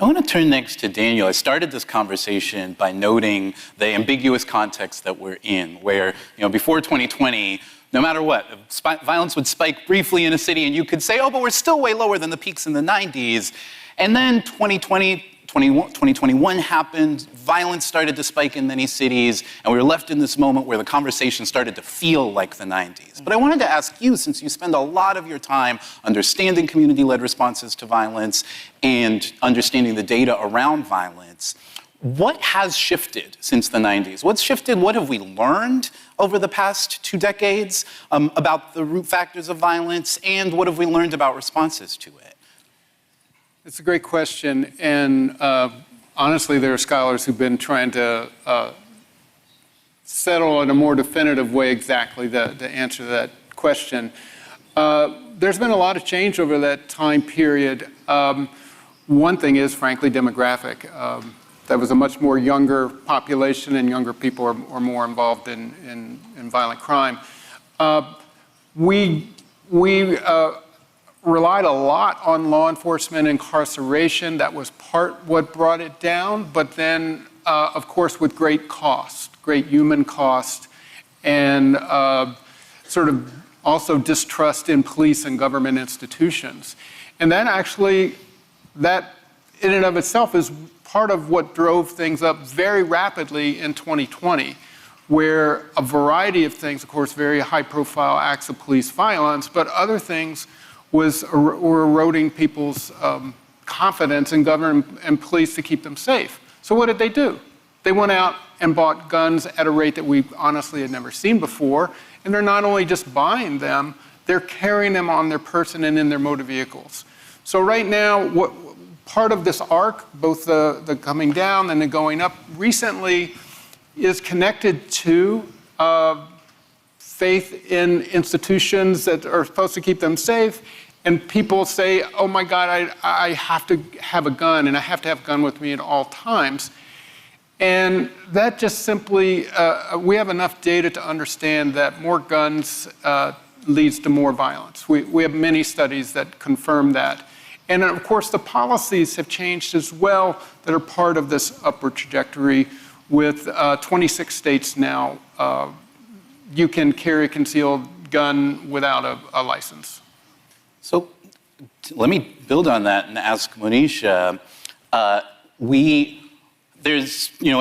I want to turn next to Daniel. I started this conversation by noting the ambiguous context that we're in, where before 2020, no matter what, violence would spike briefly in a city, and you could say, oh, but we're still way lower than the peaks in the 90s. And then 2021 happened, violence started to spike in many cities, and we were left in this moment where the conversation started to feel like the 90s. But I wanted to ask you, since you spend a lot of your time understanding community-led responses to violence and understanding the data around violence, what has shifted since the 90s? What's shifted? What have we learned over the past 2 decades about the root factors of violence, and what have we learned about responses to it? It's a great question, and honestly, there are scholars who've been trying to settle in a more definitive way exactly the answer to that question. There's been a lot of change over that time period. One thing is, frankly, demographic. That was a much more younger population, and younger people are more involved in violent crime. We relied a lot on law enforcement incarceration. That was part what brought it down, but then, of course, with great cost, great human cost, and sort of also distrust in police and government institutions. And that actually, that in and of itself is part of what drove things up very rapidly in 2020, where a variety of things, of course, very high-profile acts of police violence, but other things were eroding people's confidence in government and police to keep them safe. So what did they do? They went out and bought guns at a rate that we honestly had never seen before, and they're not only just buying them, they're carrying them on their person and in their motor vehicles. So right now, part of this arc, both the coming down and the going up recently, is connected to faith in institutions that are supposed to keep them safe, and people say, oh my God, I have to have a gun, and I have to have a gun with me at all times. And that just simply, we have enough data to understand that more guns leads to more violence. We have many studies that confirm that. And of course, the policies have changed as well that are part of this upward trajectory. With 26 states now, you can carry a concealed gun without a license. So let me build on that and ask Monisha. I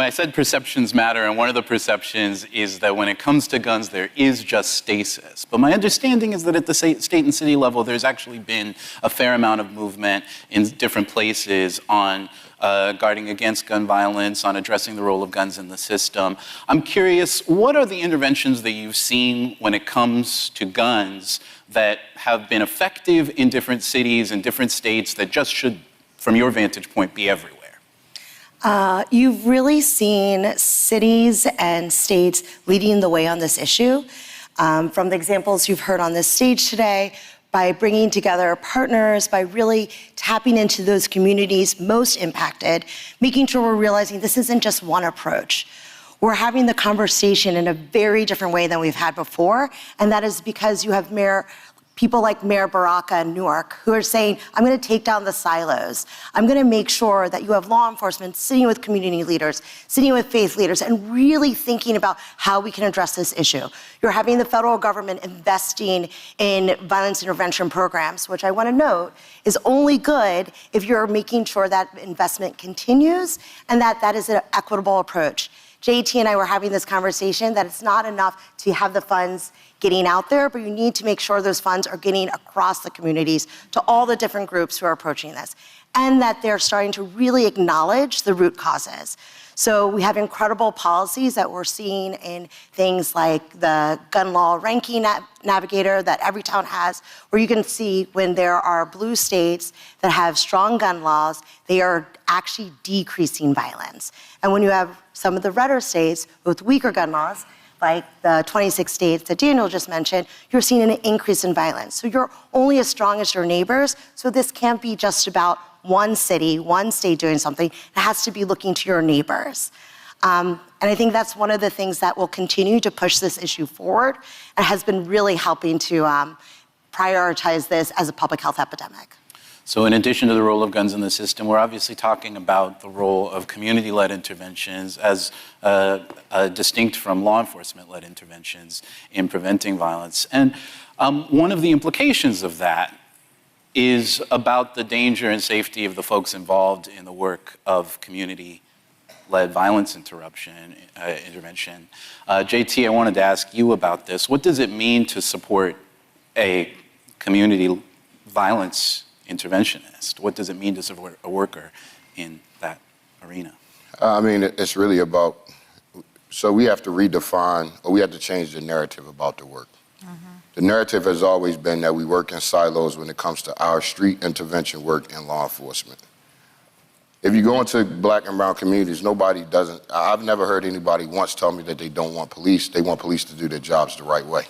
said perceptions matter, and one of the perceptions is that when it comes to guns, there is just stasis. But my understanding is that at the state and city level, there's actually been a fair amount of movement in different places on guarding against gun violence, on addressing the role of guns in the system. I'm curious, what are the interventions that you've seen when it comes to guns that have been effective in different cities and different states that just should, from your vantage point, be everywhere? You've really seen cities and states leading the way on this issue. From the examples you've heard on this stage today, by bringing together partners, by really tapping into those communities most impacted, making sure we're realizing this isn't just one approach. We're having the conversation in a very different way than we've had before, and that is because you have people like Mayor Baraka in Newark who are saying, I'm going to take down the silos. I'm going to make sure that you have law enforcement sitting with community leaders, sitting with faith leaders, and really thinking about how we can address this issue. You're having the federal government investing in violence intervention programs, which I want to note is only good if you're making sure that investment continues and that is an equitable approach. JT and I were having this conversation that it's not enough to have the funds getting out there, but you need to make sure those funds are getting across the communities to all the different groups who are approaching this, and that they're starting to really acknowledge the root causes. So we have incredible policies that we're seeing in things like the gun law ranking navigator that every town has, where you can see when there are blue states that have strong gun laws, they are actually decreasing violence. And when you have some of the redder states with weaker gun laws, like the 26 states that Daniel just mentioned, you're seeing an increase in violence. So you're only as strong as your neighbors, so this can't be just about one city, one state doing something. It has to be looking to your neighbors. And I think that's one of the things that will continue to push this issue forward and has been really helping to prioritize this as a public health epidemic. So in addition to the role of guns in the system, we're obviously talking about the role of community-led interventions as distinct from law enforcement-led interventions in preventing violence. And one of the implications of that is about the danger and safety of the folks involved in the work of community-led violence intervention. JT, I wanted to ask you about this. What does it mean to support a community violence interventionist? What does it mean to support a worker in that arena? I mean, it's really about, so we have to redefine, or we have to change the narrative about the work. The narrative has always been that we work in silos when it comes to our street intervention work in law enforcement. If you go into black and brown communities, I've never heard anybody once tell me that they don't want police. They want police to do their jobs the right way.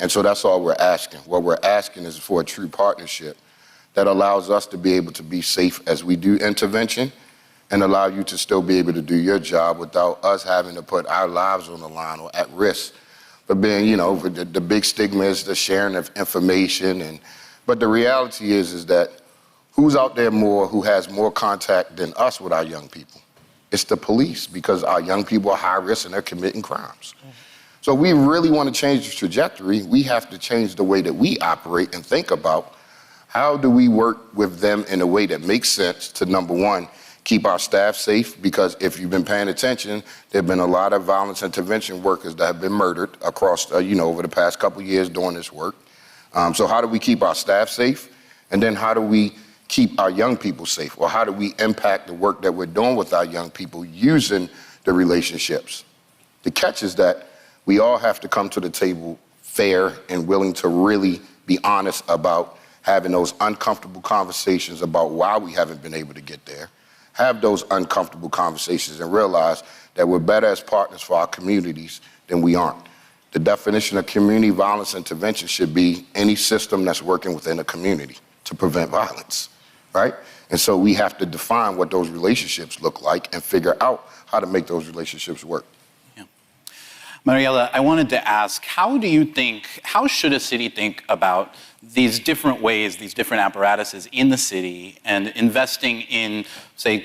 And so that's all we're asking. What we're asking is for a true partnership that allows us to be able to be safe as we do intervention and allow you to still be able to do your job without us having to put our lives on the line or at risk. But being, the big stigma is the sharing of information. But the reality is that who's out there who has more contact than us with our young people? It's the police, because our young people are high risk and they're committing crimes. So we really want to change the trajectory. We have to change the way that we operate and think about how do we work with them in a way that makes sense to, number one, keep our staff safe, because if you've been paying attention, there have been a lot of violence intervention workers that have been murdered across, over the past couple of years doing this work. So how do we keep our staff safe? And then how do we keep our young people safe? Or how do we impact the work that we're doing with our young people using the relationships? The catch is that we all have to come to the table fair and willing to really be honest about having those uncomfortable conversations about why we haven't been able to get there. Have those uncomfortable conversations and realize that we're better as partners for our communities than we aren't. The definition of community violence intervention should be any system that's working within a community to prevent violence, right? And so we have to define what those relationships look like and figure out how to make those relationships work. Mariela, I wanted to ask, how should a city think about these different ways, these different apparatuses in the city and investing in, say,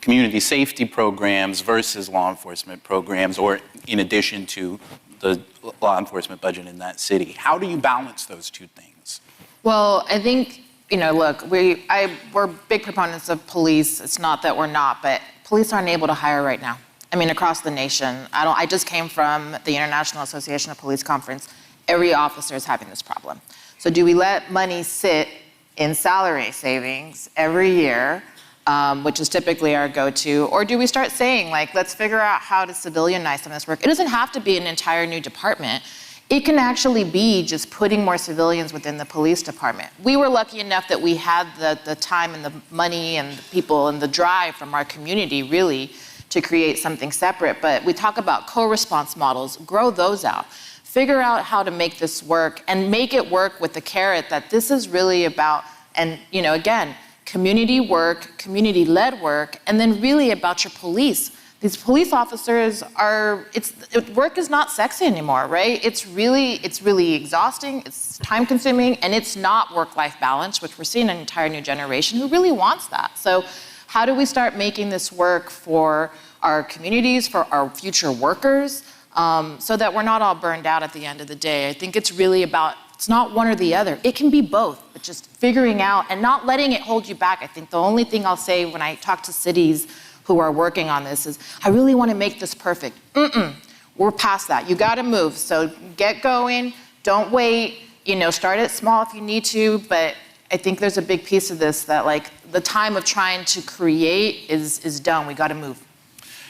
community safety programs versus law enforcement programs, or in addition to the law enforcement budget in that city? How do you balance those two things? Well, I think, look, we're big proponents of police. It's not that we're not, but police aren't able to hire right now. I mean, across the nation. I just came from the International Association of Police Conference. Every officer is having this problem. So do we let money sit in salary savings every year, which is typically our go-to, or do we start saying, let's figure out how to civilianize some of this work? It doesn't have to be an entire new department. It can actually be just putting more civilians within the police department. We were lucky enough that we had the time and the money and the people and the drive from our community, really, to create something separate. But we talk about co-response models, grow those out. Figure out how to make this work and make it work with the carrot that this is really about, and again, community work, community-led work, and then really about your police. These police officers work is not sexy anymore, right? It's really exhausting, it's time-consuming, and it's not work-life balance, which we're seeing an entire new generation who really wants that. So how do we start making this work for our communities, for our future workers, so that we're not all burned out at the end of the day? I think it's really about, it's not one or the other. It can be both, but just figuring out and not letting it hold you back. I think the only thing I'll say when I talk to cities who are working on this is, I really want to make this perfect. We're past that. You got to move. So get going. Don't wait. Start it small if you need to, but I think there's a big piece of this that the time of trying to create is done. We got to move.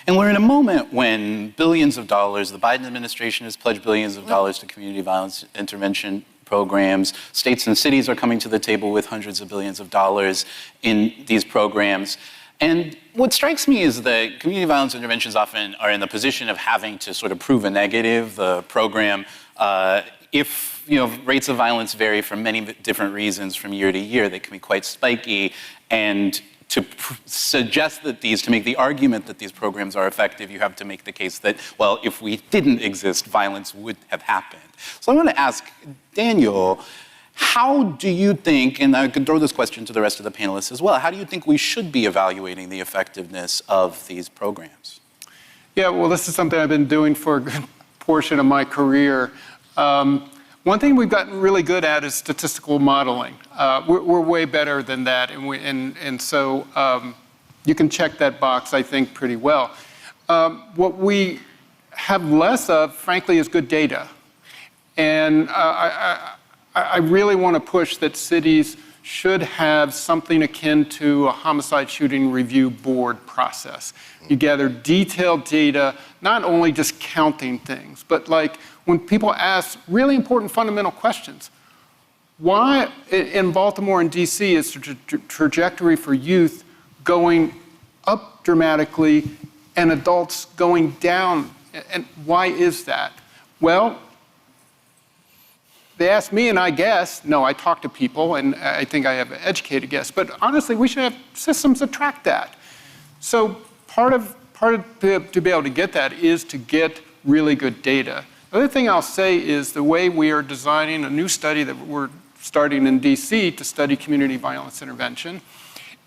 And we're in a moment when billions of dollars, the Biden administration has pledged billions of dollars to community violence intervention programs. States and cities are coming to the table with hundreds of billions of dollars in these programs. And what strikes me is that community violence interventions often are in the position of having to sort of prove a negative. The program, if rates of violence vary for many different reasons from year to year, they can be quite spiky. And to suggest that to make the argument that these programs are effective, you have to make the case that, well, if we didn't exist, violence would have happened. So I want to ask Daniel, How do you think, and I could throw this question to the rest of the panelists as well, how do you think we should be evaluating the effectiveness of these programs? Yeah, well, this is something I've been doing for a good portion of my career. One thing we've gotten really good at is statistical modeling. We're way better than that, and so you can check that box, I think, pretty well. What we have less of, frankly, is good data. And I really want to push that cities should have something akin to a homicide shooting review board process. You gather detailed data, not only just counting things, but like when people ask really important fundamental questions. Why in Baltimore and DC is the trajectory for youth going up dramatically and adults going down? And why is that? Well, they ask me and I guess. No, I talk to people and I think I have an educated guess. But honestly, we should have systems that track that. So part of to be able to get that is to get really good data. The other thing I'll say is the way we are designing a new study that we're starting in DC to study community violence intervention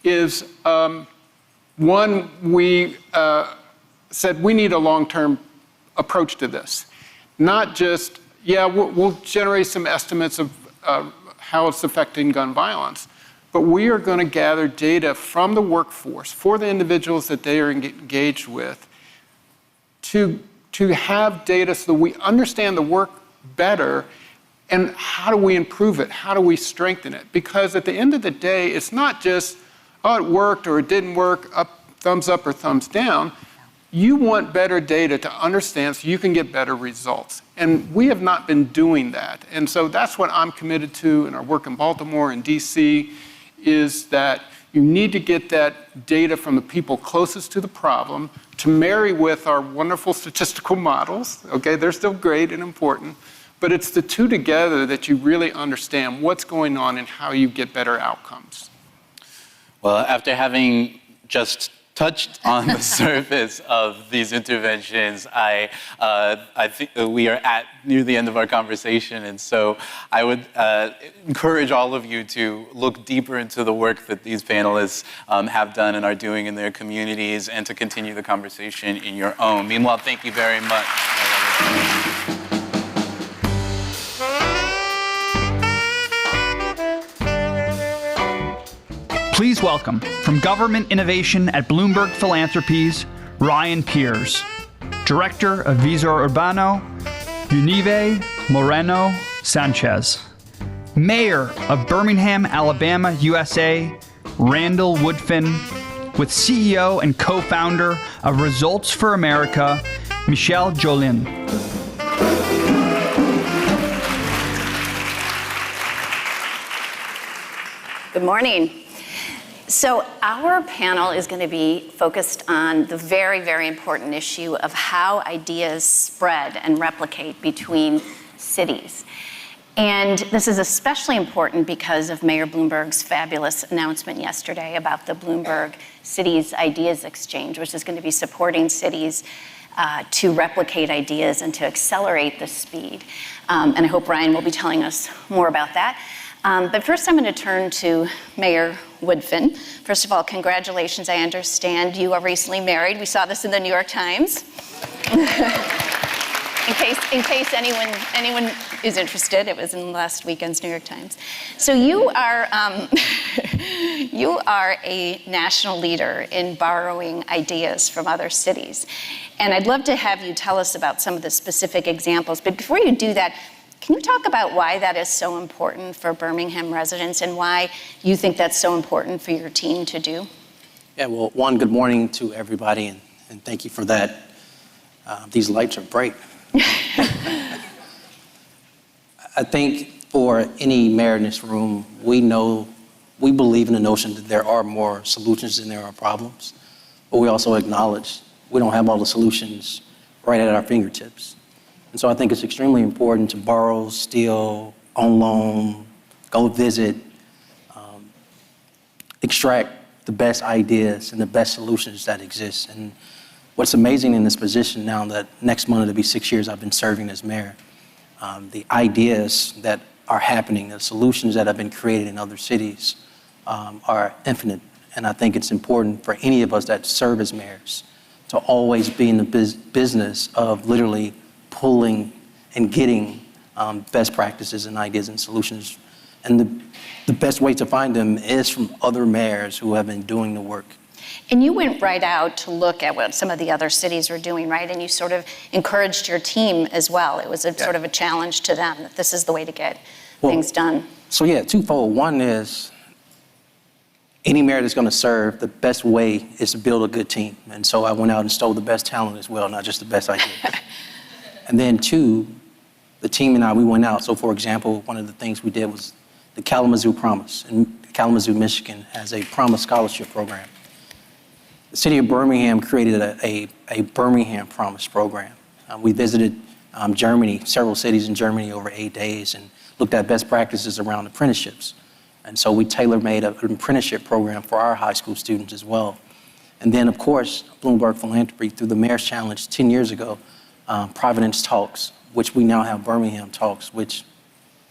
is one, we said we need a long-term approach to this. Not just, yeah, we'll generate some estimates of how it's affecting gun violence, but we are going to gather data from the workforce for the individuals that they are engaged with to have data so that we understand the work better and how do we improve it? How do we strengthen it? Because at the end of the day, it's not just, oh, it worked or it didn't work, thumbs up or thumbs down. You want better data to understand so you can get better results. And we have not been doing that. And so that's what I'm committed to in our work in Baltimore and DC, is that you need to get that data from the people closest to the problem to marry with our wonderful statistical models. Okay, they're still great and important, but it's the two together that you really understand what's going on and how you get better outcomes. Well, after having just touched on the surface of these interventions, I think we are at near the end of our conversation, and so I would encourage all of you to look deeper into the work that these panelists have done and are doing in their communities, and to continue the conversation in your own. Meanwhile, thank you very much. Please welcome, from Government Innovation at Bloomberg Philanthropies, Ryan Peers, Director of Visor Urbano, Unive Moreno Sanchez, Mayor of Birmingham, Alabama, USA, Randall Woodfin, with CEO and co-founder of Results for America, Michelle Jolin. Good morning. So our panel is going to be focused on the very, very important issue of how ideas spread and replicate between cities. And this is especially important because of Mayor Bloomberg's fabulous announcement yesterday about the Bloomberg Cities Ideas Exchange, which is going to be supporting cities to replicate ideas and to accelerate the speed. And I hope Ryan will be telling us more about that. But first, I'm going to turn to Mayor Woodfin. First of all, congratulations. I understand you are recently married. We saw this in the New York Times. in case anyone is interested, it was in last weekend's New York Times. So you are you are a national leader in borrowing ideas from other cities, and I'd love to have you tell us about some of the specific examples. But before you do that, can you talk about why that is so important for Birmingham residents and why you think that's so important for your team to do? Yeah, well, one, good morning to everybody, and thank you for that. These lights are bright. I think for any mayor in this room, we believe in the notion that there are more solutions than there are problems, but we also acknowledge we don't have all the solutions right at our fingertips. And so I think it's extremely important to borrow, steal, on loan, go visit, extract the best ideas and the best solutions that exist. And what's amazing in this position now that next month it'll be 6 years I've been serving as mayor, the ideas that are happening, the solutions that have been created in other cities are infinite. And I think it's important for any of us that serve as mayors to always be in the business of literally pulling and getting best practices and ideas and solutions. And the best way to find them is from other mayors who have been doing the work. And you went right out to look at what some of the other cities are doing, right? And you sort of encouraged your team as well. It was sort of a challenge to them that this is the way to get things done. So yeah, twofold. One is any mayor that's going to serve, the best way is to build a good team. And so I went out and stole the best talent as well, not just the best ideas. And then two, the team and I, we went out. So for example, one of the things we did was the Kalamazoo Promise. And Kalamazoo, Michigan has a Promise Scholarship Program. The city of Birmingham created a Birmingham Promise program. We visited Germany, several cities in Germany over 8 days and looked at best practices around apprenticeships. And so we tailor-made an apprenticeship program for our high school students as well. And then, of course, Bloomberg Philanthropy, through the Mayor's Challenge 10 years ago, Providence Talks, which we now have Birmingham Talks, which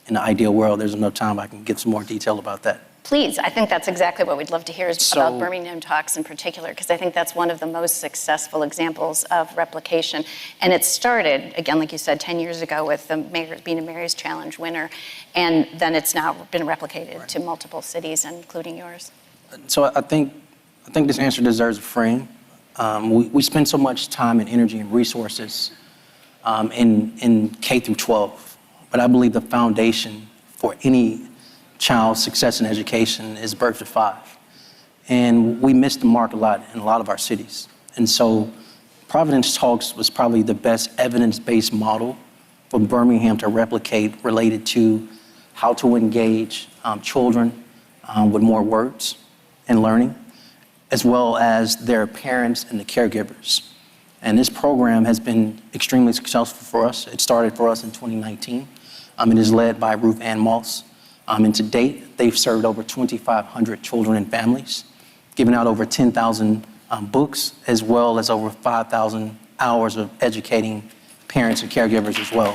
in the ideal world, there's enough time I can give some more detail about that. Please, I think that's exactly what we'd love to hear is about Birmingham Talks in particular, because I think that's one of the most successful examples of replication. And it started, again, like you said, 10 years ago with the mayor being a Mayor's Challenge winner, and then it's now been replicated to multiple cities, including yours. So I think this answer deserves a frame. We spend so much time and energy and resources in K through 12, but I believe the foundation for any child's success in education is birth to 5. And we missed the mark a lot in a lot of our cities. And so Providence Talks was probably the best evidence-based model for Birmingham to replicate related to how to engage children with more words and learning, as well as their parents and the caregivers. And this program has been extremely successful for us. It started for us in 2019. It is led by Ruth-Ann Moss. And to date, they've served over 2,500 children and families, given out over 10,000 books, as well as over 5,000 hours of educating parents and caregivers as well.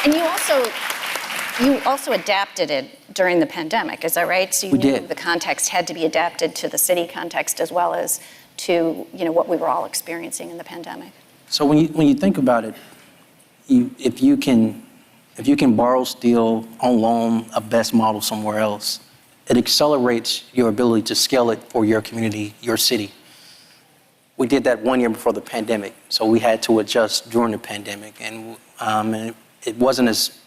And you also adapted it during the pandemic, is that right? So you knew the context had to be adapted to the city context as well as to what we were all experiencing in the pandemic. So when you think about it, if you can borrow, steal, on loan a best model somewhere else, it accelerates your ability to scale it for your community, your city. We did that 1 year before the pandemic, so we had to adjust during the pandemic, and it wasn't as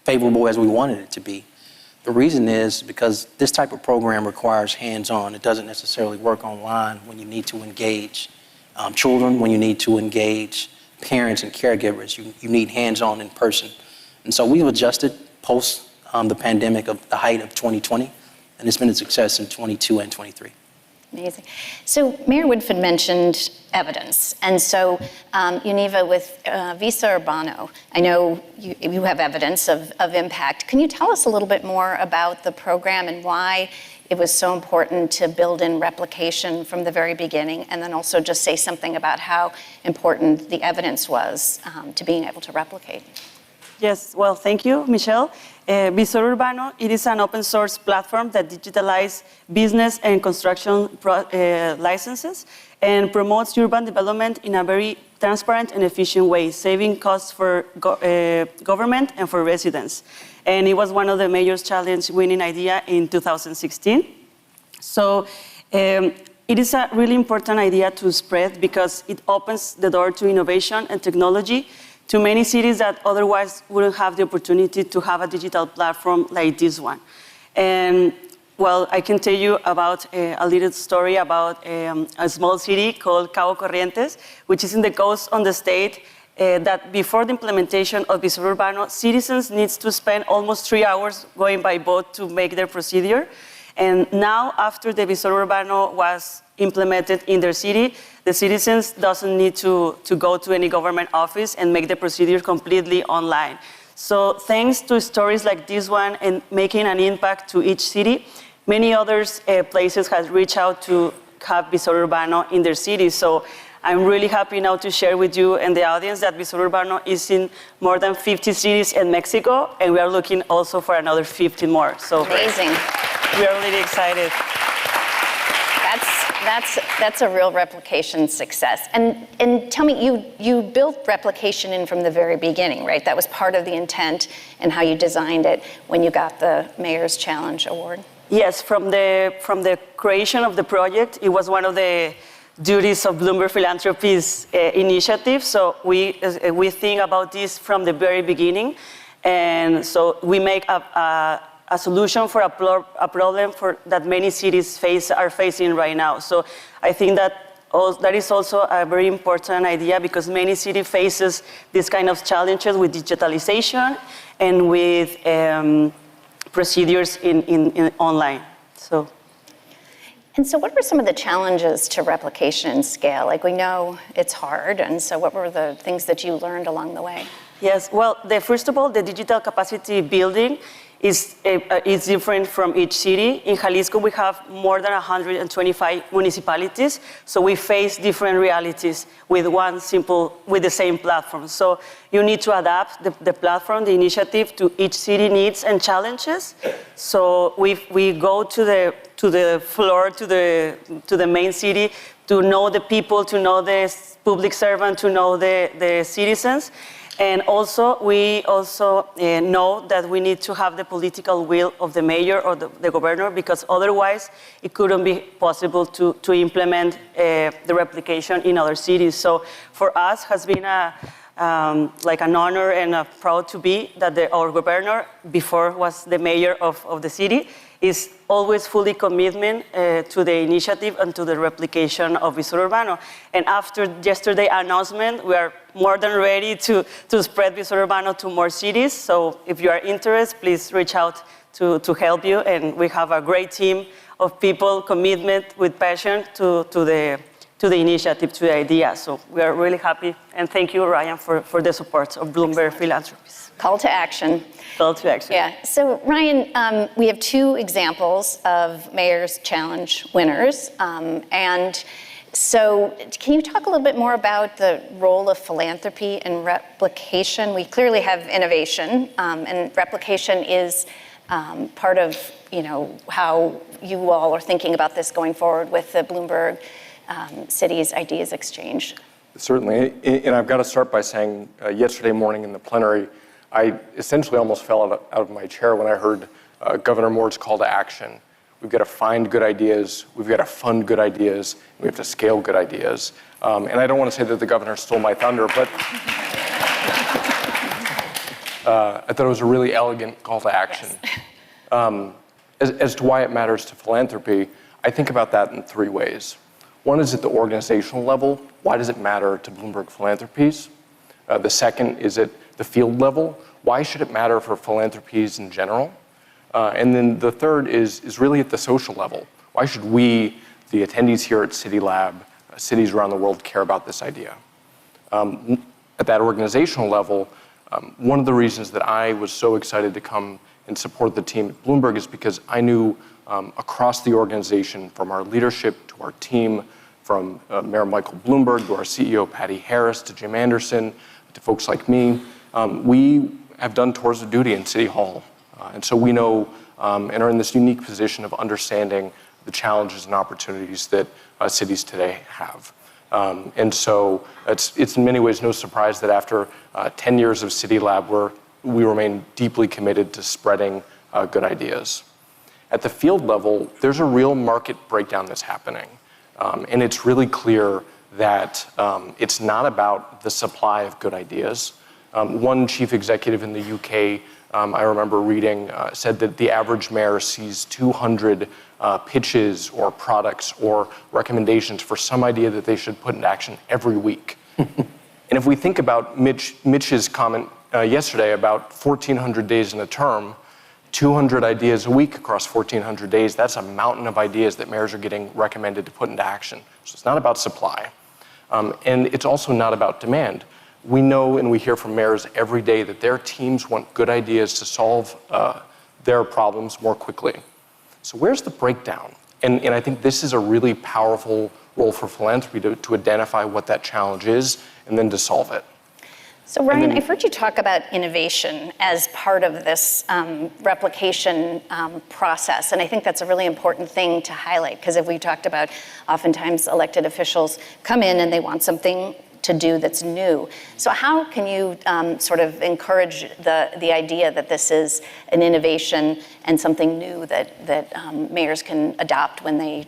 favorable as we wanted it to be. The reason is because this type of program requires hands-on. It doesn't necessarily work online when you need to engage children, when you need to engage parents and caregivers. You need hands-on in person. And so we've adjusted post the pandemic of the height of 2020, and it's been a success in 22 and 23. Amazing. So Mayor Woodford mentioned evidence. And so Univa, with Visa Urbano, I know you have evidence of impact. Can you tell us a little bit more about the program and why it was so important to build in replication from the very beginning, and then also just say something about how important the evidence was to being able to replicate? Yes, well, thank you, Michelle. Visa Urbano, it is an open source platform that digitalizes business and construction licenses and promotes urban development in a very transparent and efficient way, saving costs for government and for residents. And it was one of the Mayor's Challenge winning idea in 2016. So it is a really important idea to spread because it opens the door to innovation and technology to many cities that otherwise wouldn't have the opportunity to have a digital platform like this one. And well, I can tell you about a little story about a small city called Cabo Corrientes, which is in the coast on the state, that before the implementation of Visa Urbano, citizens need to spend almost 3 hours going by boat to make their procedure. And now, after the Visa Urbano was implemented in their city, the citizens doesn't need to go to any government office and make the procedure completely online. So thanks to stories like this one and making an impact to each city, many other places have reached out to have Visa Urbano in their city. So I'm really happy now to share with you and the audience that Visor Urbano is in more than 50 cities in Mexico, and we are looking also for another 50 more. So amazing. We are really excited. That's a real replication success. And tell me, you built replication in from the very beginning, right? That was part of the intent and how you designed it when you got the Mayor's Challenge Award. Yes, from the creation of the project, it was one of the duties of Bloomberg Philanthropies initiative. So we think about this from the very beginning, and so we make a solution for a problem that many cities are facing right now. So I think that is also a very important idea, because many cities faces this kind of challenges with digitalization and with procedures in online. And so what were some of the challenges to replication and scale? Like, we know it's hard, and so what were the things that you learned along the way? Yes, well, first of all, the digital capacity building is different from each city. In Jalisco, we have more than 125 municipalities, so we face different realities with the same platform. So you need to adapt the platform, the initiative, to each city needs and challenges. So we go to the floor, to the main city, to know the people, to know the public servant, to know the citizens. And also, we know that we need to have the political will of the mayor or the governor, because otherwise it couldn't be possible to implement the replication in other cities. So for us, has been like an honor and proud to be that our governor, before was the mayor of the city, is always fully commitment to the initiative and to the replication of Visor Urbano. And after yesterday's announcement, we are more than ready to spread Visor Urbano to more cities. So if you are interested, please reach out to help you. And we have a great team of people, commitment with passion to the initiative, to the idea. So we are really happy. And thank you, Ryan, for the support of Bloomberg Philanthropies. Call to action. Call to action. Yeah. So, Ryan, we have two examples of Mayor's Challenge winners. And so can you talk a little bit more about the role of philanthropy and replication? We clearly have innovation, and replication is part of, how you all are thinking about this going forward with the Bloomberg Cities Ideas Exchange. Certainly, and I've got to start by saying yesterday morning in the plenary, I essentially almost fell out of my chair when I heard Governor Moore's call to action. We've got to find good ideas, we've got to fund good ideas, and we have to scale good ideas. And I don't want to say that the governor stole my thunder, but I thought it was a really elegant call to action. Yes. As to why it matters to philanthropy, I think about that in three ways. One is at the organizational level. Why does it matter to Bloomberg Philanthropies? The second is at the field level. Why should it matter for philanthropies in general? And then the third is really at the social level. Why should we, the attendees here at CityLab, cities around the world, care about this idea? At that organizational level, one of the reasons that I was so excited to come and support the team at Bloomberg is because I knew across the organization, from our leadership to our team, from Mayor Michael Bloomberg to our CEO Patty Harris to Jim Anderson to folks like me, we have done tours of duty in City Hall. And so we know and are in this unique position of understanding the challenges and opportunities that cities today have. And so it's in many ways no surprise that after 10 years of CityLab, we remain deeply committed to spreading good ideas. At the field level, there's a real market breakdown that's happening. And it's really clear that it's not about the supply of good ideas. One chief executive in the UK, I remember reading, said that the average mayor sees 200 pitches or products or recommendations for some idea that they should put into action every week. And if we think about Mitch's comment yesterday about 1,400 days in a term, 200 ideas a week across 1,400 days, that's a mountain of ideas that mayors are getting recommended to put into action. So it's not about supply. And it's also not about demand. We know and we hear from mayors every day that their teams want good ideas to solve their problems more quickly. So where's the breakdown? And I think this is a really powerful role for philanthropy to identify what that challenge is and then to solve it. So Ryan, I've heard you talk about innovation as part of this replication process, and I think that's a really important thing to highlight, because if we talked about oftentimes elected officials come in and they want something to do that's new. So how can you sort of encourage the idea that this is an innovation and something new that mayors can adopt when they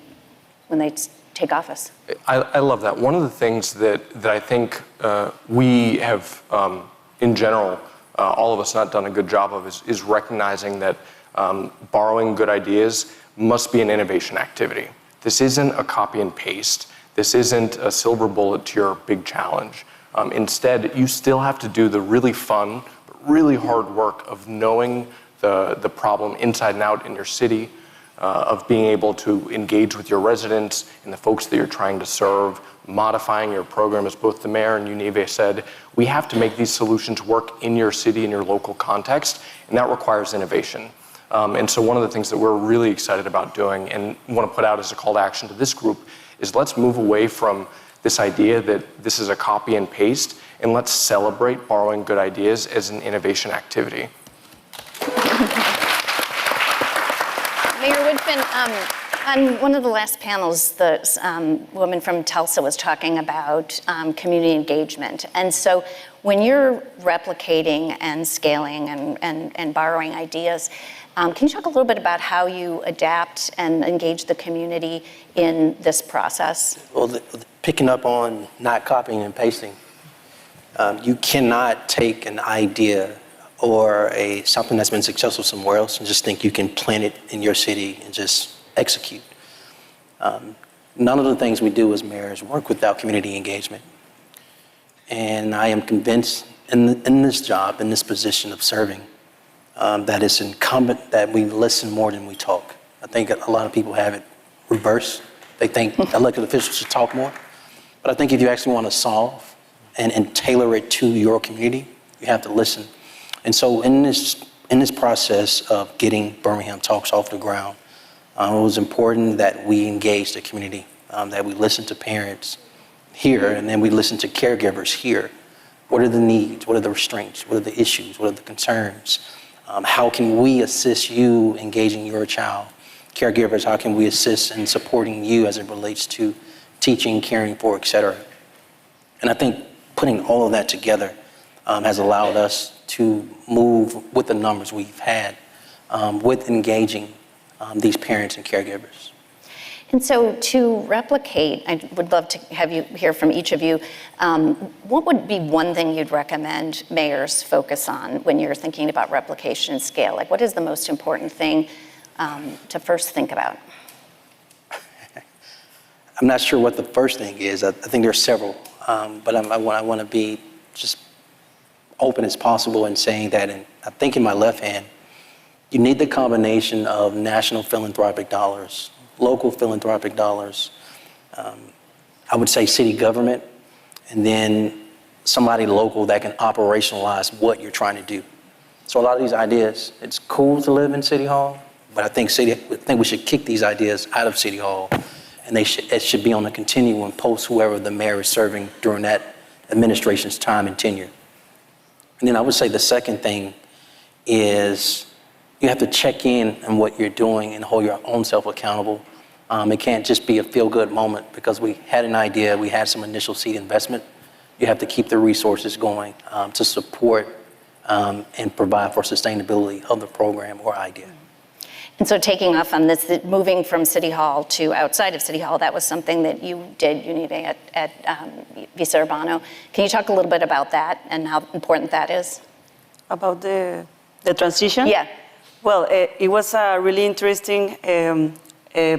take office? I love that. One of the things that I think we have, in general, all of us not done a good job of is recognizing that borrowing good ideas must be an innovation activity. This isn't a copy and paste. This isn't a silver bullet to your big challenge. Instead, you still have to do the really fun, but really hard work of knowing the problem inside and out in your city, of being able to engage with your residents and the folks that you're trying to serve, modifying your program, as both the mayor and U.S.A. said. We have to make these solutions work in your city, in your local context, and that requires innovation. And so one of the things that we're really excited about doing and want to put out as a call to action to this group is let's move away from this idea that this is a copy and paste, and let's celebrate borrowing good ideas as an innovation activity. Mayor Woodfin, on one of the last panels, the woman from Tulsa was talking about community engagement. And so when you're replicating and scaling and borrowing ideas, can you talk a little bit about how you adapt and engage the community in this process? Well, picking up on not copying and pasting, you cannot take an idea or something that's been successful somewhere else and just think you can plant it in your city and just execute. None of the things we do as mayors work without community engagement. And I am convinced in this job, in this position of serving, that it's incumbent that we listen more than we talk. I think a lot of people have it reversed. They think elected officials should talk more. But I think if you actually want to solve and tailor it to your community, you have to listen. And so in this process of getting Birmingham Talks off the ground, it was important that we engage the community, that we listen to parents here, and then we listen to caregivers here. What are the needs? What are the restraints? What are the issues? What are the concerns? How can we assist you engaging your child? Caregivers, how can we assist in supporting you as it relates to teaching, caring for, et cetera? And I think putting all of that together has allowed us to move with the numbers we've had with engaging these parents and caregivers. And so to replicate, I would love to have you hear from each of you. What would be one thing you'd recommend mayors focus on when you're thinking about replication and scale? Like, what is the most important thing to first think about? I'm not sure what the first thing is. I think there are several, but I want to be just open as possible in saying that, and I think in my left hand, you need the combination of national philanthropic dollars, local philanthropic dollars, I would say city government, and then somebody local that can operationalize what you're trying to do. So a lot of these ideas, it's cool to live in City Hall, but I think we should kick these ideas out of City Hall, and it should be on a continuum post whoever the mayor is serving during that administration's time and tenure. And then I would say the second thing is you have to check in on what you're doing and hold your own self accountable. It can't just be a feel-good moment because we had an idea, we had some initial seed investment. You have to keep the resources going to support and provide for sustainability of the program or idea. And so taking off on this, moving from City Hall to outside of City Hall, that was something that you did, U.S.A, at Visa Urbano. Can you talk a little bit about that and how important that is? About the transition? Yeah. Well, it was a really interesting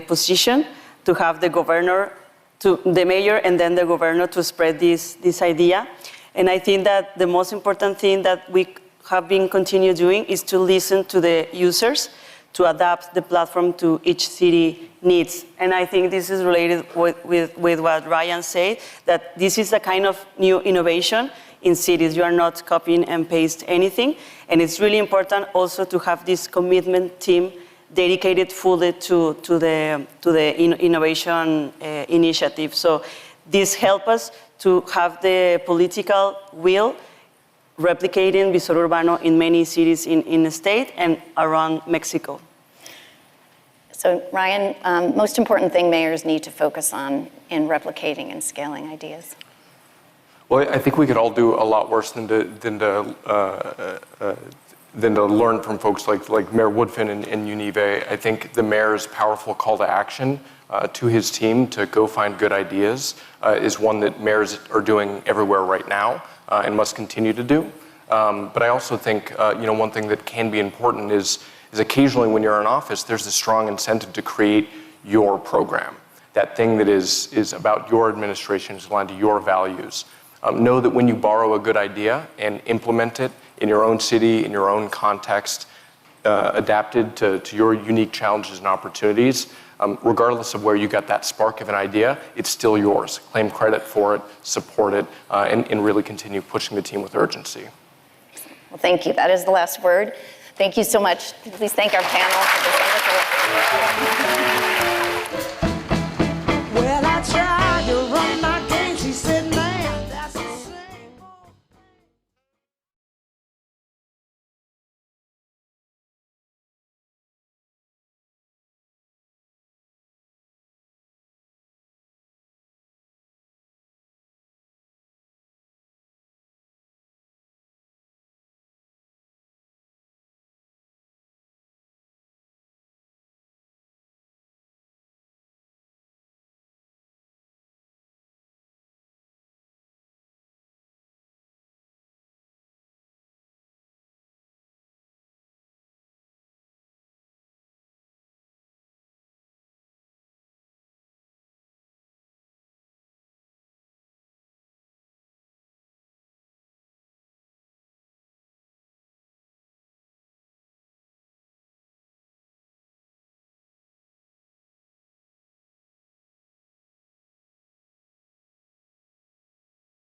position to have the governor, the mayor, and then the governor to spread this idea. And I think that the most important thing that we have been continue doing is to listen to the users, to adapt the platform to each city needs. And I think this is related with what Ryan said, that this is a kind of new innovation in cities. You are not copying and paste anything. And it's really important also to have this commitment team dedicated fully to the innovation initiative. So this helps us to have the political will replicating Visor Urbano in many cities in the state and around Mexico. So Ryan, most important thing mayors need to focus on in replicating and scaling ideas? Well, I think we could all do a lot worse than to learn from folks like Mayor Woodfin and U.S.A. I think the mayor's powerful call to action to his team to go find good ideas is one that mayors are doing everywhere right now and must continue to do. But I also think one thing that can be important is occasionally when you're in office, there's a strong incentive to create your program. That thing that is about your administration, is aligned to your values. Know that when you borrow a good idea and implement it in your own city, in your own context, adapted to your unique challenges and opportunities, regardless of where you got that spark of an idea, it's still yours. Claim credit for it, support it, and really continue pushing the team with urgency. Well, thank you. That is the last word. Thank you so much. Please thank our panel for this wonderful.